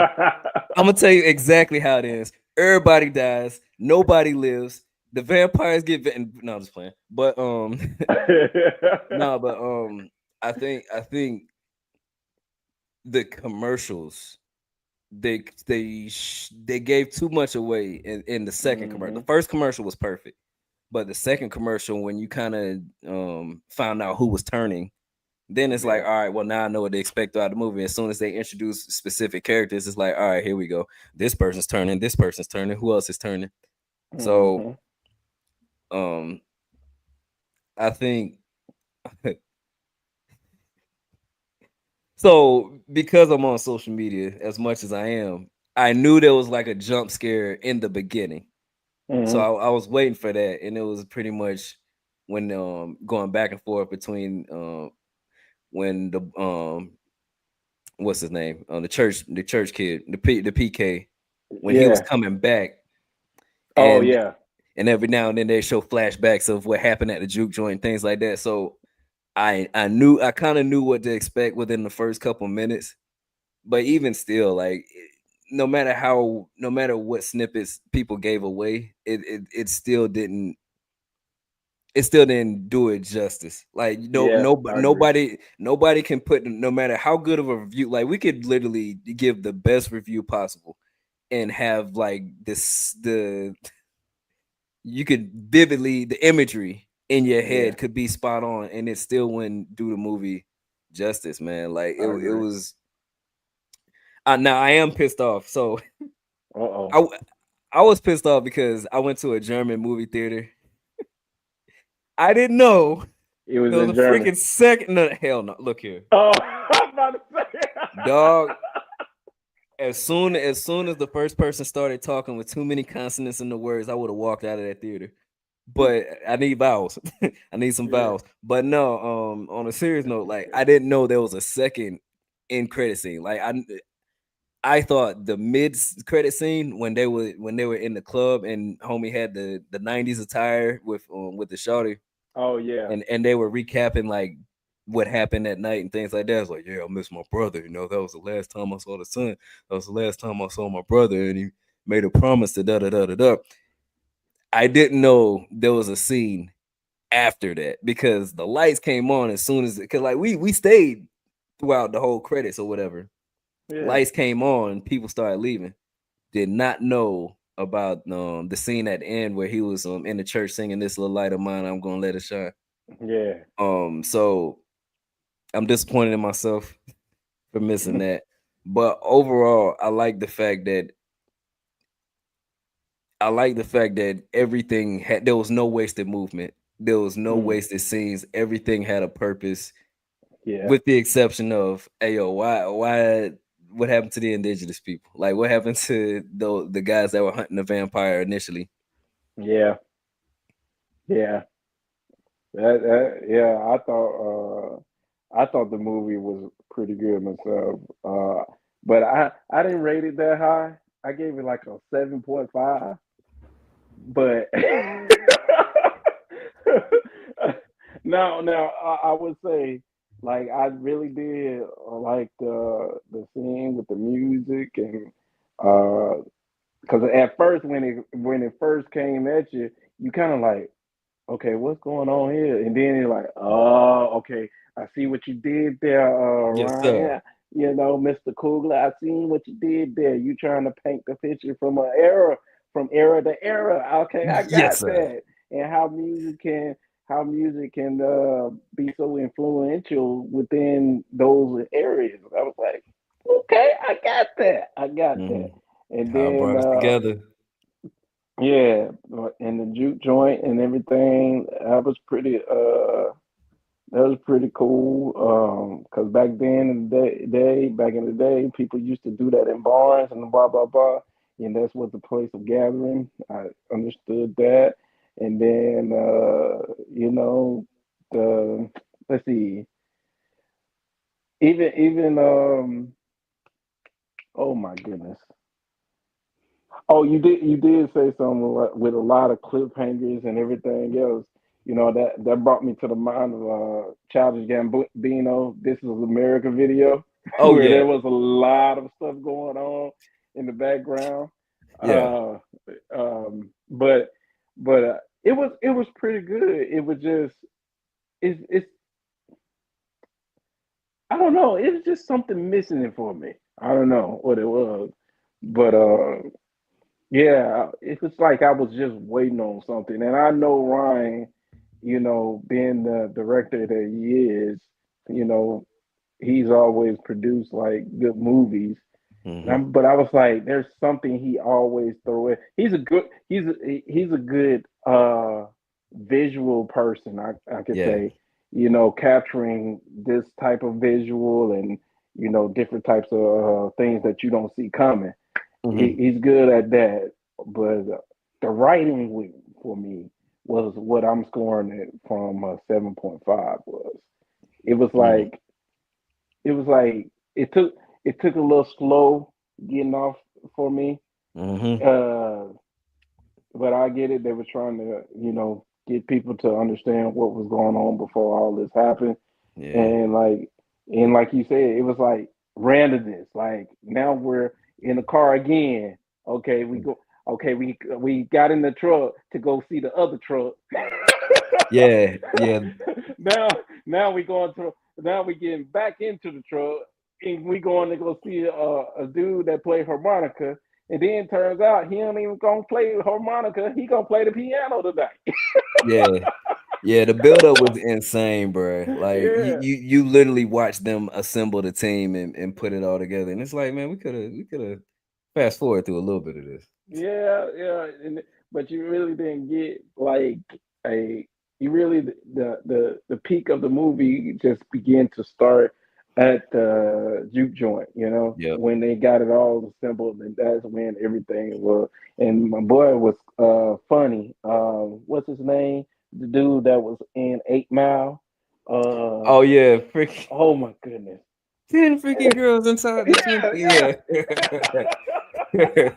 I'm gonna tell you exactly how it ends. Everybody dies. Nobody lives. The vampires get bitten. No, I'm just playing. But no, but I think the commercials they gave too much away in the second commercial. Hmm. The first commercial was perfect, but the second commercial, when you kind of found out who was turning, then it's like, Yeah. all right, well, now I know what to expect throughout the movie. As soon as they introduce specific characters, it's like, all right, here we go. This person's turning. This person's turning. Who else is turning? So, Hmm. um, I think so because I'm on social media as much as I am. I knew there was like a jump scare in the beginning. So Hmm. I was waiting for that, and it was pretty much when going back and forth between when the what's his name the church kid the PK when he was Yeah. coming back, Oh and yeah. every now and then they show flashbacks of what happened at the juke joint, things like that. So I kind of knew what to expect within the first couple minutes, but even still, like no matter what snippets people gave away, it still didn't do it justice. Like Yeah. I agree. nobody can put, no matter how good of a review. Like we could literally give the best review possible and have like this the you could vividly the imagery in your Yeah. head could be spot on, and it still wouldn't do the movie justice, man. Like I it agree. was. Now I am pissed off. So Uh-oh. I w- I was pissed off because I went to a German movie theater. I didn't know It was there was a in German. freaking second. No, hell no. Look here, Oh, I was about to say. dog. As soon as the first person started talking with too many consonants in the words, I would have walked out of that theater. But I need vowels. I need some Yeah. vowels. But no, on a serious note, like I didn't know there was a second end credit scene. Like I thought the mid credit scene when they were in the club and homie had the 90s attire with the shawty, Oh yeah. and they were recapping like what happened that night and things like that. It's like, yeah, I miss my brother. You know, that was the last time I saw the son. That was the last time I saw my brother, and he made a promise to da da da da da. I didn't know there was a scene after that because the lights came on as soon as, because like we stayed throughout the whole credits or whatever. Yeah. Lights came on, people started leaving. Did not know about the scene at the end where he was in the church singing "This Little Light of Mine, I'm Gonna Let It Shine." Yeah. So I'm disappointed in myself for missing that. But overall, I like the fact that everything had, there was no wasted movement. There was no Mm. wasted scenes. Everything had a purpose, Yeah. with the exception of, hey yo, why what happened to the indigenous people? Like what happened to the guys that were hunting the vampire initially? Yeah. Yeah. Yeah, I thought the movie was pretty good myself. But I didn't rate it that high. I gave it like a 7.5. But now I would say, like, I really did like the scene with the music, and because at first when it first came at you, you kind of like, okay, what's going on here? And then you're like, oh, okay, I see what you did there, Yes, sir. Ryan. You know, Mr. Coogler, I seen what you did there. You trying to paint the picture from an era, from era to era. Okay, I Yes, got sir. that. And how music can be so influential within those areas. I was like, okay, I got that. I got that. Hmm. And How it then brought us together. yeah, and the juke joint and everything, that was pretty cool. Because back then in back in the day, people used to do that in bars and blah blah blah, and that's what the place of gathering. I understood that, and then you know the let's see. Even oh my goodness. Oh, you did say something with a lot of cliffhangers and everything else. You know that brought me to the mind of Childish Gambino. This is America video, Oh where yeah, there was a lot of stuff going on in the background. yeah. Uh, but it was pretty good. It was just it's I don't know. It was just something missing it for me. I don't know what it was, but yeah, it was like I was just waiting on something. And I know Ryan, being the director that he is, you know, he's always produced like good movies. Hmm. But I was like, there's something he always throw in. He's a good visual person. I could Yeah. say, capturing this type of visual and different types of things that you don't see coming. Hmm. He's good at that. But the writing for me was what I'm scoring it from 7.5 was. It was Hmm. like it was like it took a little slow getting off for me. Hmm. Uh, but I get it. They were trying to, get people to understand what was going on before all this happened. Yeah. And like you said, it was like randomness. Like now we're in the car again. Okay, we go. Okay, we got in the truck to go see the other truck. Yeah. Yeah. now we going to now we getting back into the truck and we going to go see a dude that play harmonica. And then turns out he ain't even gonna play harmonica. He gonna play the piano today. Yeah. Yeah, the buildup was insane, bro. Like you, Yeah, you, you literally watched them assemble the team and put it all together, and it's like, man, we could have fast forward through a little bit of this. yeah. But you really didn't get like a you really the peak of the movie just began to start at the juke joint, Yep. when they got it all assembled, and that's when everything was. And my boy was funny. What's his name? The dude that was in 8 Mile. Uh, Oh yeah, freaking oh my goodness. 10 freaking girls inside the 20. Yeah, Yeah.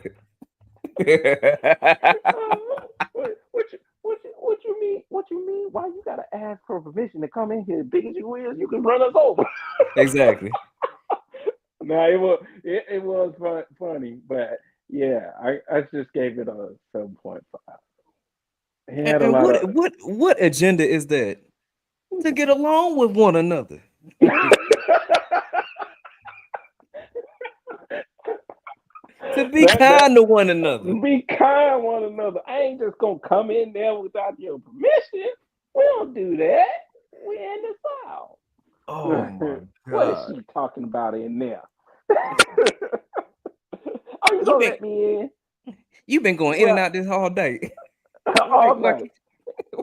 What you mean? What you mean? Why you gotta ask for permission to come in here? Big as you is, you can run us over. Exactly. No, it was funny, but yeah, I just gave it a 7.5. He And, had a and lot what of. what what agenda is that? To get along with one another. To be that kind to one another. be kind one another. I ain't just gonna come in there without your permission. We don't do that. We in the South. Oh my What is god. she talking about in there? Are you You gonna been let me in? you been going in and Well, out this whole day. Why all why night. can't,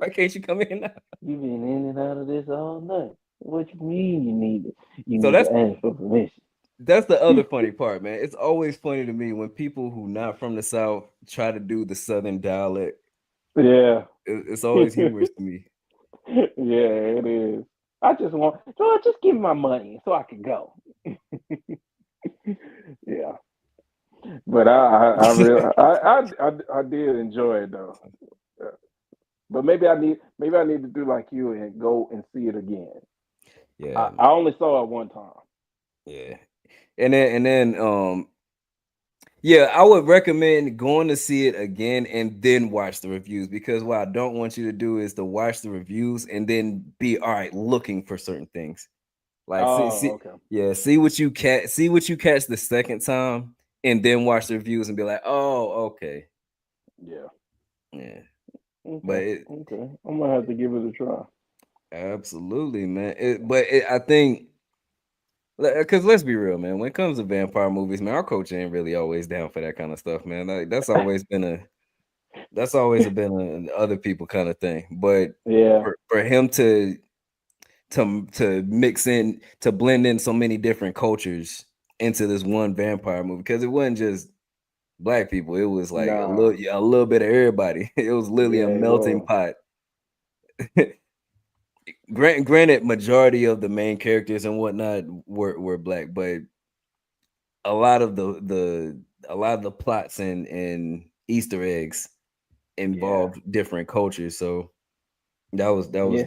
why can't you come in now? You been in and out of this all night. What you mean you need it? You So need that's to ask for permission. that's the other funny part, man. It's always funny to me when people who not from the South try to do the Southern dialect. Yeah. It's always humorous to me. Yeah, it is. I just want George, just give me my money so I can go. Yeah. But I really I did enjoy it though. Yeah. But maybe I need to do like you and go and see it again. Yeah, I only saw it one time. yeah. And then yeah, I would recommend going to see it again and then watch the reviews, because what I don't want you to do is to watch the reviews and then be all right looking for certain things. Like Oh, okay. yeah, see what you catch the second time and then watch the reviews and be like, "Oh, okay." Yeah. Yeah. But Okay. Okay. I'm gonna have to give it a try. absolutely, man. I think, because let's be real, man. When it comes to vampire movies, man, our coach ain't really always down for that kind of stuff, man. Like, that's always been an other people kind of thing. But Yeah. for him to mix in, to blend in so many different cultures into this one vampire movie, because it wasn't just black people, it was like a Nah. little bit of everybody. It was literally a Yeah, it melting was. pot. Granted, majority of the main characters and whatnot were black, but a lot of the plots and Easter eggs involved different cultures. So that was Yeah,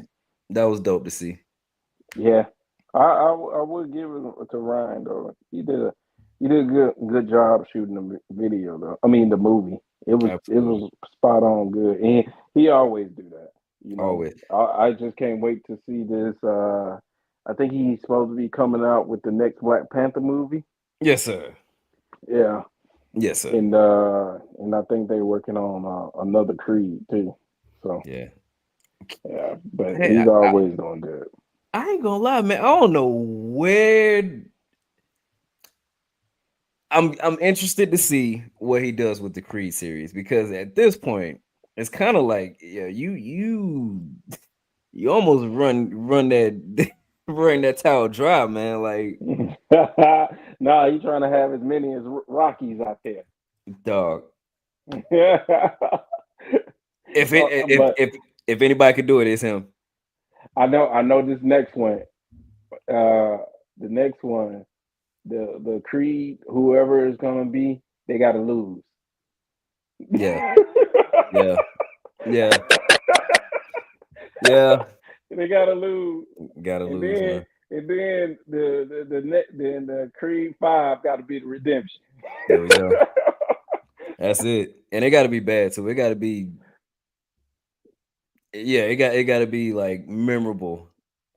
dope to see. yeah. I would give it to Ryan though. He did a good job shooting the video though. I mean the movie. Absolutely. It was spot on good, and he always do that. You know, Always. I just can't wait to see this. I think he's supposed to be coming out with the next Black Panther movie. Yes, sir. Yeah, Yes, sir. and I think they're working on another Creed too. So Yeah. yeah, but Hey, he's always doing good. I ain't gonna lie, man. I don't know where I'm interested to see what he does with the Creed series because at this point, it's kind of like you almost run that run that towel dry, man. Like No, he's trying to have as many as Rockies out there. dog. But If anybody could do it, it's him. I know this next one. The next one, the Creed, whoever it's gonna be, they gotta lose. Yeah. Yeah. Yeah. Yeah. They gotta lose. Gotta And lose, man. then the Creed 5 gotta be the redemption. There we go. That's it. And it gotta be bad, so it gotta be it gotta be like memorable.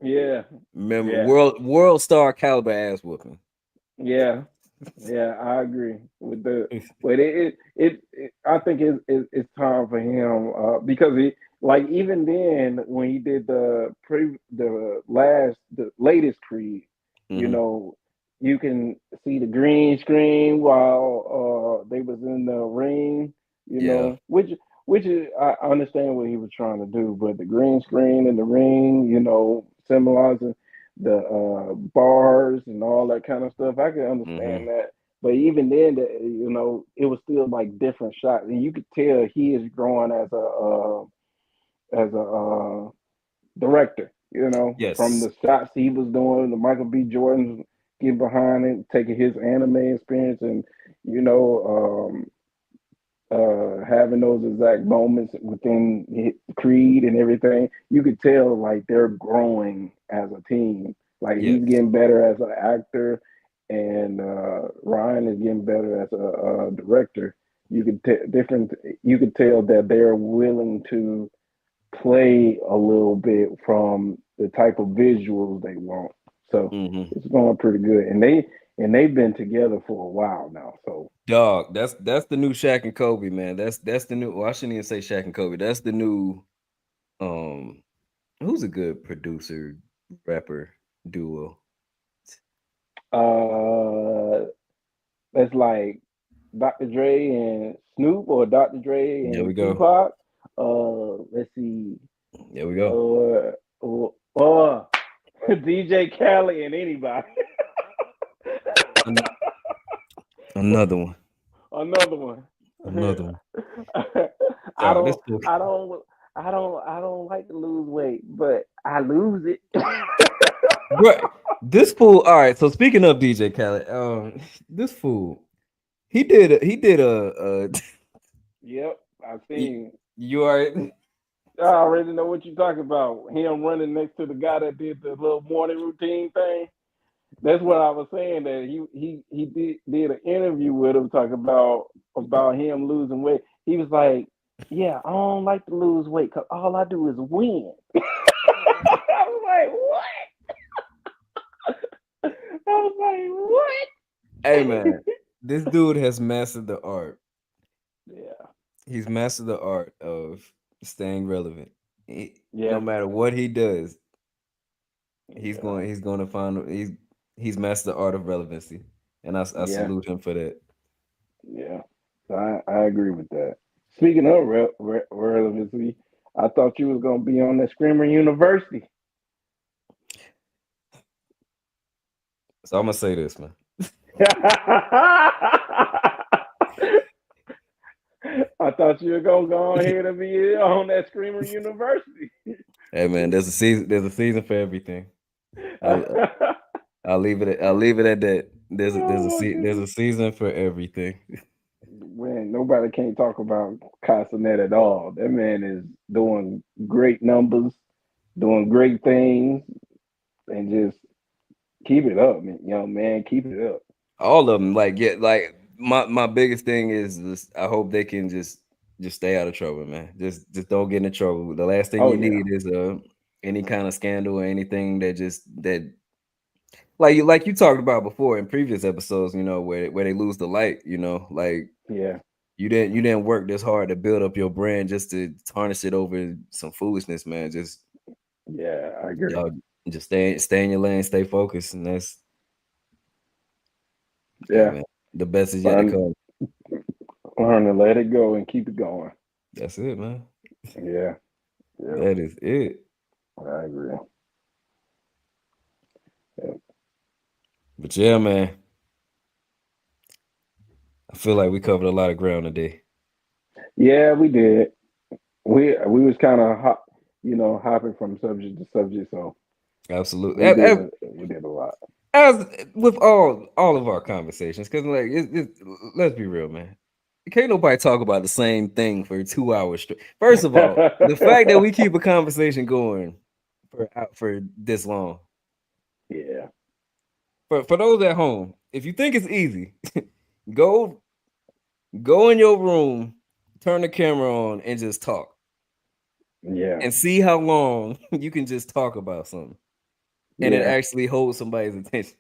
Yeah. World star caliber ass whooping. Yeah. Yeah, I agree with but I think it's time for him because even then when he did the latest Creed, you Mhm. know, you can see the green screen while they was in the ring, you Yeah. know, which is I understand what he was trying to do, but the green screen in the ring, you know, symbolizing the bars and all that kind of stuff. I can Mm-hmm. understand that, but even then, you know, it was still like different shots, and you could tell he is growing as a director. You know, from Yes. the shots he was doing, the Michael B. Jordan's getting behind it, taking his anime experience, and you know, having those exact moments within Creed and everything, you could tell like they're growing as a team. Like he's Yes. getting better as an actor, and Ryan is getting better as a director. You could different. You could tell that they're willing to play a little bit from the type of visuals they want. So Mm-hmm. it's going pretty good, and they've been together for a while now. So Dog, that's the new Shaq and Kobe, man. That's the new. Well, I shouldn't even say Shaq and Kobe. That's the new. Um, who's a good producer rapper duo? uh that's like Dr. Dre and Snoop or Dr. Dre There and we go. Tupac. Let's see. There we go. DJ Khaled and anybody. Another one. Another one. Another one. I Dog, this don't book. I don't like to lose weight, but I lose it. Right. This fool. All right. So speaking of DJ Khaled, this fool, he did a Yep, I've you, seen. you are I already know what you're talking about. Him running next to the guy that did the little morning routine thing. That's what I was saying. That he did an interview with him talking about him losing weight. He was like, "Yeah, I don't like to lose weight because all I do is win." I was like, "What?" I was like, "What?" Hey man, this dude has mastered the art. Yeah, He's mastered the art of staying relevant. No yeah, matter what he does, yeah, he's going to find he's mastered the art of relevancy, and I yeah, salute him for that. yeah. So I agree with that. Speaking of relevancy, I thought you was gonna be on that Screamer University. So I'm gonna say this, man. I thought you were gonna go ahead and be on that Screamer University. Hey man, there's a season. There's a season for everything. I'll leave it. I'll leave it at that. Oh, There's a season for everything. man, nobody can't talk about Castanet at all. That man is doing great numbers, doing great things, and just keep it up, man. Young man, keep it up. All of them, like yeah, like my biggest thing is this, I hope they can just stay out of trouble, man. Just don't get in trouble. The last thing Oh you yeah, need is any kind of scandal or anything that like you talked about before in previous episodes, you know, where they lose the light, you know, like yeah, you didn't work this hard to build up your brand just to tarnish it over some foolishness, man. Just yeah. I agree. y'all just stay in your lane, stay focused, and that's hey Yeah, man. The best is yet to learn, come. learn to let it go and keep it going. That's it, man. Yeah, yeah. That is it. I agree. Yeah. But yeah, man. I feel like we covered a lot of ground today. Yeah, we did. We was kind of hopping from subject to subject, so Absolutely. we did a lot. As with all of our conversations, because like let's be real, man. Can't nobody talk about the same thing for 2 hours straight. First of all, the fact that we keep a conversation going for this long. Yeah, For those at home, if you think it's easy, go in your room, turn the camera on, and just talk. yeah, And see how long you can just talk about something. And it yeah, actually holds somebody's attention.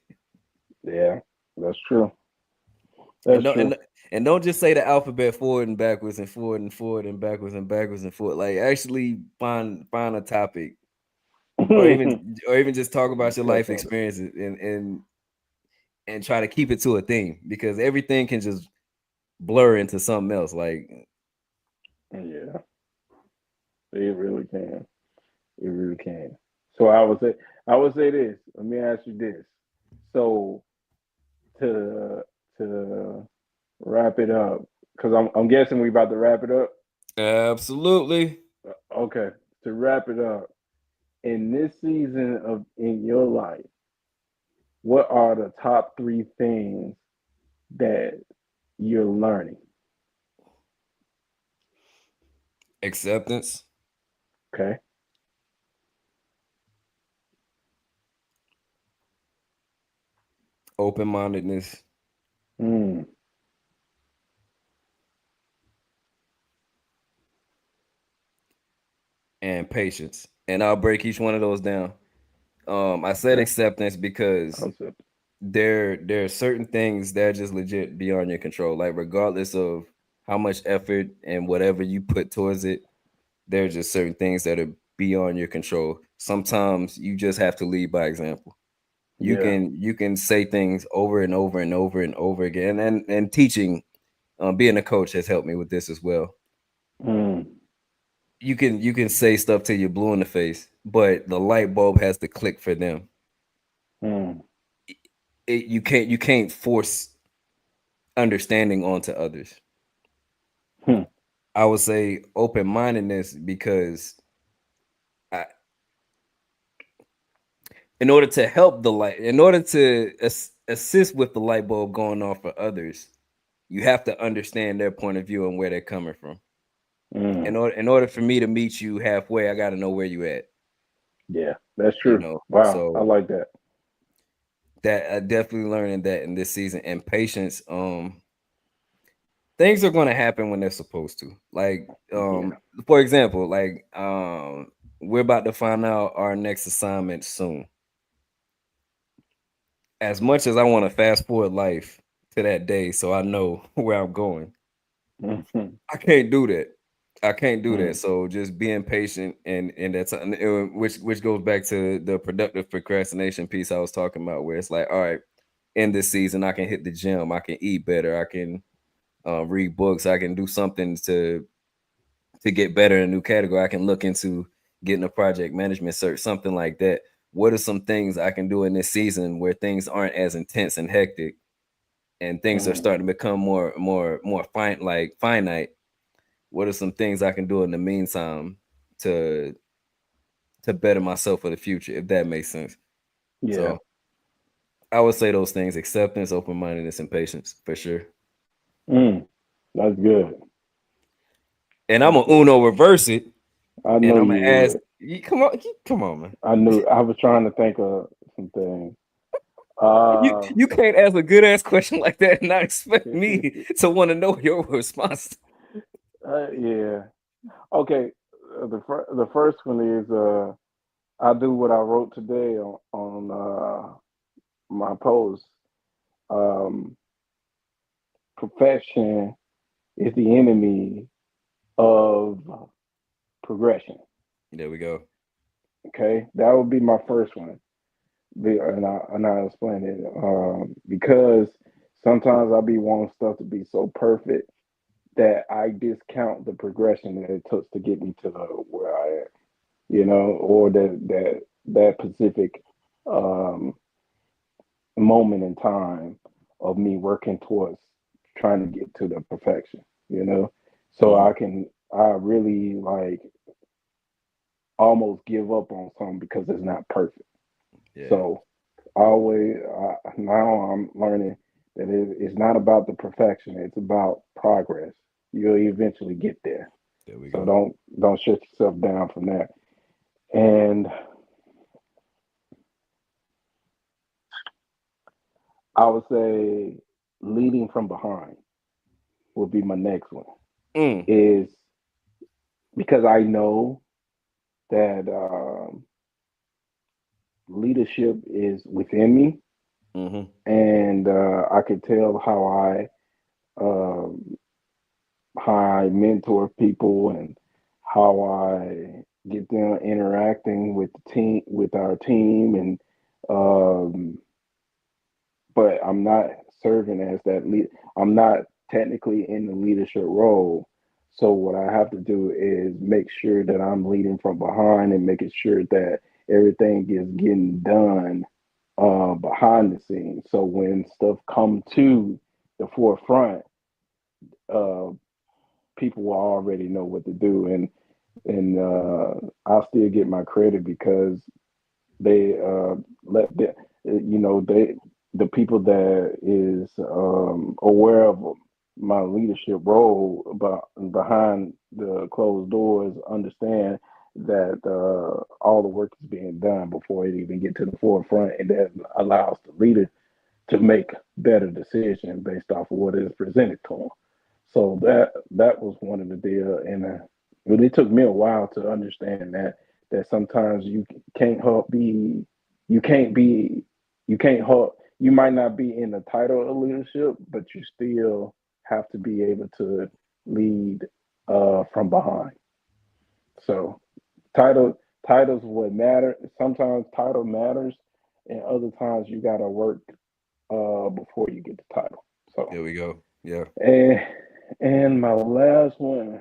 yeah. That's true. And That's don't true. and don't just say the alphabet forward and backwards and forward and forward and backwards and backwards and forward. Like actually find a topic or even just talk about your life Definitely. experiences and try to keep it to a theme because everything can just blur into something else. Like Yeah, it really can. It really can. So I would say this. Let me ask you this. So to to wrap it up, because I'm guessing we about to wrap it up. absolutely. Okay, to wrap it up, in this season of in your life, what are the top three things that you're learning? Acceptance, Okay. open-mindedness, Mm, and patience. And I'll break each one of those down. I said okay. acceptance because That's it. there are certain things that are just legit beyond your control. Like regardless of how much effort and whatever you put towards it, there are just certain things that are beyond your control. Sometimes you just have to lead by example. Yeah. You can say things over and over and over and over again. And teaching, being a coach has helped me with this as well. Mm, You can say stuff till you're blue in the face, but the light bulb has to click for them. mm, You can't force understanding onto others. hmm, I would say open mindedness because I, in order to help the light, in order to assist with the light bulb going off for others, you have to understand their point of view and where they're coming from. mm. In order for me to meet you halfway, I got to know where you at. Yeah, that's You true. know, Wow, I so like that. that I definitely learning that in this season and patience. Things are going to happen when they're supposed to. Like, Yeah. for example, like we're about to find out our next assignment soon. As much as I want to fast forward life to that day so I know where I'm going, Mhm, I can't do that. I can't do that. mm, So just being patient and that's which goes back to the productive procrastination piece I was talking about, where it's like, all right, in this season, I can hit the gym, I can eat better, I can read books, I can do something to get better in a new category. I can look into getting a project management cert, something like that. What are some things I can do in this season where things aren't as intense and hectic and things are mm. starting to become more finite? What are some things I can do in the meantime to to better myself for the future, if that makes sense. Yeah. So I would say those things: acceptance, open-mindedness, and patience, for sure. That's good. And I'm gonna Uno reverse it, I and know I'm gonna you ask. would. Come on, man. I knew. I was trying to think of some things. You can't ask a good ass question like that and not expect me to want to know your response. Yeah. Okay. The first one is I do what I wrote today on my post. Um, Perfection is the enemy of progression. There we go. Okay, that would be my first one. And I explain it because sometimes I be wanting stuff to be so perfect that I discount the progression that it took to get me to where I am, or that specific um, moment in time of me working towards trying to get to the perfection. So I really like almost give up on something because it's not perfect. Yeah. So now I'm learning that it's not about the perfection; it's about progress. You'll eventually get there. There we So go. don't shut yourself down from that. And I would say leading from behind would be my next one. Is because I know that leadership is within me, and I could tell um, how I mentor people and how I get them interacting with the team, with our team, and but I'm not serving as that lead. I'm not technically in the leadership role. So what I have to do is make sure that I'm leading from behind and making sure that everything is getting done behind the scenes. So when stuff come to the forefront, uh, people will already know what to do, and I'll still get my credit because they let the people that is aware of my leadership role but behind the closed doors understand that all the work is being done before it even get to the forefront, and that allows the leader to make better decisions based off of what is presented to them. So that was one of the deal, and it took me a while to understand that sometimes can't help be you can't be you can't help you might not be in the title of leadership, but you still have to be able to lead from behind. So titles what matter. Sometimes title matters, and other times you got to work before you get the title. So There we go. Yeah. and my last one,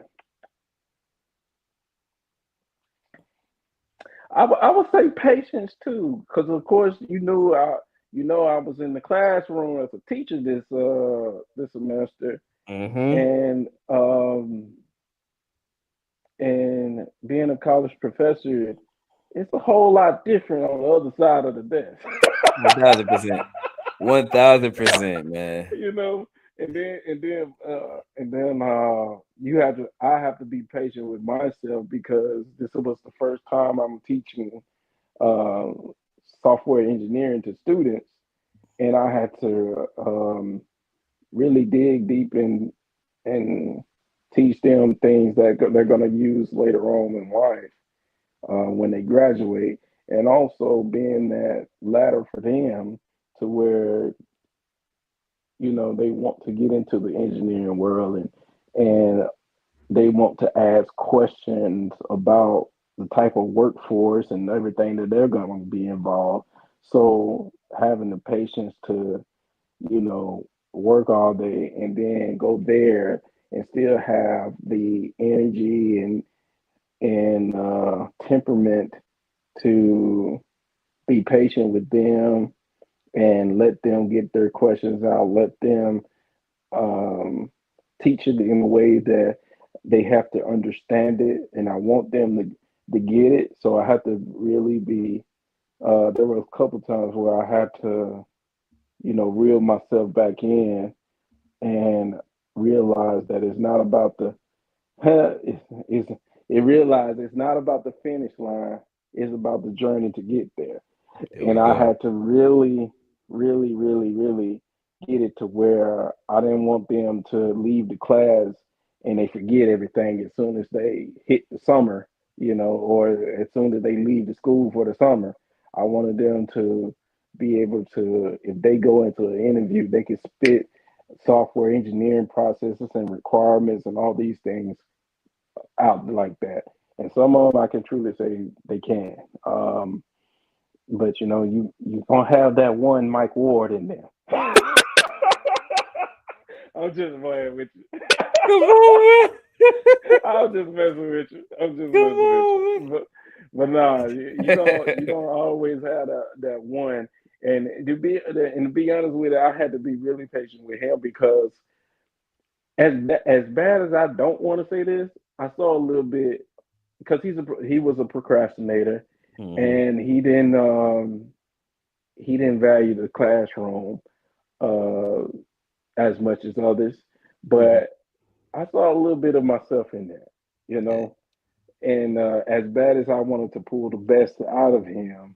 I would say patience too, because of course I was in the classroom as a teacher this semester, and and being a college professor, it's a whole lot different on the other side of the desk. 1,000%. 1,000%, man. you know, and then I have to be patient with myself because this was the first time I'm teaching uh, software engineering to students, and I had to really dig deep and teach them things that they're going to use later on in life when they graduate, and also being that ladder for them to where they want to get into the engineering world, and they want to ask questions about the type of workforce and everything that they're going to be involved. So having the patience to work all day and then go there and still have the energy and temperament to be patient with them and let them get their questions out, let them teach it in a way that they have to understand it. And I want them to get it. So I had to really be. There were a couple times where I had to, reel myself back in and realize that it's not about the. it's, it realized it's not about the finish line. It's about the journey to get there. There And we I go. had to really, really, really, really get it to where I didn't want them to leave the class and they forget everything as soon as they hit the summer, or as soon as they leave the school for the summer. I wanted them to be able to, if they go into an interview, they can spit software engineering processes and requirements and all these things out like that. And some of them I can truly say they can. But you gonna have that one Mike Ward in there. I'm just playing with you. Come on, I'm just messing with you. I'm just Come messing with on, you. But nah, you man. gonna always have that one. And to be honest with you, I had to be really patient with him because as bad as I don't want to say this, I saw a little bit because he was a procrastinator Mhm. and he didn't value the classroom uh, as much as others, Mhm. but I saw a little bit of myself in there, you Yeah. know. And as bad as I wanted to pull the best out of him,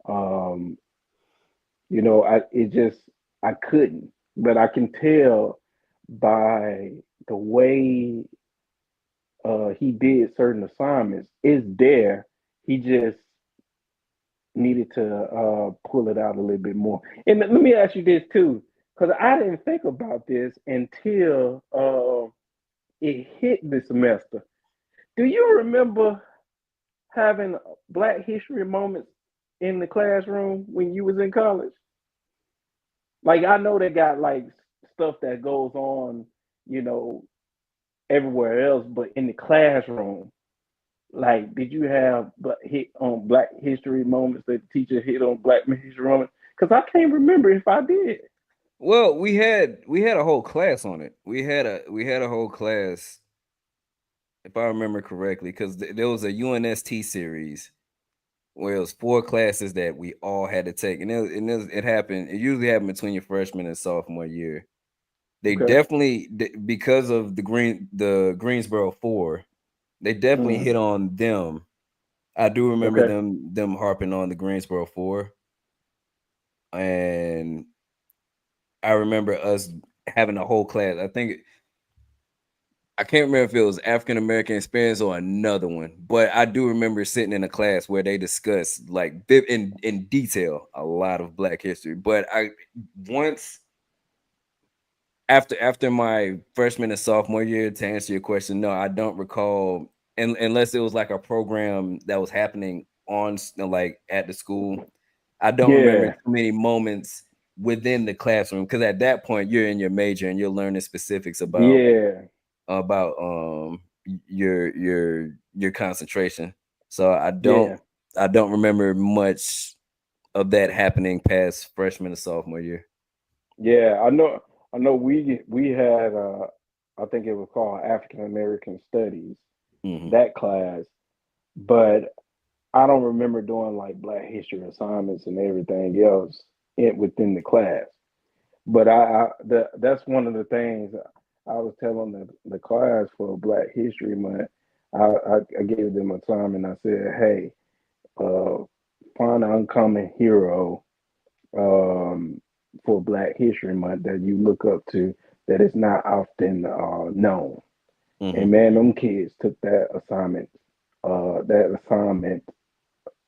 um, I couldn't. But I can tell by the way he did certain assignments is there. He just needed to pull it out a little bit more. And let me ask you this too, because I didn't think about this until it hit this semester. Do you remember having Black History moments in the classroom when you was in college? Like I know they got like stuff that goes on, you know, everywhere else, but in the classroom, like, did you have hit on Black History moments that the teacher hit on Black History moments? Because I can't remember if I did. Well, we had a whole class on it. We had a whole class, if I remember correctly, because there was a UNST series where it was 4 classes that we all had to take, and it happened. It usually happened between your freshman and sophomore year. They Okay. definitely because of the Greensboro 4, they definitely Mm, hit on them. I do remember okay. them harping on the Greensboro 4, and I remember us having a whole class. I can't remember if it was African American experience or another one, but I do remember sitting in a class where they discussed like in detail a lot of Black history. But I once after my freshman and sophomore year, to answer your question, no, I don't recall, unless it was like a program that was happening like at the school. I don't remember Yeah. too many moments within the classroom because at that point you're in your major and you're learning specifics Yeah. about your concentration. So Yeah. I don't remember much of that happening past freshman and sophomore year. Yeah. I know we had I think it was called African American Studies, Hmm. that class, but I don't remember doing like Black History assignments and everything else within the class. But that's one of the things I was telling the class for Black History Month. I gave them a time and I said, hey, uh, find an uncommon hero um, for Black History Month that you look up to that is not often known. And Hmm. man, them kids took that assignment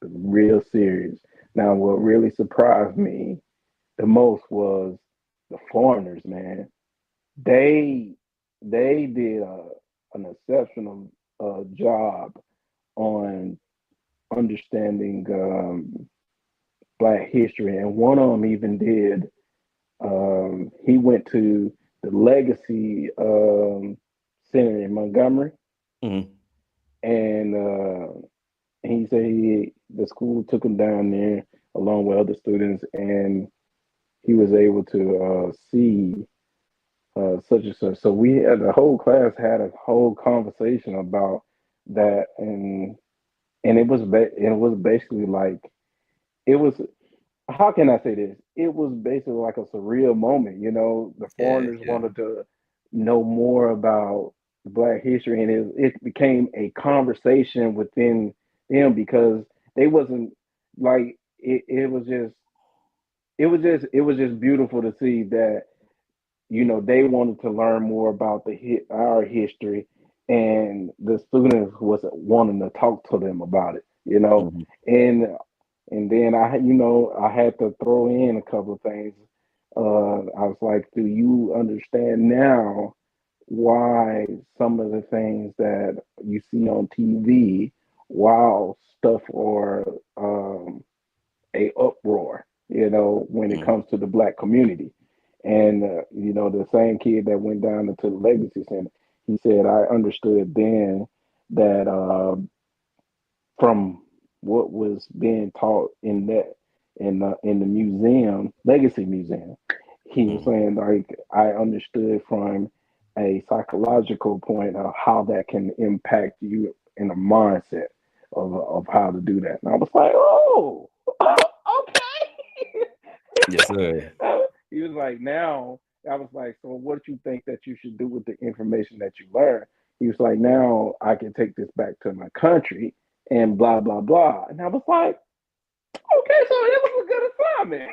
real serious. Now, what really surprised me the most was the foreigners, man. They they did an exceptional job on understanding Black history, and one of them even did. He went to the Legacy Center in Montgomery, Hmm. and he said the school took him down there along with other students, and he was able to see such and such. So we had the whole class had a whole conversation about that, and it was basically like it was. How can I say this? It was basically like a surreal moment. You know, the Yeah, foreigners yeah. wanted to know more about Black history, and it became a conversation within them because they wasn't like it was just it was just beautiful to see that they wanted to learn more about our history, and the students was wanting to talk to them about it. Mhm. And then I had to throw in a couple of things. I was like, do you understand now why some of the things that you see on TV, while stuff or a uproar, when it Mhm. comes to the Black community? And the same kid that went down into the Legacy Center, he said, I understood then that from what was being taught in the museum, Legacy Museum, he was Mhm. saying, like, I understood from a psychological point of how that can impact you in a mindset of how to do that. And I was like, oh, okay. Yes, sir. He was like, now, I was like, so what do you think that you should do with the information that you learned? He was like, now I can take this back to my country and blah, blah, blah. And I was like, okay, so it was a good assignment.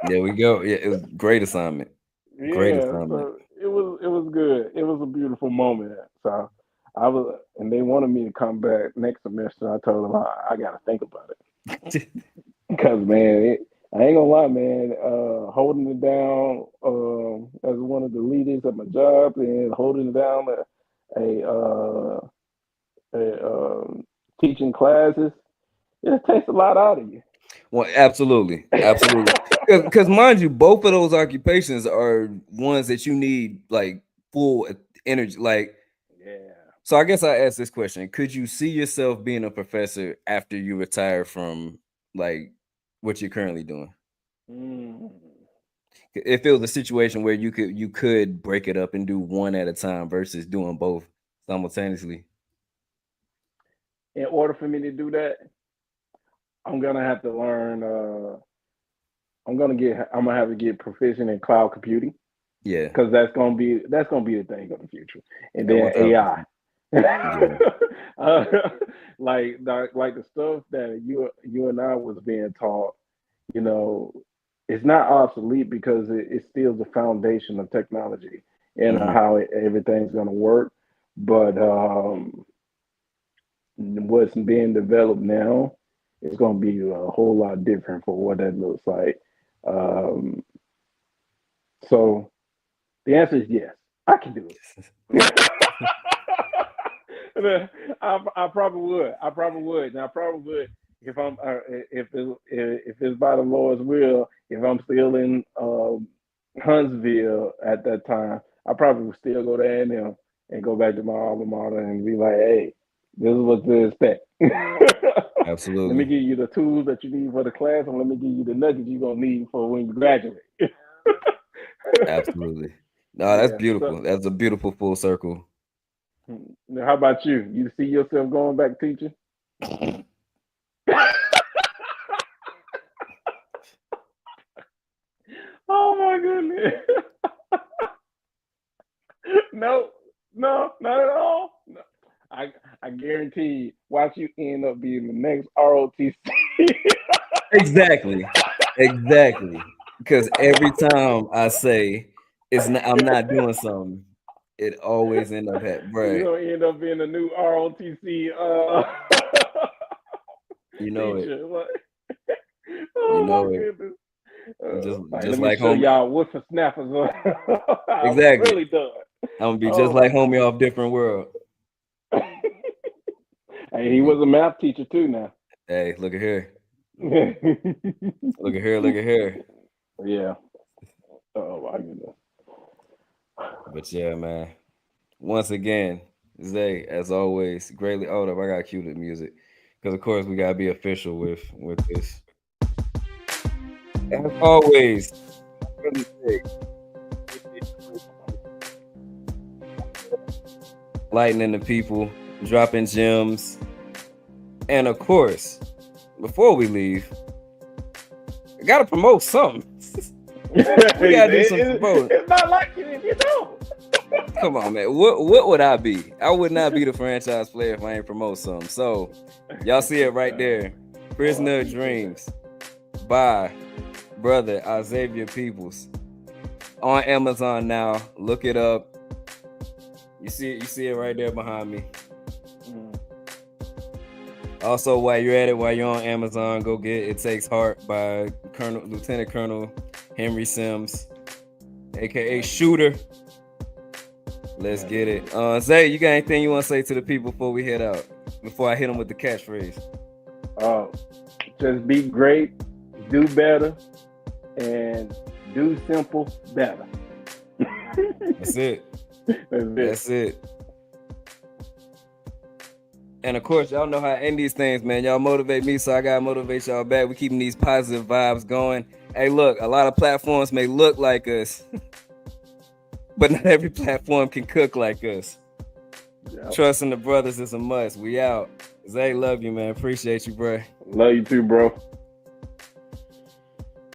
There we go. Yeah, it was great assignment. Great Yeah, assignment. so it was good. It was a beautiful moment. So I was, and they wanted me to come back next semester. I told them I got to think about it because man, I ain't gonna lie, man. Holding it down as one of the leaders at my job and holding it down a, uh, teaching classes, it takes a lot out of you. Well, absolutely, absolutely. Because mind you, both of those occupations are ones that you need like full energy. Like, Yeah. so I guess I asked this question: could you see yourself being a professor after you retire from like what you're currently doing? Mm. If it was a situation where you could break it up and do one at a time versus doing both simultaneously. In order for me to do that, I'm gonna have to learn. I'm gonna have to get proficient in cloud computing Yeah, because that's gonna be the thing of the future, and at then AI. 1000%. Yeah. uh, like the stuff that you and I was being taught, you know, it's not obsolete because it's still the foundation of technology and Hmm. how everything's gonna work. But what's being developed now is going to be a whole lot different for what that looks like. Um, so the answer is yes, I can do it. I probably would. I probably would. And I probably would if I'm if it's by the Lord's will. If I'm still in Huntsville at that time, I probably would still go to A&M and go back to my alma mater and be like, "Hey, this is what to expect. Let me Absolutely. give you the tools that you need for the class, and let me give you the nuggets you're gonna need for when you graduate." Absolutely. No, that's Yeah. So, beautiful. That's a beautiful full circle. how about you? You see yourself going back teaching? Oh my goodness. No, no, not at all. No. I guarantee. Watch you end up being the next ROTC. Exactly. Exactly. Because every time I say I'm not doing something, it always end up happening. You're Right. gonna end up being the new ROTC You know it. teacher. What? You Oh my know it. goodness. Just Like, just let me like show homie. y'all what for snappers I was Exactly. really done. I'm gonna be just Oh my like homie goodness. off different world. Hey, he was a math teacher too now. Hey, look at here. Look at here, look at here. Yeah. Oh my goodness. But yeah, man. Once again, Zay, as always, greatly. Hold up, I got cue the music. Because of course we gotta be official with this. As always, really Zay, lightening the people, dropping gems, And of course, before we leave, I gotta promote something. We gotta do some promoting. It's not like it if you don't. Come on, man. What would I be? I would not be the franchise player if I ain't promote something. So y'all see it right there. Prisoner of Dreams by brother Xavier Peoples on Amazon now. Look it up. You see it right there behind me. Also, while you're at it, while you're on Amazon, go get It Takes Heart by Lieutenant Colonel Henry Sims, aka Shooter. Let's get it. Zay, you got anything you want to say to the people before we head out? Before I hit them with the catchphrase. Just be great, do better, and do simple better. That's it. That's it. And of course, y'all know how I end these things, man. Y'all motivate me, so I gotta motivate y'all back. We keeping these positive vibes going. Hey, look, a lot of platforms may look like us, but not every platform can cook like us. Yep. Trusting the brothers is a must. We out. Zay, love you, man. Appreciate you, bro. Love you too, bro.